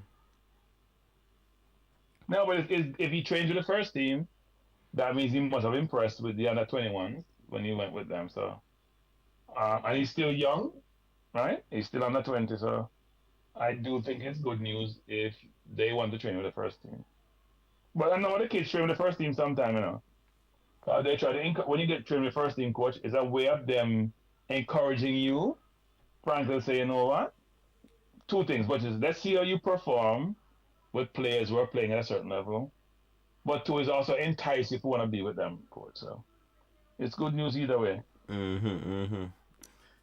No, but if he trained with the first team, that means he must have impressed with the under 21s when he went with them. So, and he's still young, right? He's still under 20. So, I do think it's good news if they want to train with the first team. But I know the kids train with the first team sometime, they try to when you get trained with the first team, coach, it's a way of them encouraging you. Frank will say, you know what? Two things, which is let's see how you perform with players who are playing at a certain level. But two is also entice if you want to be with them, coach. So it's good news either way.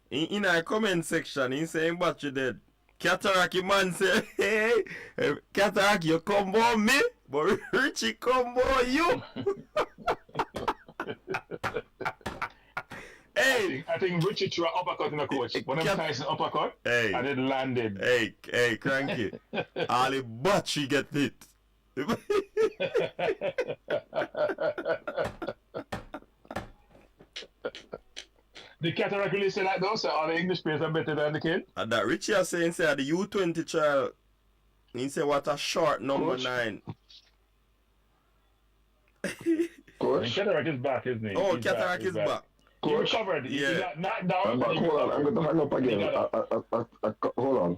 In our comment section, he's saying, but you did. Cataracty man say, hey, Cataracty, you combo me, but Richie combo you. Hey, I think Richie threw an uppercut in the coach. One of them Tyson uppercut, and it landed. Hey, cranky. All the battery get hit. The Cataract really say that though, so all the English players are better than the kid? And that Richie is saying, say, the U20 child, he said, what a short number coach. 9. Coach? Cataract is back, isn't he? Oh, Cataract is back. He recovered. Yeah. He got knocked down. Hold on, I'm going to hang up again. Hold on.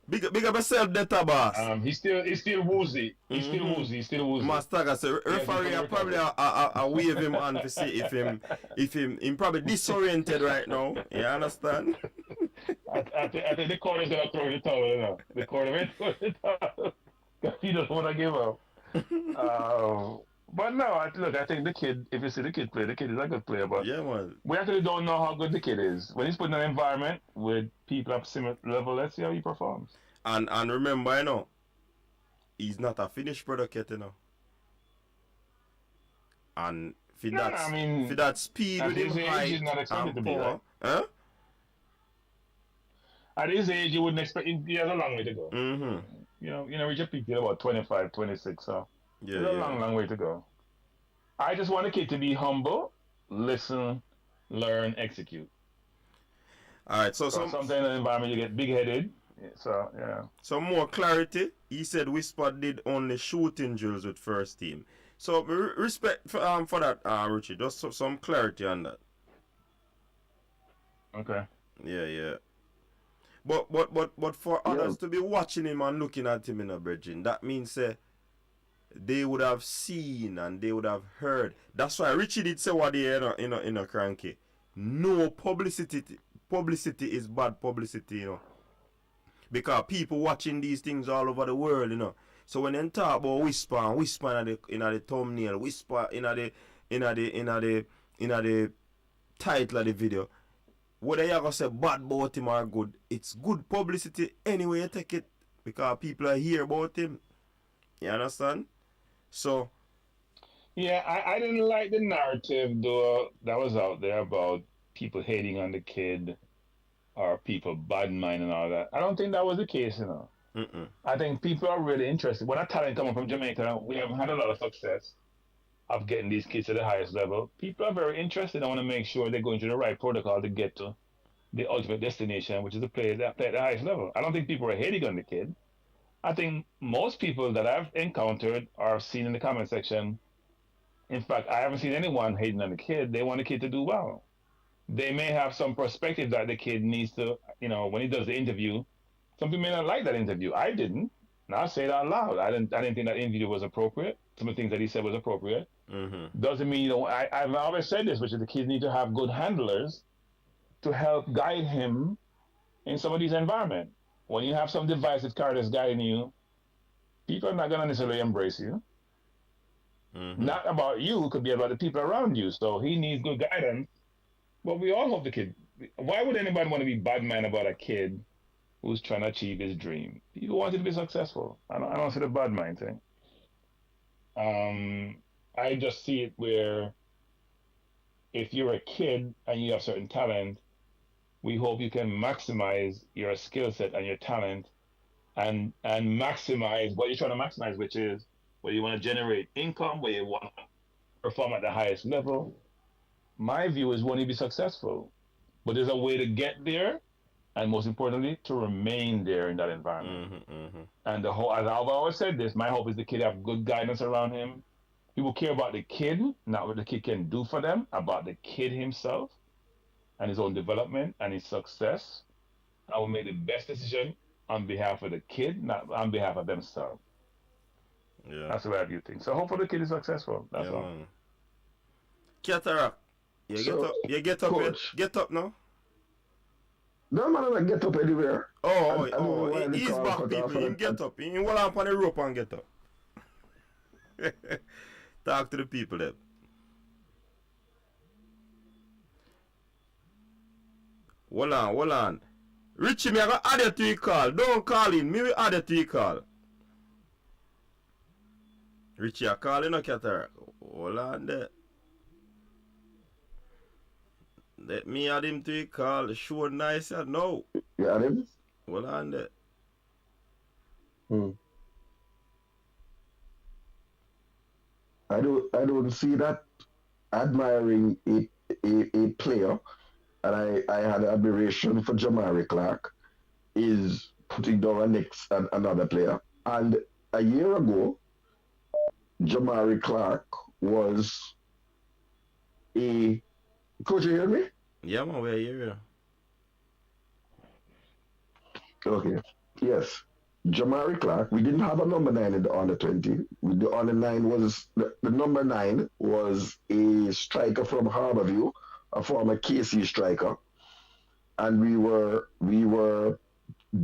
Big up yourself, Data Boss. He's still woozy. He's still woozy. Master, so referee probably wave him on to see if him probably disoriented right now. You understand? I think the corner's gonna throw the towel. The corner will throw the towel. He doesn't want to give up. But no, look, I think the kid, if you see the kid play, the kid is a good player. But yeah, man. We actually don't know how good the kid is. When he's put in an environment with people at similar level, let's see how he performs. And remember, he's not a finished product yet, And for that speed with his height and power, huh? At his age, you wouldn't expect he has a long way to go. Mm-hmm. Reach a peak at about 25, 26, so yeah, there's a long way to go. I just want a kid to be humble, listen, learn, execute. All right, so sometimes in an environment you get big-headed. So, yeah. Some more clarity. He said Whisper did only shooting drills with first team. So, respect for that, Richie. Just some clarity on that. Okay. Yeah. But for others to be watching him and looking at him in a bridging, that means they would have seen and they would have heard. That's why Richie did say what he had in a cranky. No publicity is bad publicity, Because people watching these things all over the world, So when they talk about whisper in the thumbnail, whisper in the title of the video, whether you're gonna say bad about him or good, it's good publicity anyway you take it because people are hear about him. You understand? So yeah, I didn't like the narrative though that was out there about people hating on the kid. Or people bad mind and all that. I don't think that was the case, I think people are really interested. When a talent coming from Jamaica, we have had a lot of success of getting these kids to the highest level. People are very interested. I want to make sure they're going through the right protocol to get to the ultimate destination, which is to play at the highest level. I don't think people are hating on the kid. I think most people that I've encountered or seen in the comment section, in fact, I haven't seen anyone hating on the kid. They want the kid to do well. They may have some perspective that the kid needs to, when he does the interview, some people may not like that interview. I didn't. And I'll say it out loud. I didn't think that interview was appropriate. Some of the things that he said was appropriate. Mm-hmm. Doesn't mean, I've always said this, which is the kids need to have good handlers to help guide him in some of these environments. When you have some divisive characters guiding you, people are not going to necessarily embrace you. Mm-hmm. Not about you, it could be about the people around you. So he needs good guidance. But we all hope the kid. Why would anybody want to be bad man about a kid who's trying to achieve his dream? People want him to be successful. I don't see the bad mind thing. I just see it where if you're a kid and you have certain talent, we hope you can maximize your skill set and your talent and maximize what you're trying to maximize, which is where you want to generate income, where you want to perform at the highest level. My view is want to be successful, but there's a way to get there, and most importantly, to remain there in that environment. And the whole, as I've always said this, my hope is the kid have good guidance around him. People care about the kid, not what the kid can do for them, about the kid himself and his own development and his success. I will make the best decision on behalf of the kid, not on behalf of themselves. Yeah. That's the way I view things. So hopefully the kid is successful. That's all. Man. Cataract. You get up coach, get up now? No man, I don't get up anywhere. He's back people. Him get up. Him hold on the rope and get up. Talk to the people there. Hold on. Richie, me I got add it to your call. Don't call in. Me will add it to your call. Richie, I call in a cataract. Hold on there. Let me add him to your call. The show nice. No. You add him? Hold on there. I don't see that admiring a player, and I had admiration for Jamari Clark, is putting down another player. And a year ago, Jamari Clark was a coach. You hear me? Yeah, man, we're here. Okay. Yes. Jamari Clark, we didn't have a number 9 in the under 20. The under 9 was the number 9 was a striker from Harborview, a former KC striker, and we were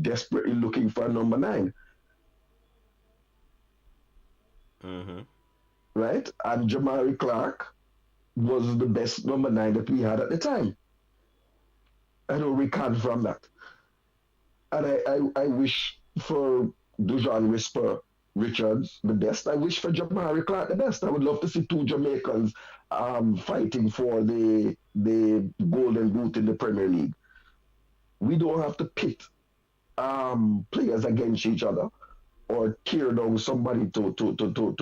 desperately looking for a number 9. Right? And Jamari Clark was the best number 9 that we had at the time. I don't recant from that. And I wish for Dujuan Whisper Richards the best. I wish for Jamari Clark the best. I would love to see two Jamaicans fighting for the golden boot in the Premier League. We don't have to pit players against each other or tear down somebody to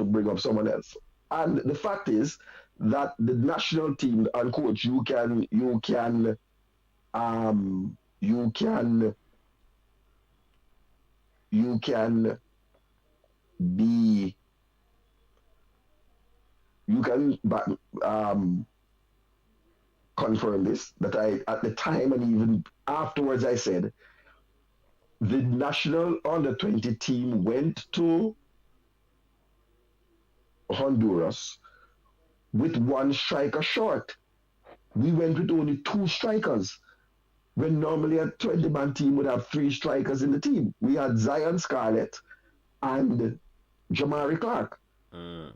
bring up someone else. And the fact is that the national team, and coach, you can confirm this, that I, at the time and even afterwards, I said the national under 20 team went to Honduras with one striker short. We went with only 2 strikers, when normally a 20-man team would have 3 strikers in the team. We had Zion Scarlett and Jamari Clark. And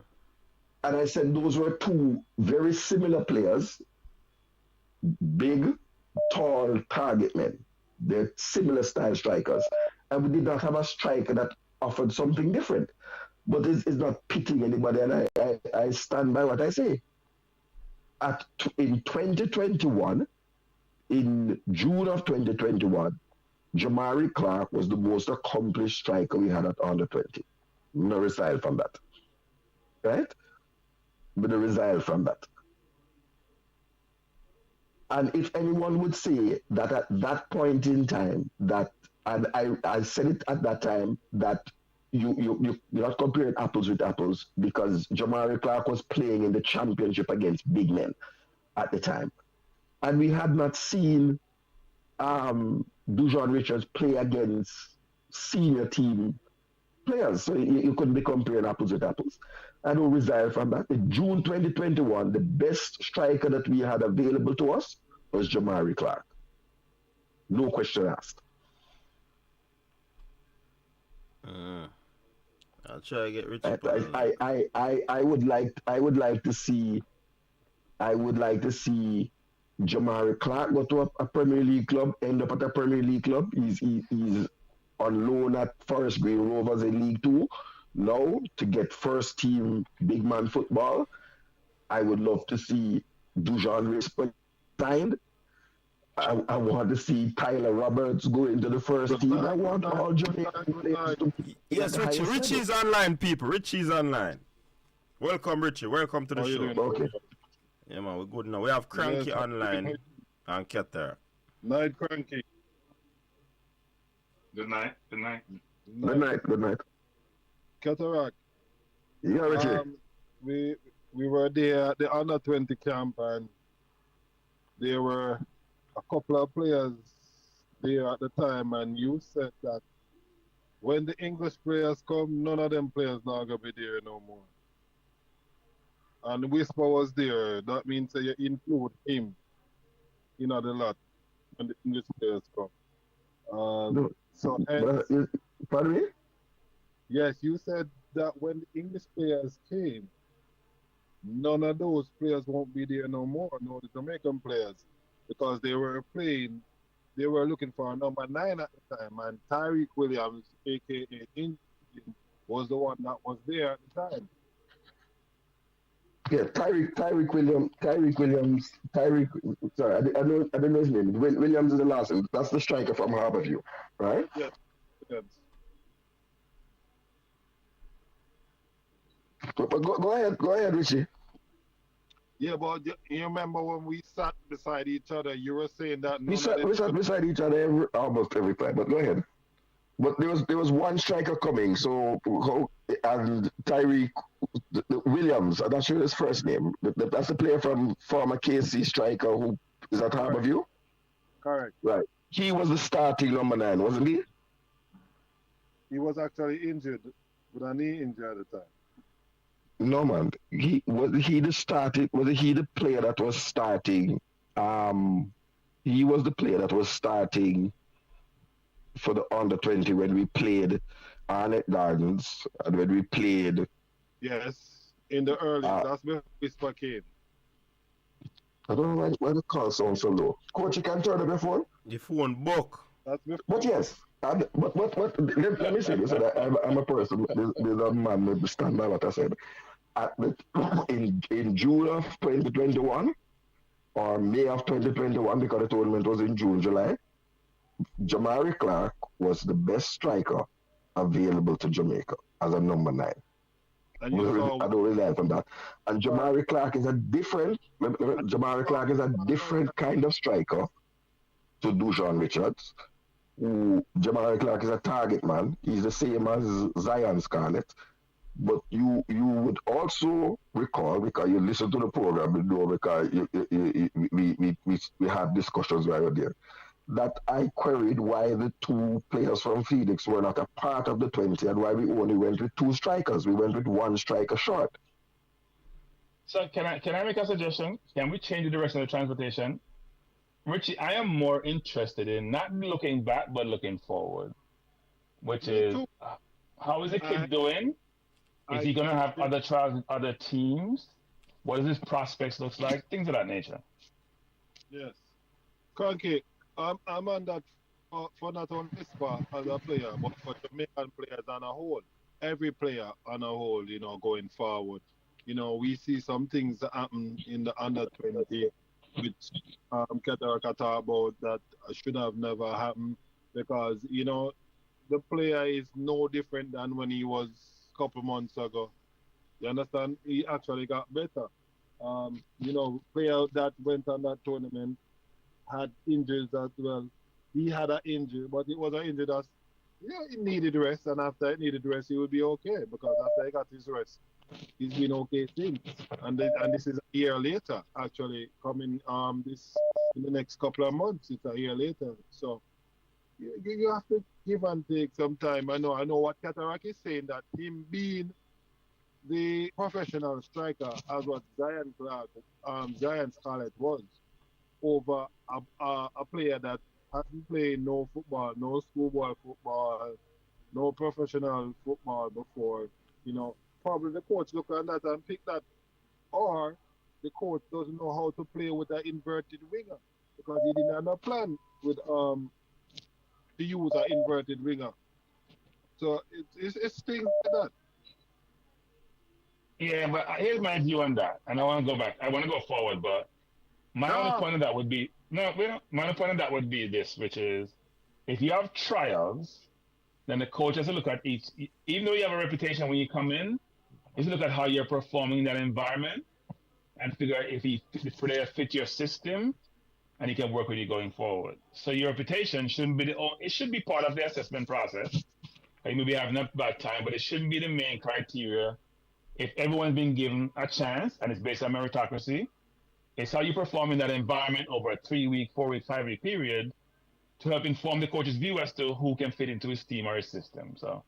I said those were 2 very similar players, big, tall target men. They're similar style strikers. And we did not have a striker that offered something different. But it's not pitting anybody, and I stand by what I say. In 2021, in June of 2021, Jamari Clark was the most accomplished striker we had at under 20. No resile from that. Right? But the resile from that. And if anyone would say that at that point in time, that, and I said it at that time, that you're not comparing apples with apples, because Jamari Clark was playing in the championship against big men at the time. And we had not seen Dujuan Richards play against senior team players. So you couldn't be comparing apples with apples. I don't resile from that. In June 2021, the best striker that we had available to us was Jamari Clark. No question asked. I'll try to get rich. I would like to see Jamari Clark go to a Premier League club, end up at a Premier League club. He's on loan at Forest Green Rovers in League 2 now to get first team big man football. I would love to see Dujuan signed. I want to see Tyler Roberts go into the first team. I want all Jamaican players to be Yes, Richie. Richie's online, people. Richie's online. Welcome, Richie. Welcome to the show. Okay. Yeah, man, we're good now. We have Cranky online and Keter. Night, Cranky. Good night. Good night. Cataract. Yeah, Richie. We were there at the under 20 camp, and there were a couple of players there at the time, and you said that when the English players come, none of them players not gonna be there no more. And the whisper was there. That means that you include him in the lot when the English players come. So hence, pardon me? Yes, you said that when the English players came, none of those players won't be there no more, no, the Jamaican players, because they were looking for a number 9 at the time, and Tyreek Williams, aka Indian, was the one that was there at the time. Yeah, Tyreek Williams, sorry, I don't know his name. Williams is the last one. That's the striker from Harborview, right? Yes. But go ahead, Richie. Yeah, but you remember when we sat beside each other, you were saying that we sat beside each other almost every time. But go ahead. But there was one striker coming, so and Tyreek Williams, I'm not sure his first name. That's the player from former KC striker who is at Harborview. Correct. Right. He was the starting number 9, wasn't he? He was actually injured with a knee injury at the time. No, man. Was he the player that was starting? He was the player that was starting for the under 20 when we played Arnett Gardens and when we played. Yes, in the early. That's where Whisper came. I don't know why the call sounds so low. Coach, you can turn up your phone. The phone book. But yes. Let me say this. I'm a person. There's a man that stand by what I said. In June of 2021 or May of 2021, because the tournament was in June, July, Jamari Clark was the best striker available to Jamaica as a number 9. I don't rely on that. And Jamari Clark is a different kind of striker to Dujuan Richards. Jamari Clark is a target man. He's the same as Zion Scarlett. But you would also recall, because you listen to the program, you know, because we had discussions while we were there, that I queried why the 2 players from Phoenix were not a part of the 20 and why we only went with 2 strikers. We went with 1 striker short. So can I make a suggestion? Can we change the direction of the transportation? Richie, I am more interested in not looking back but looking forward, which is how is the kid doing? Is he going to have other trials with other teams? What does his prospects look like? Things of that nature. Yes. Cranky, I'm on that for not only Whisper as a player, but for Jamaican players on a whole. Every player on a whole, you know, going forward. You know, we see some things that happen in the under 20, which Keter talk about that should have never happened, because, you know, the player is no different than when he was a couple months ago. You understand? He actually got better. You know, player that went on that tournament had injuries as well. He had an injury, but it was an injury that, yeah, he needed rest, and after he needed rest, he would be okay, because after he got his rest, he's been okay since. And this is a year later, actually, coming this in the next couple of months. It's a year later. So you have to give and take some time. I know what Cataract is saying, that him being the professional striker, as what Zion Scarlett was, over a player that hasn't played no football, no schoolboy football, no professional football before. You know, probably the coach look at that and pick that, or the coach doesn't know how to play with an inverted winger, because he didn't have a plan with to use an inverted winger. So it's things like that. Yeah, but here's my view on that, and I want to go back. I want to go forward, but My only point of that would be my only point of that would be this, which is if you have trials, then the coach has to look at each. Even though you have a reputation when you come in, you have to look at how you're performing in that environment and figure out if the player fit your system and he can work with you going forward. So your reputation shouldn't be it should be part of the assessment process. You may be having a bad time, but it shouldn't be the main criteria. If everyone's been given a chance and it's based on meritocracy, it's how you perform in that environment over a 3-week, 4-week, 5-week period to help inform the coach's view as to who can fit into his team or his system. So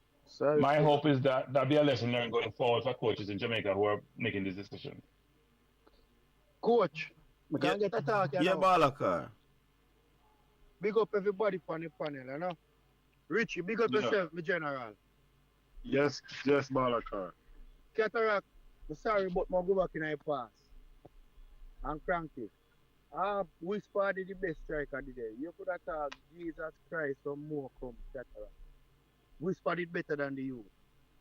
my hope is that that'll be a lesson learned going forward for coaches in Jamaica who are making this decision. Coach, we can get a talk. Yeah, Balaka. Big up everybody on the panel, you know? Richie, big up yourself, my general. Yes, Balaka. Cataract, I'm sorry, but I'm go back in my pass. I'm cranky. Whisper did the best striker today. You could have thought Jesus Christ some more come, Cataract. Whisper did better than the youth.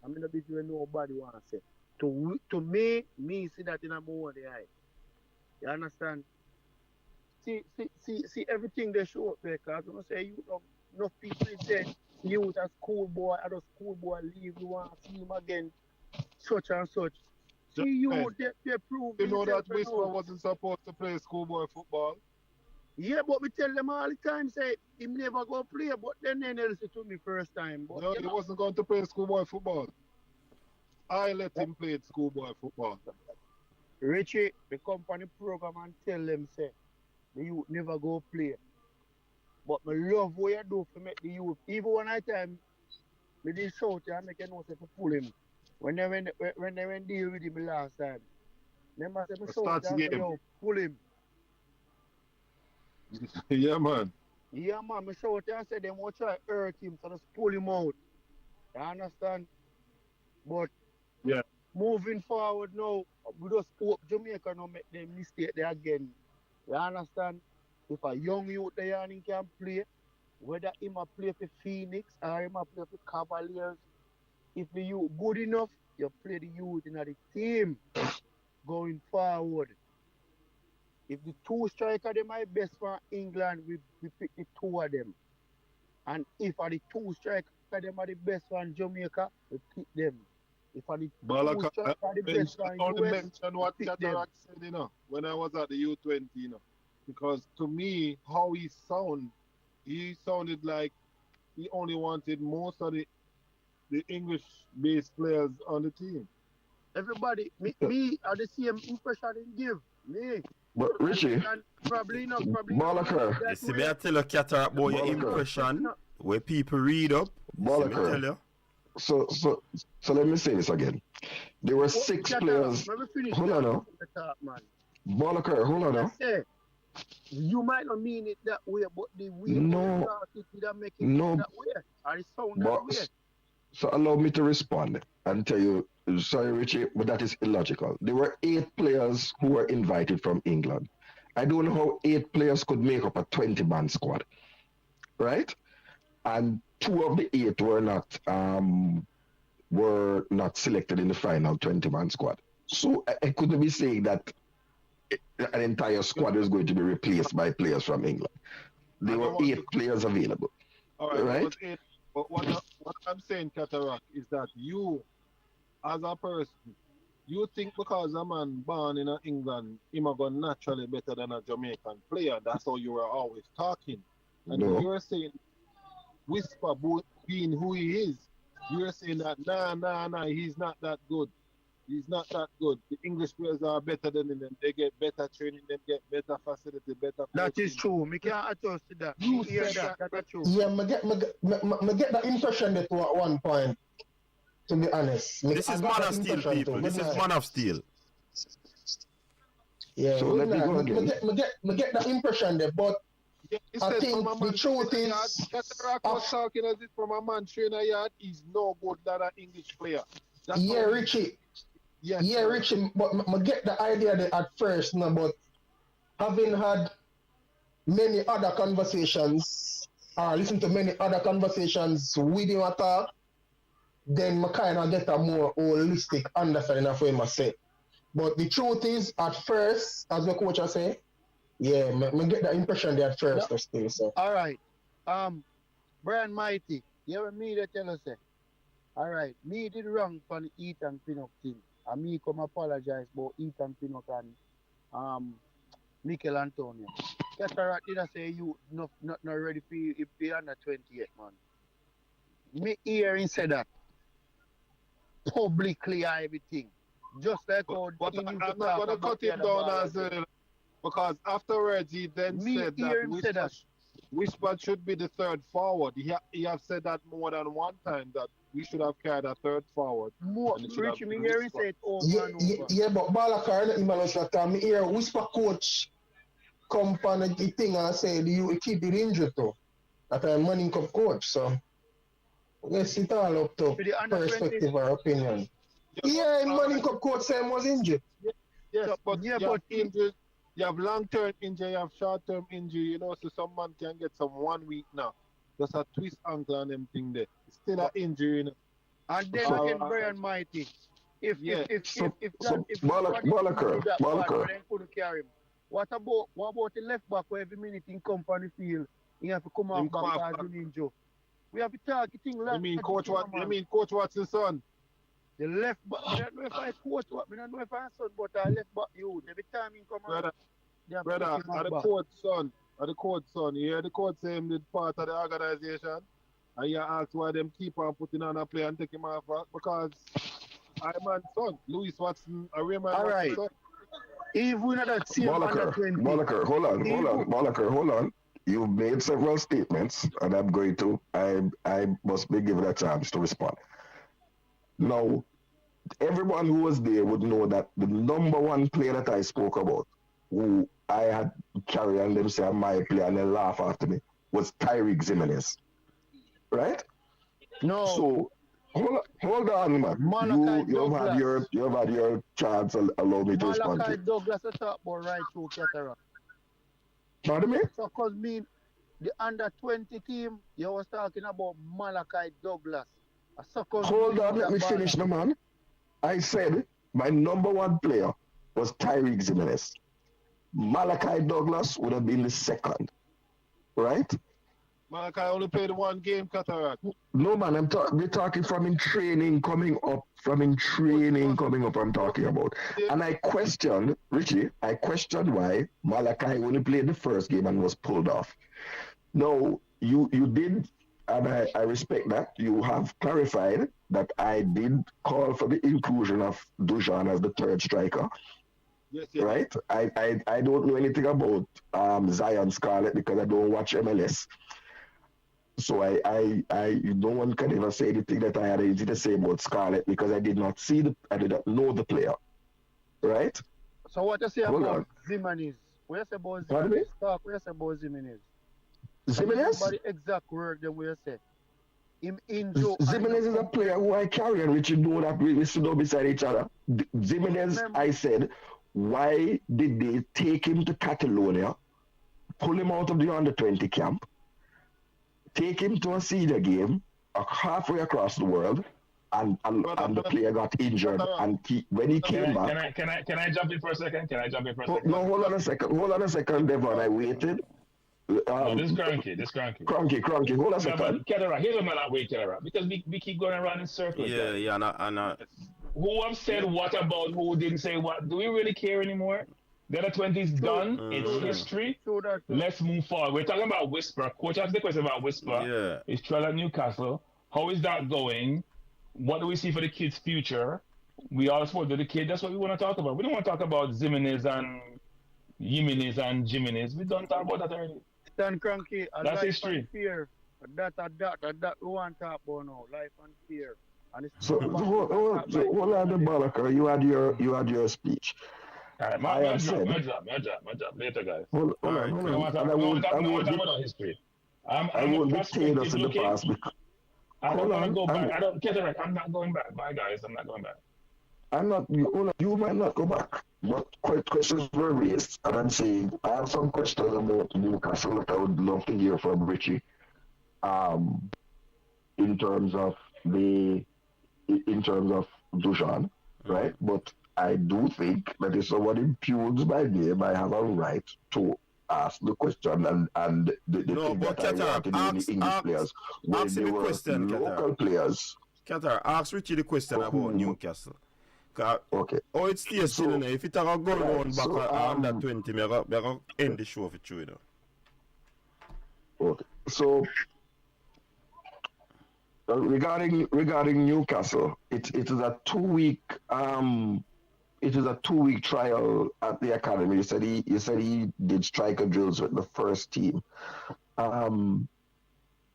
I mean, not between nobody want to say. To me see that in a more of the eye. You understand? See everything they show up there, because I'm going to say you know, no people say you as schoolboy, I don't schoolboy leave, you want to see him again, such and such. See you, they prove. You know that Whisper wasn't supposed to play schoolboy football? Yeah, but we tell them all the time, say, he never go play, but then they listen to me first time. But, no, he wasn't going to play schoolboy football. I let him play schoolboy football. Richie, the company program and tell them, say, the youth never go play. But I love what you do to make the youth. Even one time, we did shout and make a noise to pull him. When they went deal with him last time, them I said, shout and say, yo, pull him. Yeah, man. Yeah, man. I shout and say, them want to try to hurt him, so just pull him out. You understand? But yeah, moving forward now, we just hope Jamaica not make them mistake there again. You understand? If a young youth there and he can play, whether he might play for Phoenix or he might play for Cavaliers, if the youth good enough, you play the youth in the team going forward. If the two strikers them are best for England, we pick the two of them. And if the two strikers them are the best for Jamaica, we pick them. If the two strikers are the best for only US, mention what Cataract said, you know, when I was at the U20, you know. Because to me, how he sounded like he only wanted most of the English-based players on the team. Everybody, me are the same impression he give. Me. But Richie, probably not. Balaka. You see me I tell you, Cataract, about your impression, where people read up. Balaka. So let me say this again. There were 6 players. Hold on now. Balaka, hold on now. You might not mean it that way, but the way no, it make it that way. Or it sound that way. So allow me to respond and tell you, sorry Richie, but that is illogical. There were 8 players who were invited from England. I don't know how 8 players could make up a 20-man squad, right? And 2 of the 8 were not selected in the final 20-man squad. So I couldn't be saying that an entire squad is going to be replaced by players from England. There were 8 players available. All right? But what I'm saying, Cataract, is that you, as a person, you think because a man born in England, he's going to naturally better than a Jamaican player. That's how you are always talking. And you're saying, Whisper being who he is, you're saying that, nah, he's not that good. He's not that good. The English players are better than them. They get better training, they get better facility, better. That is true. Me can't attest to that. You hear that. That's true. Yeah, me get the impression that at one point, to be honest. This is Man of Steel, people. This is Man of Steel. Yeah, so let me go again. Me get the impression there, but I think the truth is... Cataract was talking as if from a man trainer yard, he's no good than an English player. Yeah, Richie. Yes, yeah, Richie, but I get the idea that at first, no, but having had many other conversations, or listen to many other conversations with him at all, then I kind of get a more holistic understanding of what I say. But the truth is, at first, as the coach has said, Yeah, me get the impression they at first No, still, so. all right. Brian Mighty, you ever me that tell us say, all right, me did wrong for the eat and Pinnock thing. And me come apologize about eat and Pinnock and um Mikel Antonio. Cataract did I say you not ready for you if you under 28, man. Me hear him say that publicly and everything. Just like how But he used to I'm not talk going to about cut the him other down ball as again. well, because afterwards he then Me said hear that him say that. Whisper should be the third forward. He have said that more than one time that we should have carried a third forward. More And it should have Richie, me been hear him Whisper. say it over Yeah, and yeah, over. yeah, but Balakar not even us that time. Me hear Whisper coach come on the thing and say you keep it injured too. That I'm Manning Cup coach, so yes, it all up to For the under 20, perspective or opinion. Yeah, Manning Cup coach say he was injured. Yes, so, but yeah, you but have injuries. You have long-term injury, you have short-term injury. You know, so some man can get some 1 week now. Just a twist ankle and them thing there. It's still an injury, you know. and then So, again Brian Mighty. If Yeah. so that if Balakar, that bad, Balakar. then couldn't carry him. What about the left back where every minute in company field he have to come Him off come back off as an injury. We have to targeting You left. mean Coach Watson's son? The left back, I don't know if I coach what, I don't know if I son, but I left back you. Every time he come out, Brother, they have brother, to push him are the back. coach son? Are the coach son? You hear the coach say him did part of the organization? And you ask why them keep on putting on a play and take him off because I man son, Louis Watson, a Raymond All Watson right. son. Even at that same under 20. Balakar, hold on, Balakar, hold on. You've made several statements, and I'm going to. I must be given a chance to respond. Now, everyone who was there would know that the number one player that I spoke about, who I had carry on them say my player and then laugh after me, was Tyreek Jimenez, right? No. So hold on, man. Malachi You've had your chance. Allow me to respond to Malachi it. Douglas I talk about right through Cataract. Pardon me? So cause me the under 20 team, you was talking about Malachi Douglas. Hold on, let me finish, no man. I said my number one player was Tyreek Jimenez. Malachi Douglas would have been the second, right? Malachi only played one game, Cataract. No, man, we're talking from in training coming up, I'm talking about. And I questioned, Richie, why Malachi only played the first game and was pulled off. No, you did, and I respect that. You have clarified that I did call for the inclusion of Dujuan as the third striker. Yes. Right? I don't know anything about Zion Scarlett because I don't watch MLS. So no one can ever say anything that I had anything to say about Scarlett because I did not know the player. Right? So what you say about Jimenez? What you say about Jimenez? What you say about Jimenez? Jimenez? The exact word that we say. Him injured. Jimenez is a player who I carry and Richard know that we stood up beside each other. Jimenez, I said, why did they take him to Catalonia, pull him out of the under 20 camp, take him to a senior game halfway across the world, and the player got injured. And when he came back, can I jump in for a second? No, hold on a second, Devon. I waited. No, this is Cranky. Cranky. Hold on a second. Here's what I'm wait, Kedera, because we keep going around in circles. Yeah, and who have said what about who didn't say what? Do we really care anymore? The other 20 is done. It's history. Let's move forward. We're talking about Whisper. Coach asked the question about Whisper. Yeah. It's trial at Newcastle. How is that going? What do we see for the kid's future? We all support the kid. That's what we want to talk about. We don't want to talk about Jimenez and Jimenez. We don't talk about that already. Stand Cranky. That's history. Fear. That we want to talk about now. Life and fear. And it's hold on, the Balaka. You had your speech. Right, my job. Later, guys. Hold on. I won't talk about history. I won't dictate us in the past. I don't want to go back. I don't get it right. I'm not going back. Bye, guys. I'm not going back. You might not go back, but questions were raised, and I'm saying I have some questions about Newcastle that I would love to hear from Richie. In terms of Dujuan, right? But I do think that if someone impugns my name, I have a right to ask the question and the No, thing but that I Qatar, wanted with the English players when ask they him a were question, local players. Qatar, ask Richie the question For about whom? Newcastle. Okay. Oh, it's still So, in there. If it a go right, round back so, under 20, me go end the show for you, you know. Okay. So regarding Newcastle, it is a 2 week trial at the academy. You said he did striker drills with the first team.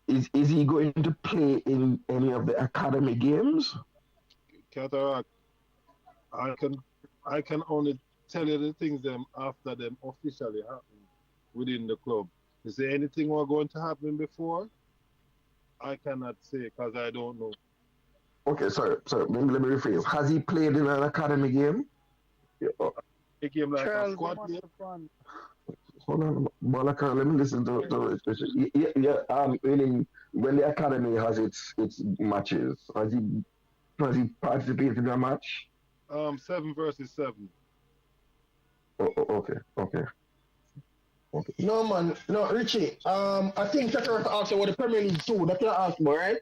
Is he going to play in any of the academy games? Cataract. I can only tell you the things them after them officially happen within the club. Is there anything more going to happen before? I cannot say because I don't know. Okay, sorry. Let me rephrase. Has he played in an academy game? A game like Charles, a squad game. Hold on, Malaka, let me listen to meaning when the academy has its matches, has he participated in a match? 7 versus 7. Okay. No, man. No, Richie. I think Tucker asked about the Premier League too. That's what I asked about, right?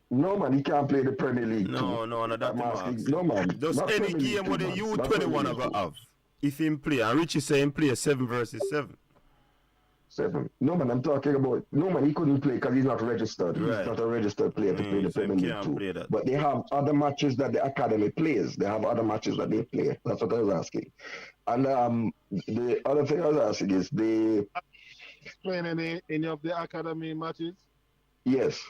No, man, he can't play the Premier League. No, that's asking. No, man. Just any game where the U21 are going to have. If him play, and Richie say him play 7 versus 7. 7. No, man, I'm talking about. No, man, he couldn't play because he's not registered. Right. He's not a registered player to play the Premier League too. But they have other matches that the academy plays. They have other matches that they play. That's what I was asking. And the other thing I was asking is they playing any of the academy matches. Yes.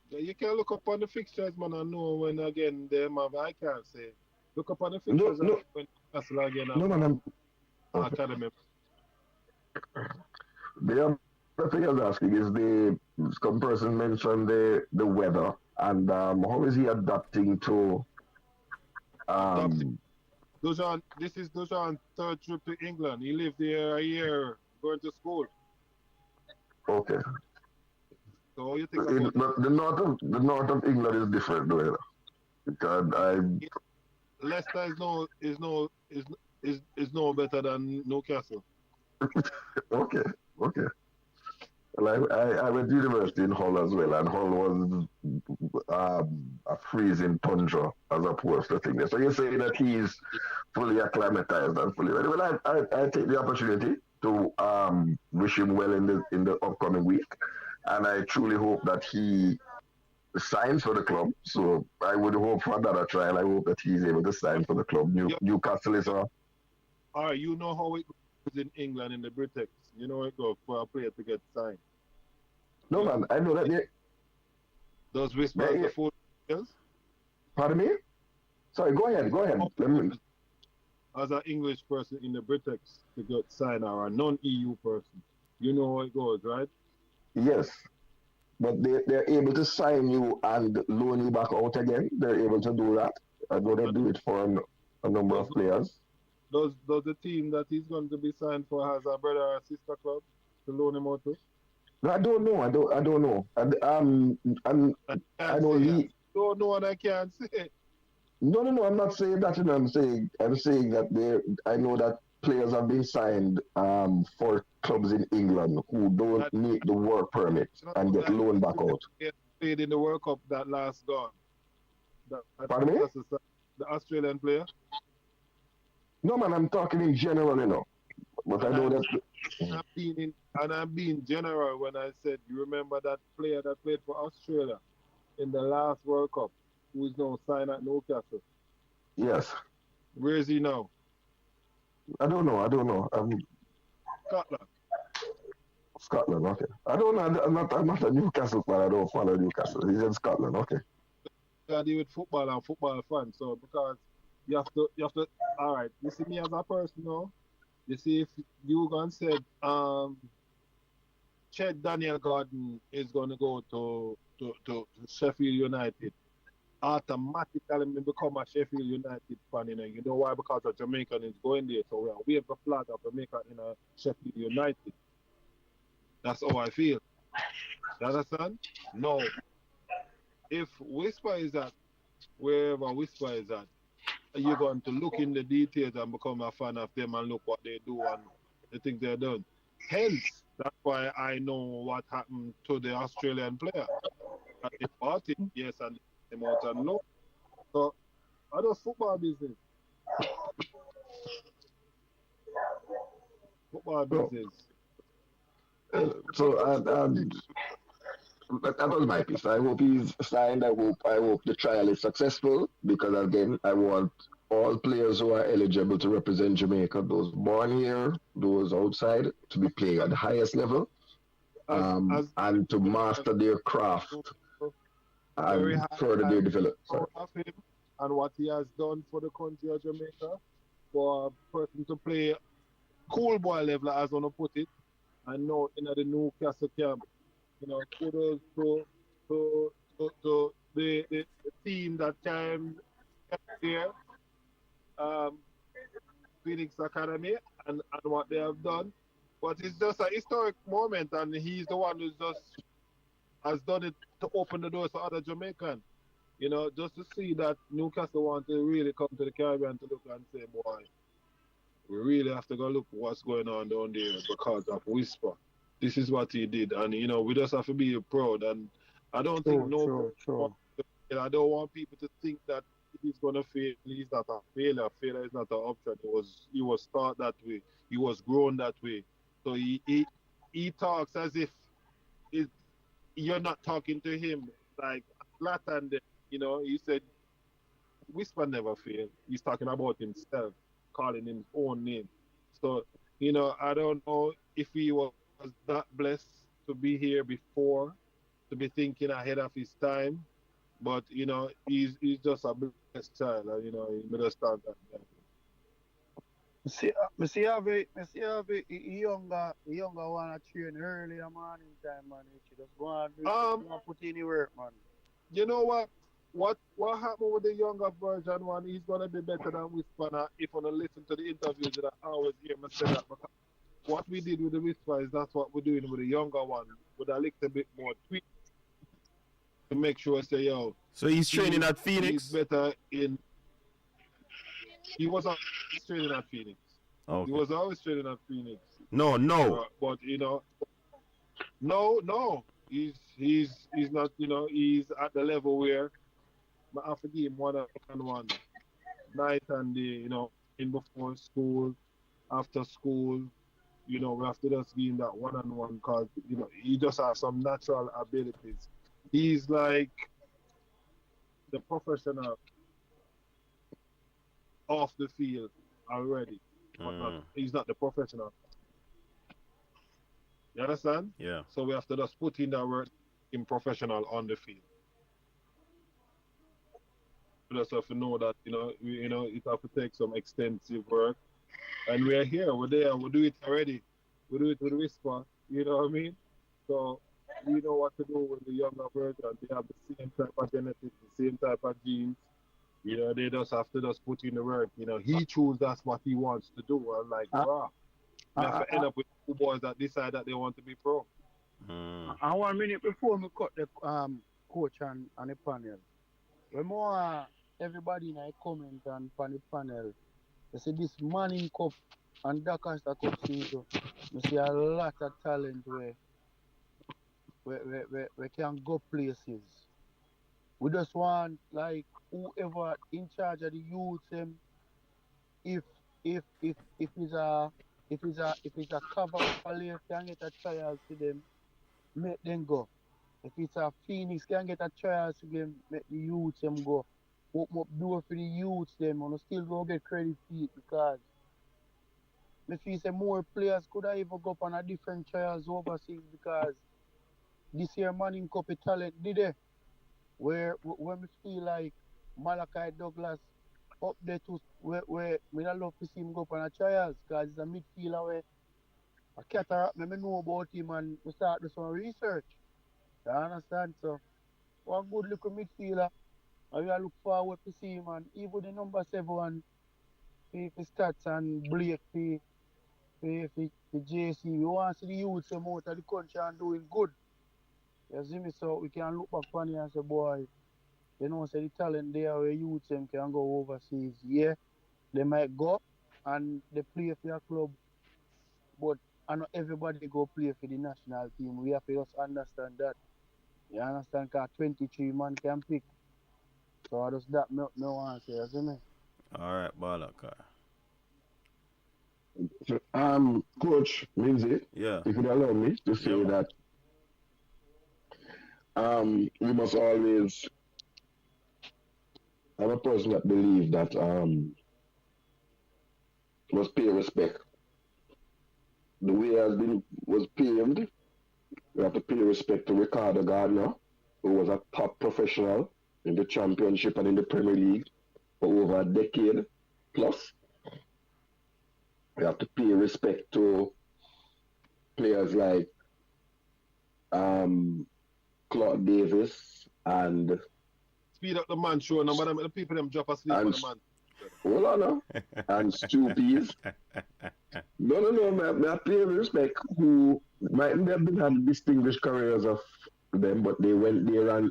You can look up on the fixtures, man, and know when again them have. I can't say. Look up on the fixtures and when Newcastle again. No, man, academy. The other thing I was asking is some person mentioned the weather and how is he adapting to Dujuan, this is Dujuan's third trip to England. He lived there a year going to school. Okay. So what you think about the north of England is different, though. Because Leicester is no better than Newcastle. Okay. Well, I went to university in Hull as well, and Hull was a freezing tundra as opposed to things. So you're saying that he's fully acclimatized and fully ready. Well, I take the opportunity to wish him well in the upcoming week, and I truly hope that he signs for the club. So I would hope for another trial. I hope that he's able to sign for the club. Newcastle is all right, you know how it goes in England in the Britex. You know it goes for a player to get signed. No, man, I know that. Those whispers the 4 years? Pardon me? Sorry, go ahead. As an English person in the Britex to get signed or a non-EU person, you know how it goes, right? Yes. But they're able to sign you and loan you back out again. They're able to do that. I know they do it for a number of players. Does the team that he's going to be signed for has a brother or sister club to loan him out to? No, I don't know. I don't know. I don't know what I can't say. No. I'm not saying that. I'm saying that I know that players have been signed for clubs in England who don't need the work permit and get loaned back out. Played in the World Cup that last gone. Pardon me? The Australian player. No, man, I'm talking in general, you know. But I know that. I'm being general when I said, you remember that player that played for Australia in the last World Cup, who is now signed at Newcastle? Yes. Where is he now? I don't know. Scotland, okay. I don't know. I'm not a Newcastle fan. I don't follow Newcastle. He's in Scotland, okay. I deal with football and football fans, so because you have to. All right. You see me as a person, no? You see, if Dujuan said, Ched Daniel Gordon is going to go to Sheffield United, automatically become a Sheffield United fan. You know why? Because a Jamaican is going there, so we have a flag of Jamaica in a Sheffield United. That's how I feel. You understand? No. If Whisper is at wherever Whisper is at, you're going to look in the details and become a fan of them and look what they do and the things they're done. Hence, that's why I know what happened to the Australian player. That they bought him, yes, and they came out and no. So, other football business. Football business. That was my piece. I hope he's signed. I hope the trial is successful because again, I want all players who are eligible to represent Jamaica, those born here, those outside, to be playing at the highest level, and to master their craft and further their development. Of him and what he has done for the country of Jamaica, for a person to play Schoolboy level, as I want to put it, and now in the Newcastle camp. Kudos to the team that came here, Phoenix Academy, and what they have done. But it's just a historic moment, and he's the one who's just has done it to open the doors for other Jamaicans. Just to see that Newcastle want to really come to the Caribbean to look and say, boy, we really have to go look what's going on down there because of Whisper. This is what he did, and we just have to be proud. And I don't think I don't want people to think that he's gonna fail. He's not a failure. Failure is not an option. He was taught that way. He was grown that way. So he talks as if you're not talking to him like Latin. He said Whisper never failed. He's talking about himself, calling him his own name. So I don't know if he was that blessed to be here before, to be thinking ahead of his time, but he's just a blessed child, and he just start that. See how the younger wanna train early in the morning time, man. He just go and put in the work, man. You know what? What happened with the younger version one? He's gonna be better than Whisper. If you listen to the interviews that I always hear me say that, because what we did with the Whisper is that's what we're doing with the younger one, with a little bit more tweak to make sure say, yo. So he's training at Phoenix? He's better in. He was always training at Phoenix. Okay. He was always training at Phoenix. No. But no. He's not. He's at the level where I have to give him one-on-one, night and day. In before school, after school. We have to just give him that one-on-one because, he just has some natural abilities. He's like the professional off the field already. But he's not the professional. You understand? Yeah. So we have to just put in that work in professional on the field. We just have to know that, it have to take some extensive work. And we're here, we're there, we do it already. We do it with Whisper, you know what I mean? So we know what to do with the younger version. They have the same type of genetics, the same type of genes. They just have to just put in the work. He chooses that's what he wants to do. I'm like, we have to end up with two boys that decide that they want to be pro. And 1 minute before we cut the coach and the panel, when more everybody in the comment and on the panel, they say this Manning Cup and Doncaster Cup season, we see a lot of talent where we can go places. We just want like whoever in charge of the youth, if it's a cover player can get a trial to them, make them go. If it's a Phoenix can get a trial to them, make the youth go. Open up door for the youth them and still go get credit for it because me feel say more players could have even go up on a different trials overseas because this year Manning Cup of talent did it. Where when we feel like Malachi Douglas up there to where we don't love to see him go up on a trials because he's a midfielder where a cataract me know about him and we start do some research. You understand? So one good little midfielder. I will look forward to see him and even the number 7 for stats and Blake for JC. We want to see the youth come out of the country and doing good. You see me? So we can look back on it and say, boy, say the talent there where youth can go overseas. Yeah, they might go and they play for your club. But and not everybody go play for the national team. We have to just understand that. You understand? Because 23 man can pick. So just that me want to say, you see me? All right, Balaka. Coach Lindsay, Yeah. if you allow me to say that we must always. I'm a person that believe that must pay respect. The way has been was paved. We have to pay respect to Ricardo Gardner, who was a top professional in the championship and in the Premier League for over a decade plus. We have to pay respect to players like Clark Davis and Speed up the man show. No matter the people them drop asleep on the man. Hold on now. And Stoopies. No, I pay respect who mightn't have been had distinguished careers of them, but they went there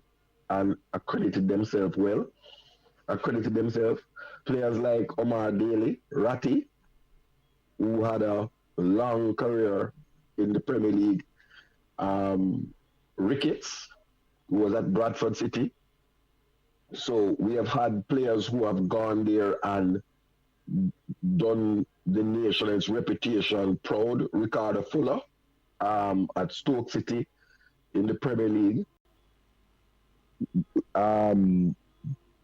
and accredited themselves well. Accredited themselves. Players like Omar Daly, Ratty, who had a long career in the Premier League. Ricketts, who was at Bradford City. So we have had players who have gone there and done the nation and its reputation proud. Ricardo Fuller at Stoke City in the Premier League.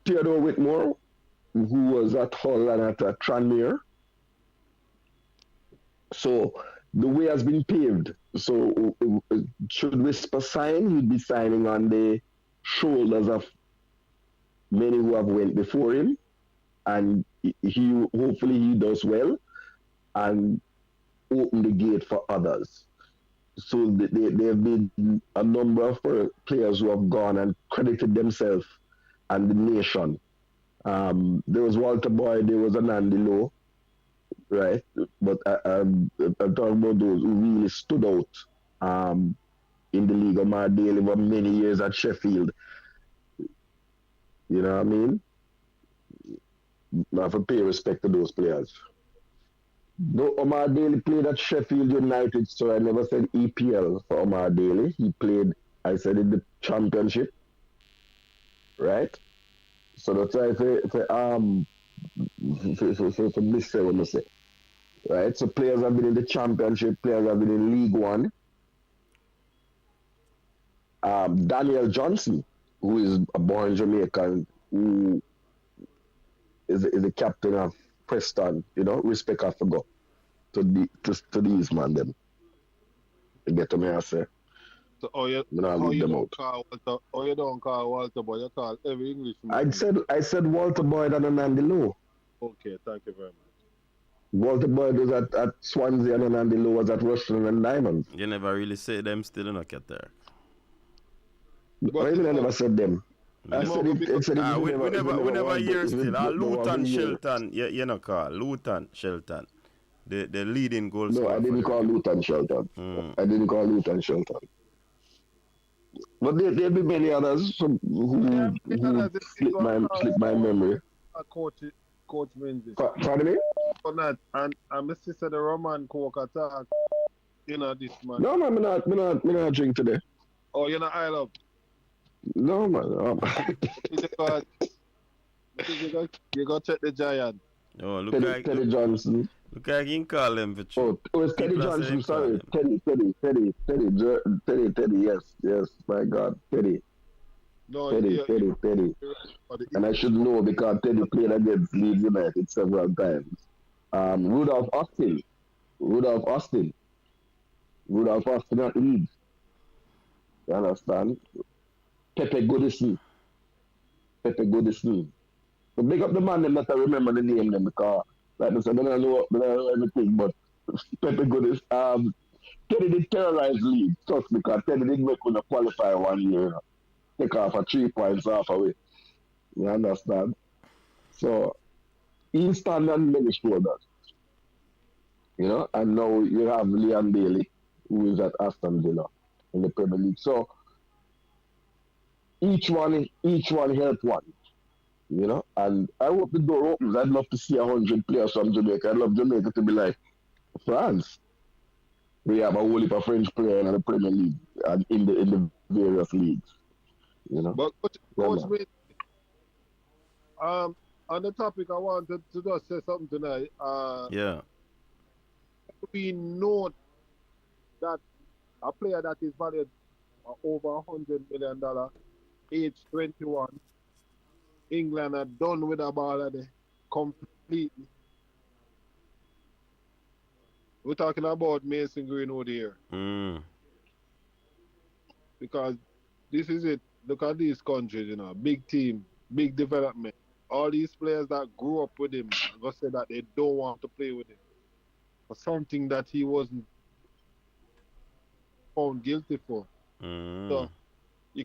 Theodore Whitmore, who was at Hull and at Tranmere. So the way has been paved. So should Whisper sign, he'd be signing on the shoulders of many who have went before him, and he hopefully he does well and open the gate for others. So there have been a number of players who have gone and credited themselves and the nation. There was Walter Boyd, there was Andy Lowe, right? But I'm talking about those who really stood out in the league. Omar Daly for many years at Sheffield. You know what I mean? I have to pay respect to those players. Though Omar Daly played at Sheffield United, so I never said EPL for Omar Daly. He played, I said, in the championship. Right? So that's why I say, for this say what I say. Right? So players have been in the championship, players have been in League One. Daniel Johnson, who is a born Jamaican, who is the captain of Preston, you know, respect have to go to these man them. You get to me, I say. So you don't call Walter Boyd, you call every Englishman. I said Walter Boyd and Andy Lowe. Okay, thank you very much. Walter Boyd was at Swansea and Andy Lowe was at Rushden and Diamonds. You never really say them still in a cat there. I never said them. I said it. We never hear still. Luton Shelton, you know, call Luton Shelton, the leading goal scorer. No, I didn't call Luton Shelton. I didn't call Luton Shelton. But there'll be many others who slip my memory. Coach Menzies. Pardon me? And my sister the Roman Coke attack. You know this man. No man, me not drink today. Oh, you're not Isle up. No man. You got check the Giant. Oh, look like Teddy Johnson. Look like you can call him for true. Oh, it was Teddy Johnson, sorry. Teddy, yes, my God, Teddy. No, Teddy. And I should know because Teddy played against Leeds United several times. Rudolph Austin at Leeds. You understand? Pepe Goodison. So big up the man them that I remember the name them because like I said, I don't know everything, but Pepe Goodison, Teddy did terrorize Leeds, trust me, because Teddy didn't make one qualify 1 year, you know. Take off a 3 points off away. You understand? So he stand on many shoulders. You know, and now you have Leon Bailey, who is at Aston Villa in the Premier League. So each one help one. You know, and I hope the door opens. I'd love to see 100 players from Jamaica. I'd love Jamaica to be like France. We have a whole heap of French player in the Premier League and in the various leagues. You know. But Yeah, Coach man. Smith, on the topic, I wanted to just say something tonight. Yeah. We know that a player that is valued over $100 million, age 21, England are done with the ball already, completely. We're talking about Mason Greenwood here because this is it. Look at these countries, you know, big team, big development. All these players that grew up with him are going to say that they don't want to play with him for something that he wasn't found guilty for. So, you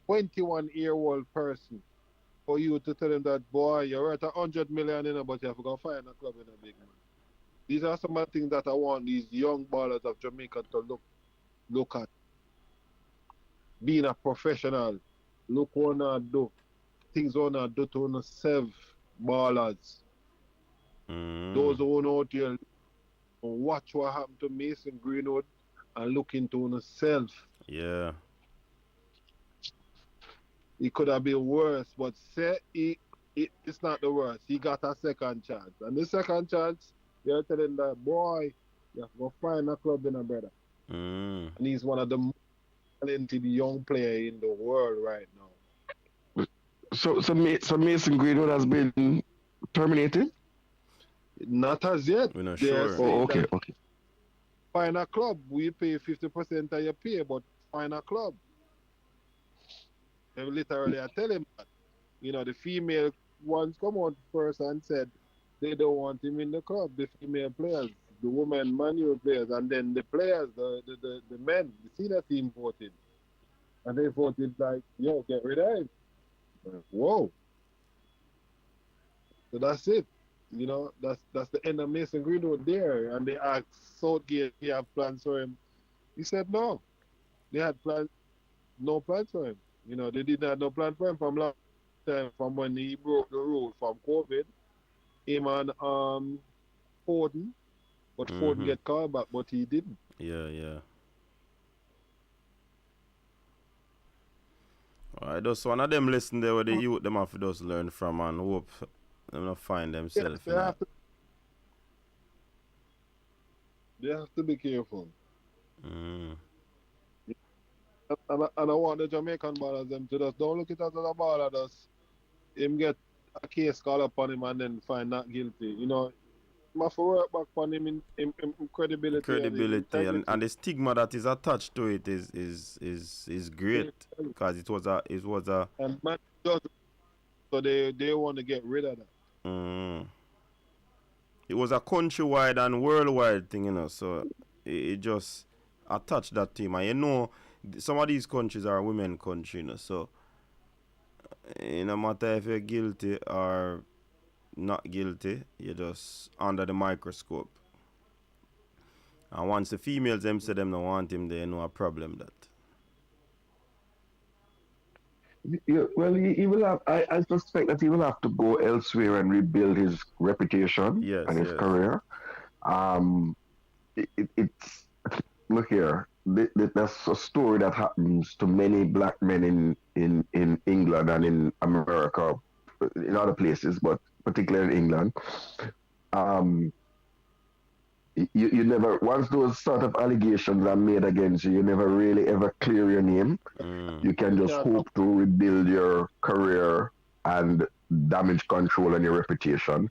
21-year-old person for you to tell him that, boy, you're worth $100 million, but you have to go find a club in a big man. These are some of the things that I want these young ballers of Jamaica to look at. Being a professional, look what I do. Things on I do to serve ballers. Those who know out here watch what happened to Mason Greenwood and look into himself. Yeah. It could have been worse, but say it's not the worst. He got a second chance. And the second chance, they're telling that, boy, you have to go find a club in a brother. And he's one of the most talented young players in the world right now. So Mason Greenwood has been terminated? Not as yet. We're not They're sure. Oh, okay. Find a club. We pay 50% of your pay, but find a club. They literally I tell him that. You know, the female ones come out first and said they don't want him in the club, the female players, the women manual players, and then the players, the men, the senior team voted. And they voted like, yo, get rid of him. Whoa. So that's it. You know, that's the end of Mason Greenwood there. And they asked Southgate if he had plans for him. He said no. They had no plans for him. You know, they didn't have no plan for him from last time, from when he broke the rule from COVID. Him and Foden. But Foden get called back, but he didn't. Yeah. Alright, just one of them listen there where the youth them have to just learn from and hope them not find themselves. Yes, they have to be careful. And I want the Jamaican ballers them to just don't look at it as a baller, just him get a case called upon him and then find not guilty. You know, I have to work back on him in credibility. And the stigma that is attached to it is great because it was a and man, so they want to get rid of that. It was a countrywide and worldwide thing, you know, so it just attached that team. And you know, some of these countries are women country, you know, so no matter if you're guilty or not guilty, you're just under the microscope. And once the females them say them don't want him, they know a problem that. Yeah, well, he will have. I suspect that he will have to go elsewhere and rebuild his reputation and his career. It's look here. That's a story that happens to many black men in England and in America, in other places, but particularly in England. You never, once those sort of allegations are made against you, you never really ever clear your name. You can just hope to rebuild your career and damage control and your reputation.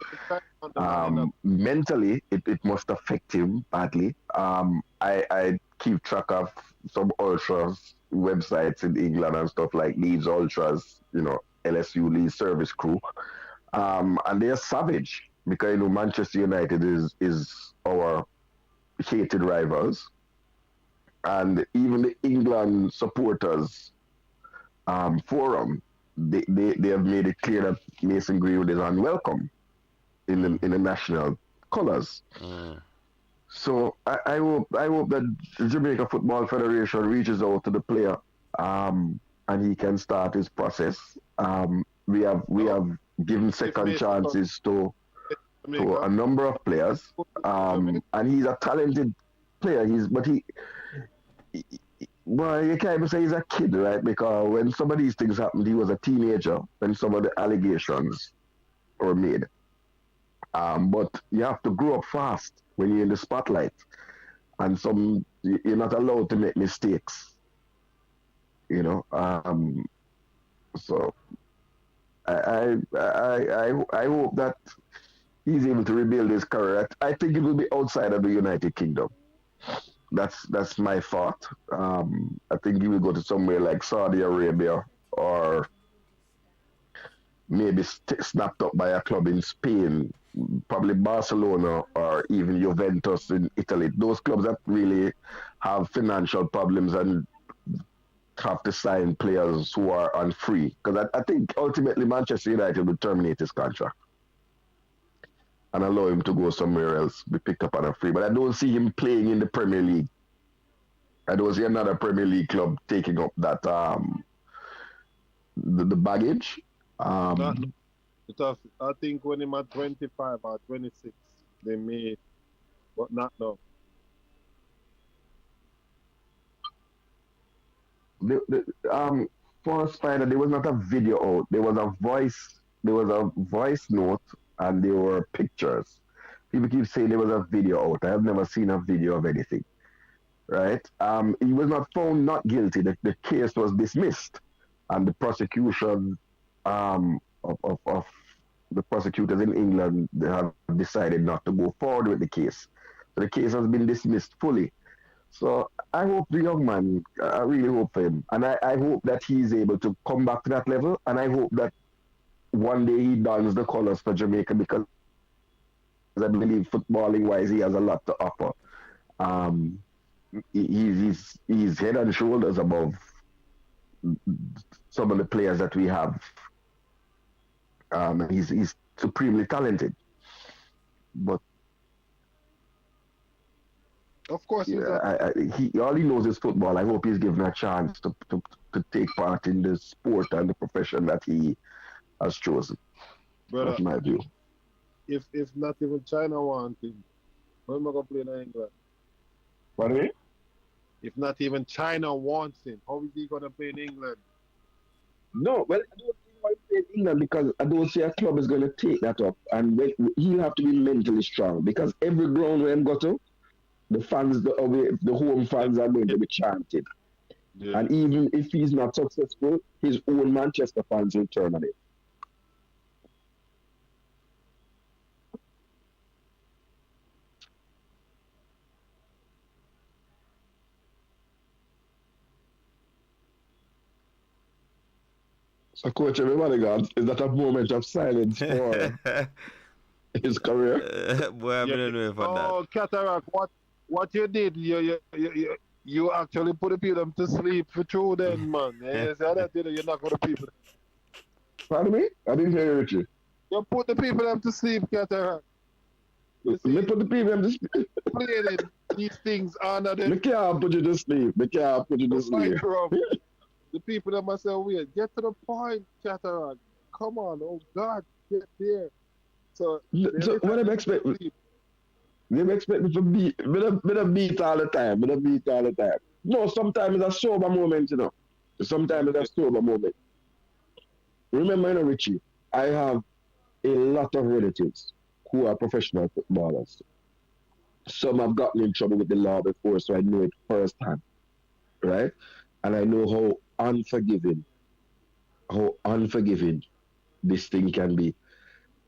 Mentally, it must affect him badly. I keep track of some ultras websites in England and stuff like Leeds Ultras, you know, LSU Leeds Service Crew. And they're savage because, you know, Manchester United is our hated rivals. And even the England supporters forum, they have made it clear that Mason Greenwood is unwelcome in the national colours. So I hope that the Jamaica Football Federation reaches out to the player and he can start his process. We have given second chances to a number of players, and he's a talented player. Well, you can't even say he's a kid, right? Because when some of these things happened, he was a teenager when some of the allegations were made. But you have to grow up fast when you're in the spotlight, and you're not allowed to make mistakes. You know, so I hope that he's able to rebuild his career. I think it will be outside of the United Kingdom. That's my thought. I think he will go to somewhere like Saudi Arabia or maybe snapped up by a club in Spain, probably Barcelona or even Juventus in Italy. Those clubs that really have financial problems and have to sign players who are on free. Because I think ultimately Manchester United will terminate his contract and allow him to go somewhere else, be picked up on a free. But I don't see him playing in the Premier League. I don't see another Premier League club taking up that the baggage. Because I think when him at 25 or 26, they may, but not now. For Spider, there was not a video out. There was a voice note, and there were pictures. People keep saying there was a video out. I have never seen a video of anything. Right? He was not found not guilty. The case was dismissed, and the prosecution of the prosecutors in England, they have decided not to go forward with the case. So the case has been dismissed fully. So I hope the young man, I really hope for him. And I hope that he's able to come back to that level. And I hope that one day he dons the colours for Jamaica, because I believe footballing-wise he has a lot to offer. He's head and shoulders above some of the players that we have. He's supremely talented. But of course, all he knows is football. I hope he's given a chance to take part in the sport and the profession that he has chosen. Brother, that's my view. If not even China wants him, when am I going to play in England? Pardon me? If not even China wants him, how is he going to play in England? No, well, I don't think he'll play in England because I don't see a club is going to take that up. And he'll have to be mentally strong, because every ground where he go to, the fans, the home fans are going to be chanted. Yeah. And even if he's not successful, his own Manchester fans will turn on it. So, Coach, everybody got, is that a moment of silence for his career? Boy, I'm going to know for that. Oh, Cataract, what you did, you actually put the people to sleep for true then, man. You say that, you're not going to people. Pardon me? I didn't hear you, Richie. You put the people to sleep, Cataract. You put the people to sleep. Playing these things under them. I can't put you to sleep. I can't put you to sleep. The people that must say weird. Get to the point, Cataract. Come on, oh God, get there. So what I'm expecting? They expect me to beat. Me beat all the time. Me beat all the time. No, sometimes it's a sober moment, you know. Sometimes it's a sober moment. Remember, you know, Richie, I have a lot of relatives who are professional footballers. Some have gotten in trouble with the law before, so I know it firsthand, right? And I know how unforgiving this thing can be.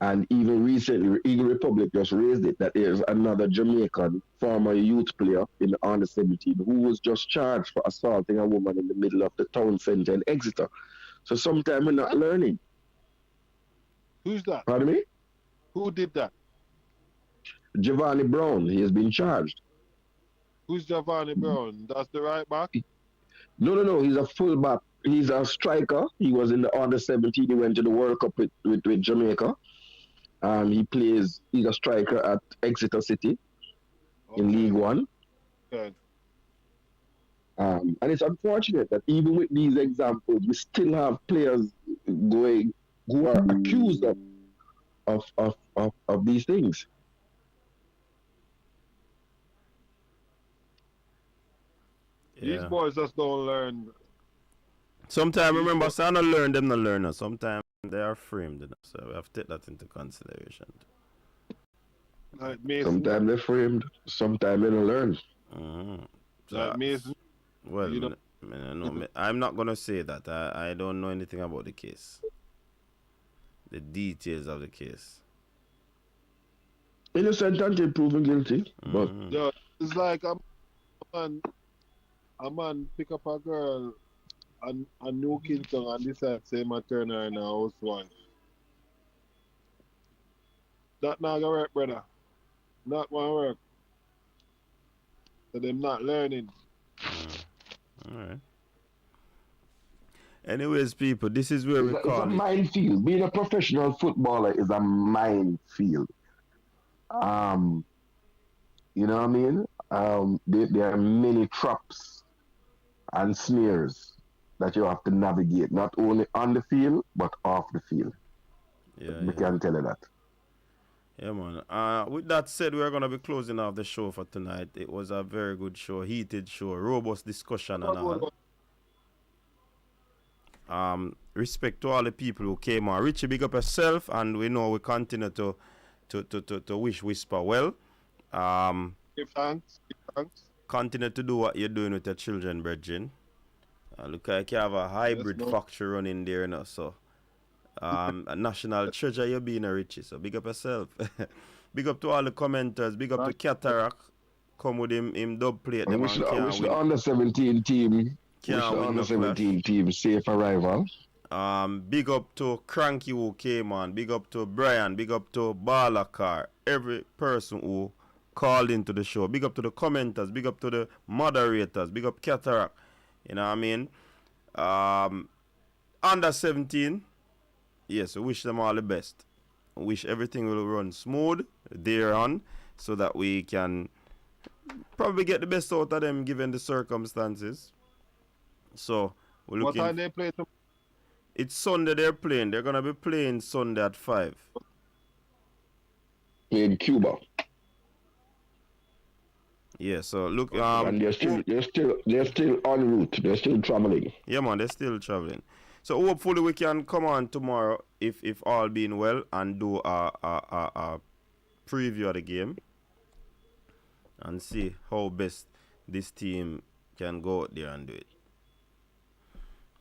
And even recently, Eagle Republic just raised it that there's another Jamaican former youth player in the under 17 who was just charged for assaulting a woman in the middle of the town centre in Exeter. So sometimes we're not learning. Who's that? Pardon me? Who did that? Giovanni Brown. He has been charged. Who's Giovanni Brown? That's the right back? No. He's a full back. He's a striker. He was in the under 17. He went to the World Cup with Jamaica. He's a striker at Exeter City in League One. Okay. And it's unfortunate that even with these examples, we still have players who are accused of these things. These Yeah. boys just don't learn. Sometimes remember, so I don't learn them, not learn. Sometimes they are framed, you know, so we have to take that into consideration. Like Mason. Sometimes they're framed, sometimes they don't learn. Mm-hmm. So, Like Mason. well, You I'm not gonna say that. I don't know anything about the case, the details of the case. Innocent until proven guilty. But Yeah, it's like a man pick up a girl and Newcastle and decide say my turn her in a housewife. That not gonna work, brother. Not gonna work. So them not learning. Alright. Anyways, people, this is where we it's call a it. minefield. Being a professional footballer is a minefield. You know what I mean? There are many traps and snares that you have to navigate, not only on the field, but off the field. Yeah, We can tell you that. Yeah, man. With that said, we're going to be closing off the show for tonight. It was a very good show, heated show, robust discussion and all. Respect to all the people who came on. Richie, big up yourself, and we know we continue to wish Whisper well. Give thanks. Continue to do what you're doing with your children, brethren. Look like you have a hybrid factory running there, you know, so a national treasure you're being a Richie, so big up yourself. Big up to all the commenters, big up to Cataract. Come with him dub plate. I wish the under 17 team. Wish the under 17 team safe arrival. Big up to Cranky who came on. Big up to Brian. Big up to Balakar. Every person who called into the show. Big up to the commenters. Big up to the moderators. Big up Cataract. You know what I mean? Under 17. Yes, we wish them all the best. We wish everything will run smooth there on so that we can probably get the best out of them given the circumstances. So we're looking. What time they play tomorrow? It's Sunday they're playing. They're gonna be playing Sunday at 5. In Cuba. Yeah, so look and they're still en route. They're still traveling. Yeah, man, they're still traveling. So hopefully we can come on tomorrow if all being well and do a preview of the game and see how best this team can go out there and do it.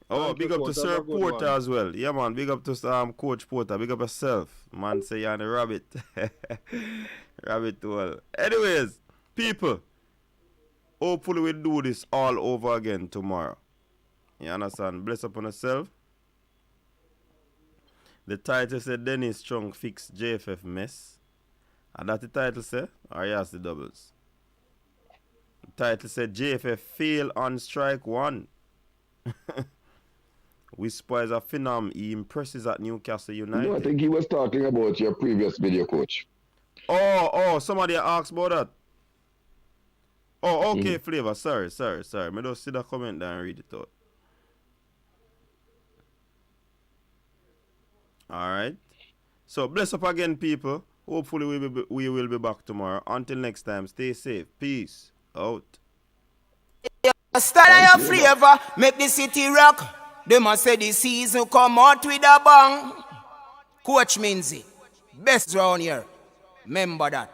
Oh, big up to Sir Porter as well. Yeah, man, big up to Coach Porter. Big up yourself. Man, say you're the rabbit. Rabbit well. Anyways, people, hopefully we'll do this all over again tomorrow. You understand? Bless upon yourself. The title said Dennis Strong fix JFF mess. And that the title say? Or yes, the doubles. The title said JFF fail on strike 1. Whisper is a Phenom. He impresses at Newcastle United. No, I think he was talking about your previous video, coach. Oh, somebody asked about that. Oh, okay, Flavor. Sorry. Me just see the comment there and read it out. Alright. So, bless up again, people. Hopefully, we will be back tomorrow. Until next time, stay safe. Peace. Out. Style of your flavor, make the city rock. They must say the season come out with a bang. Coach Minzy, best round here. Remember that.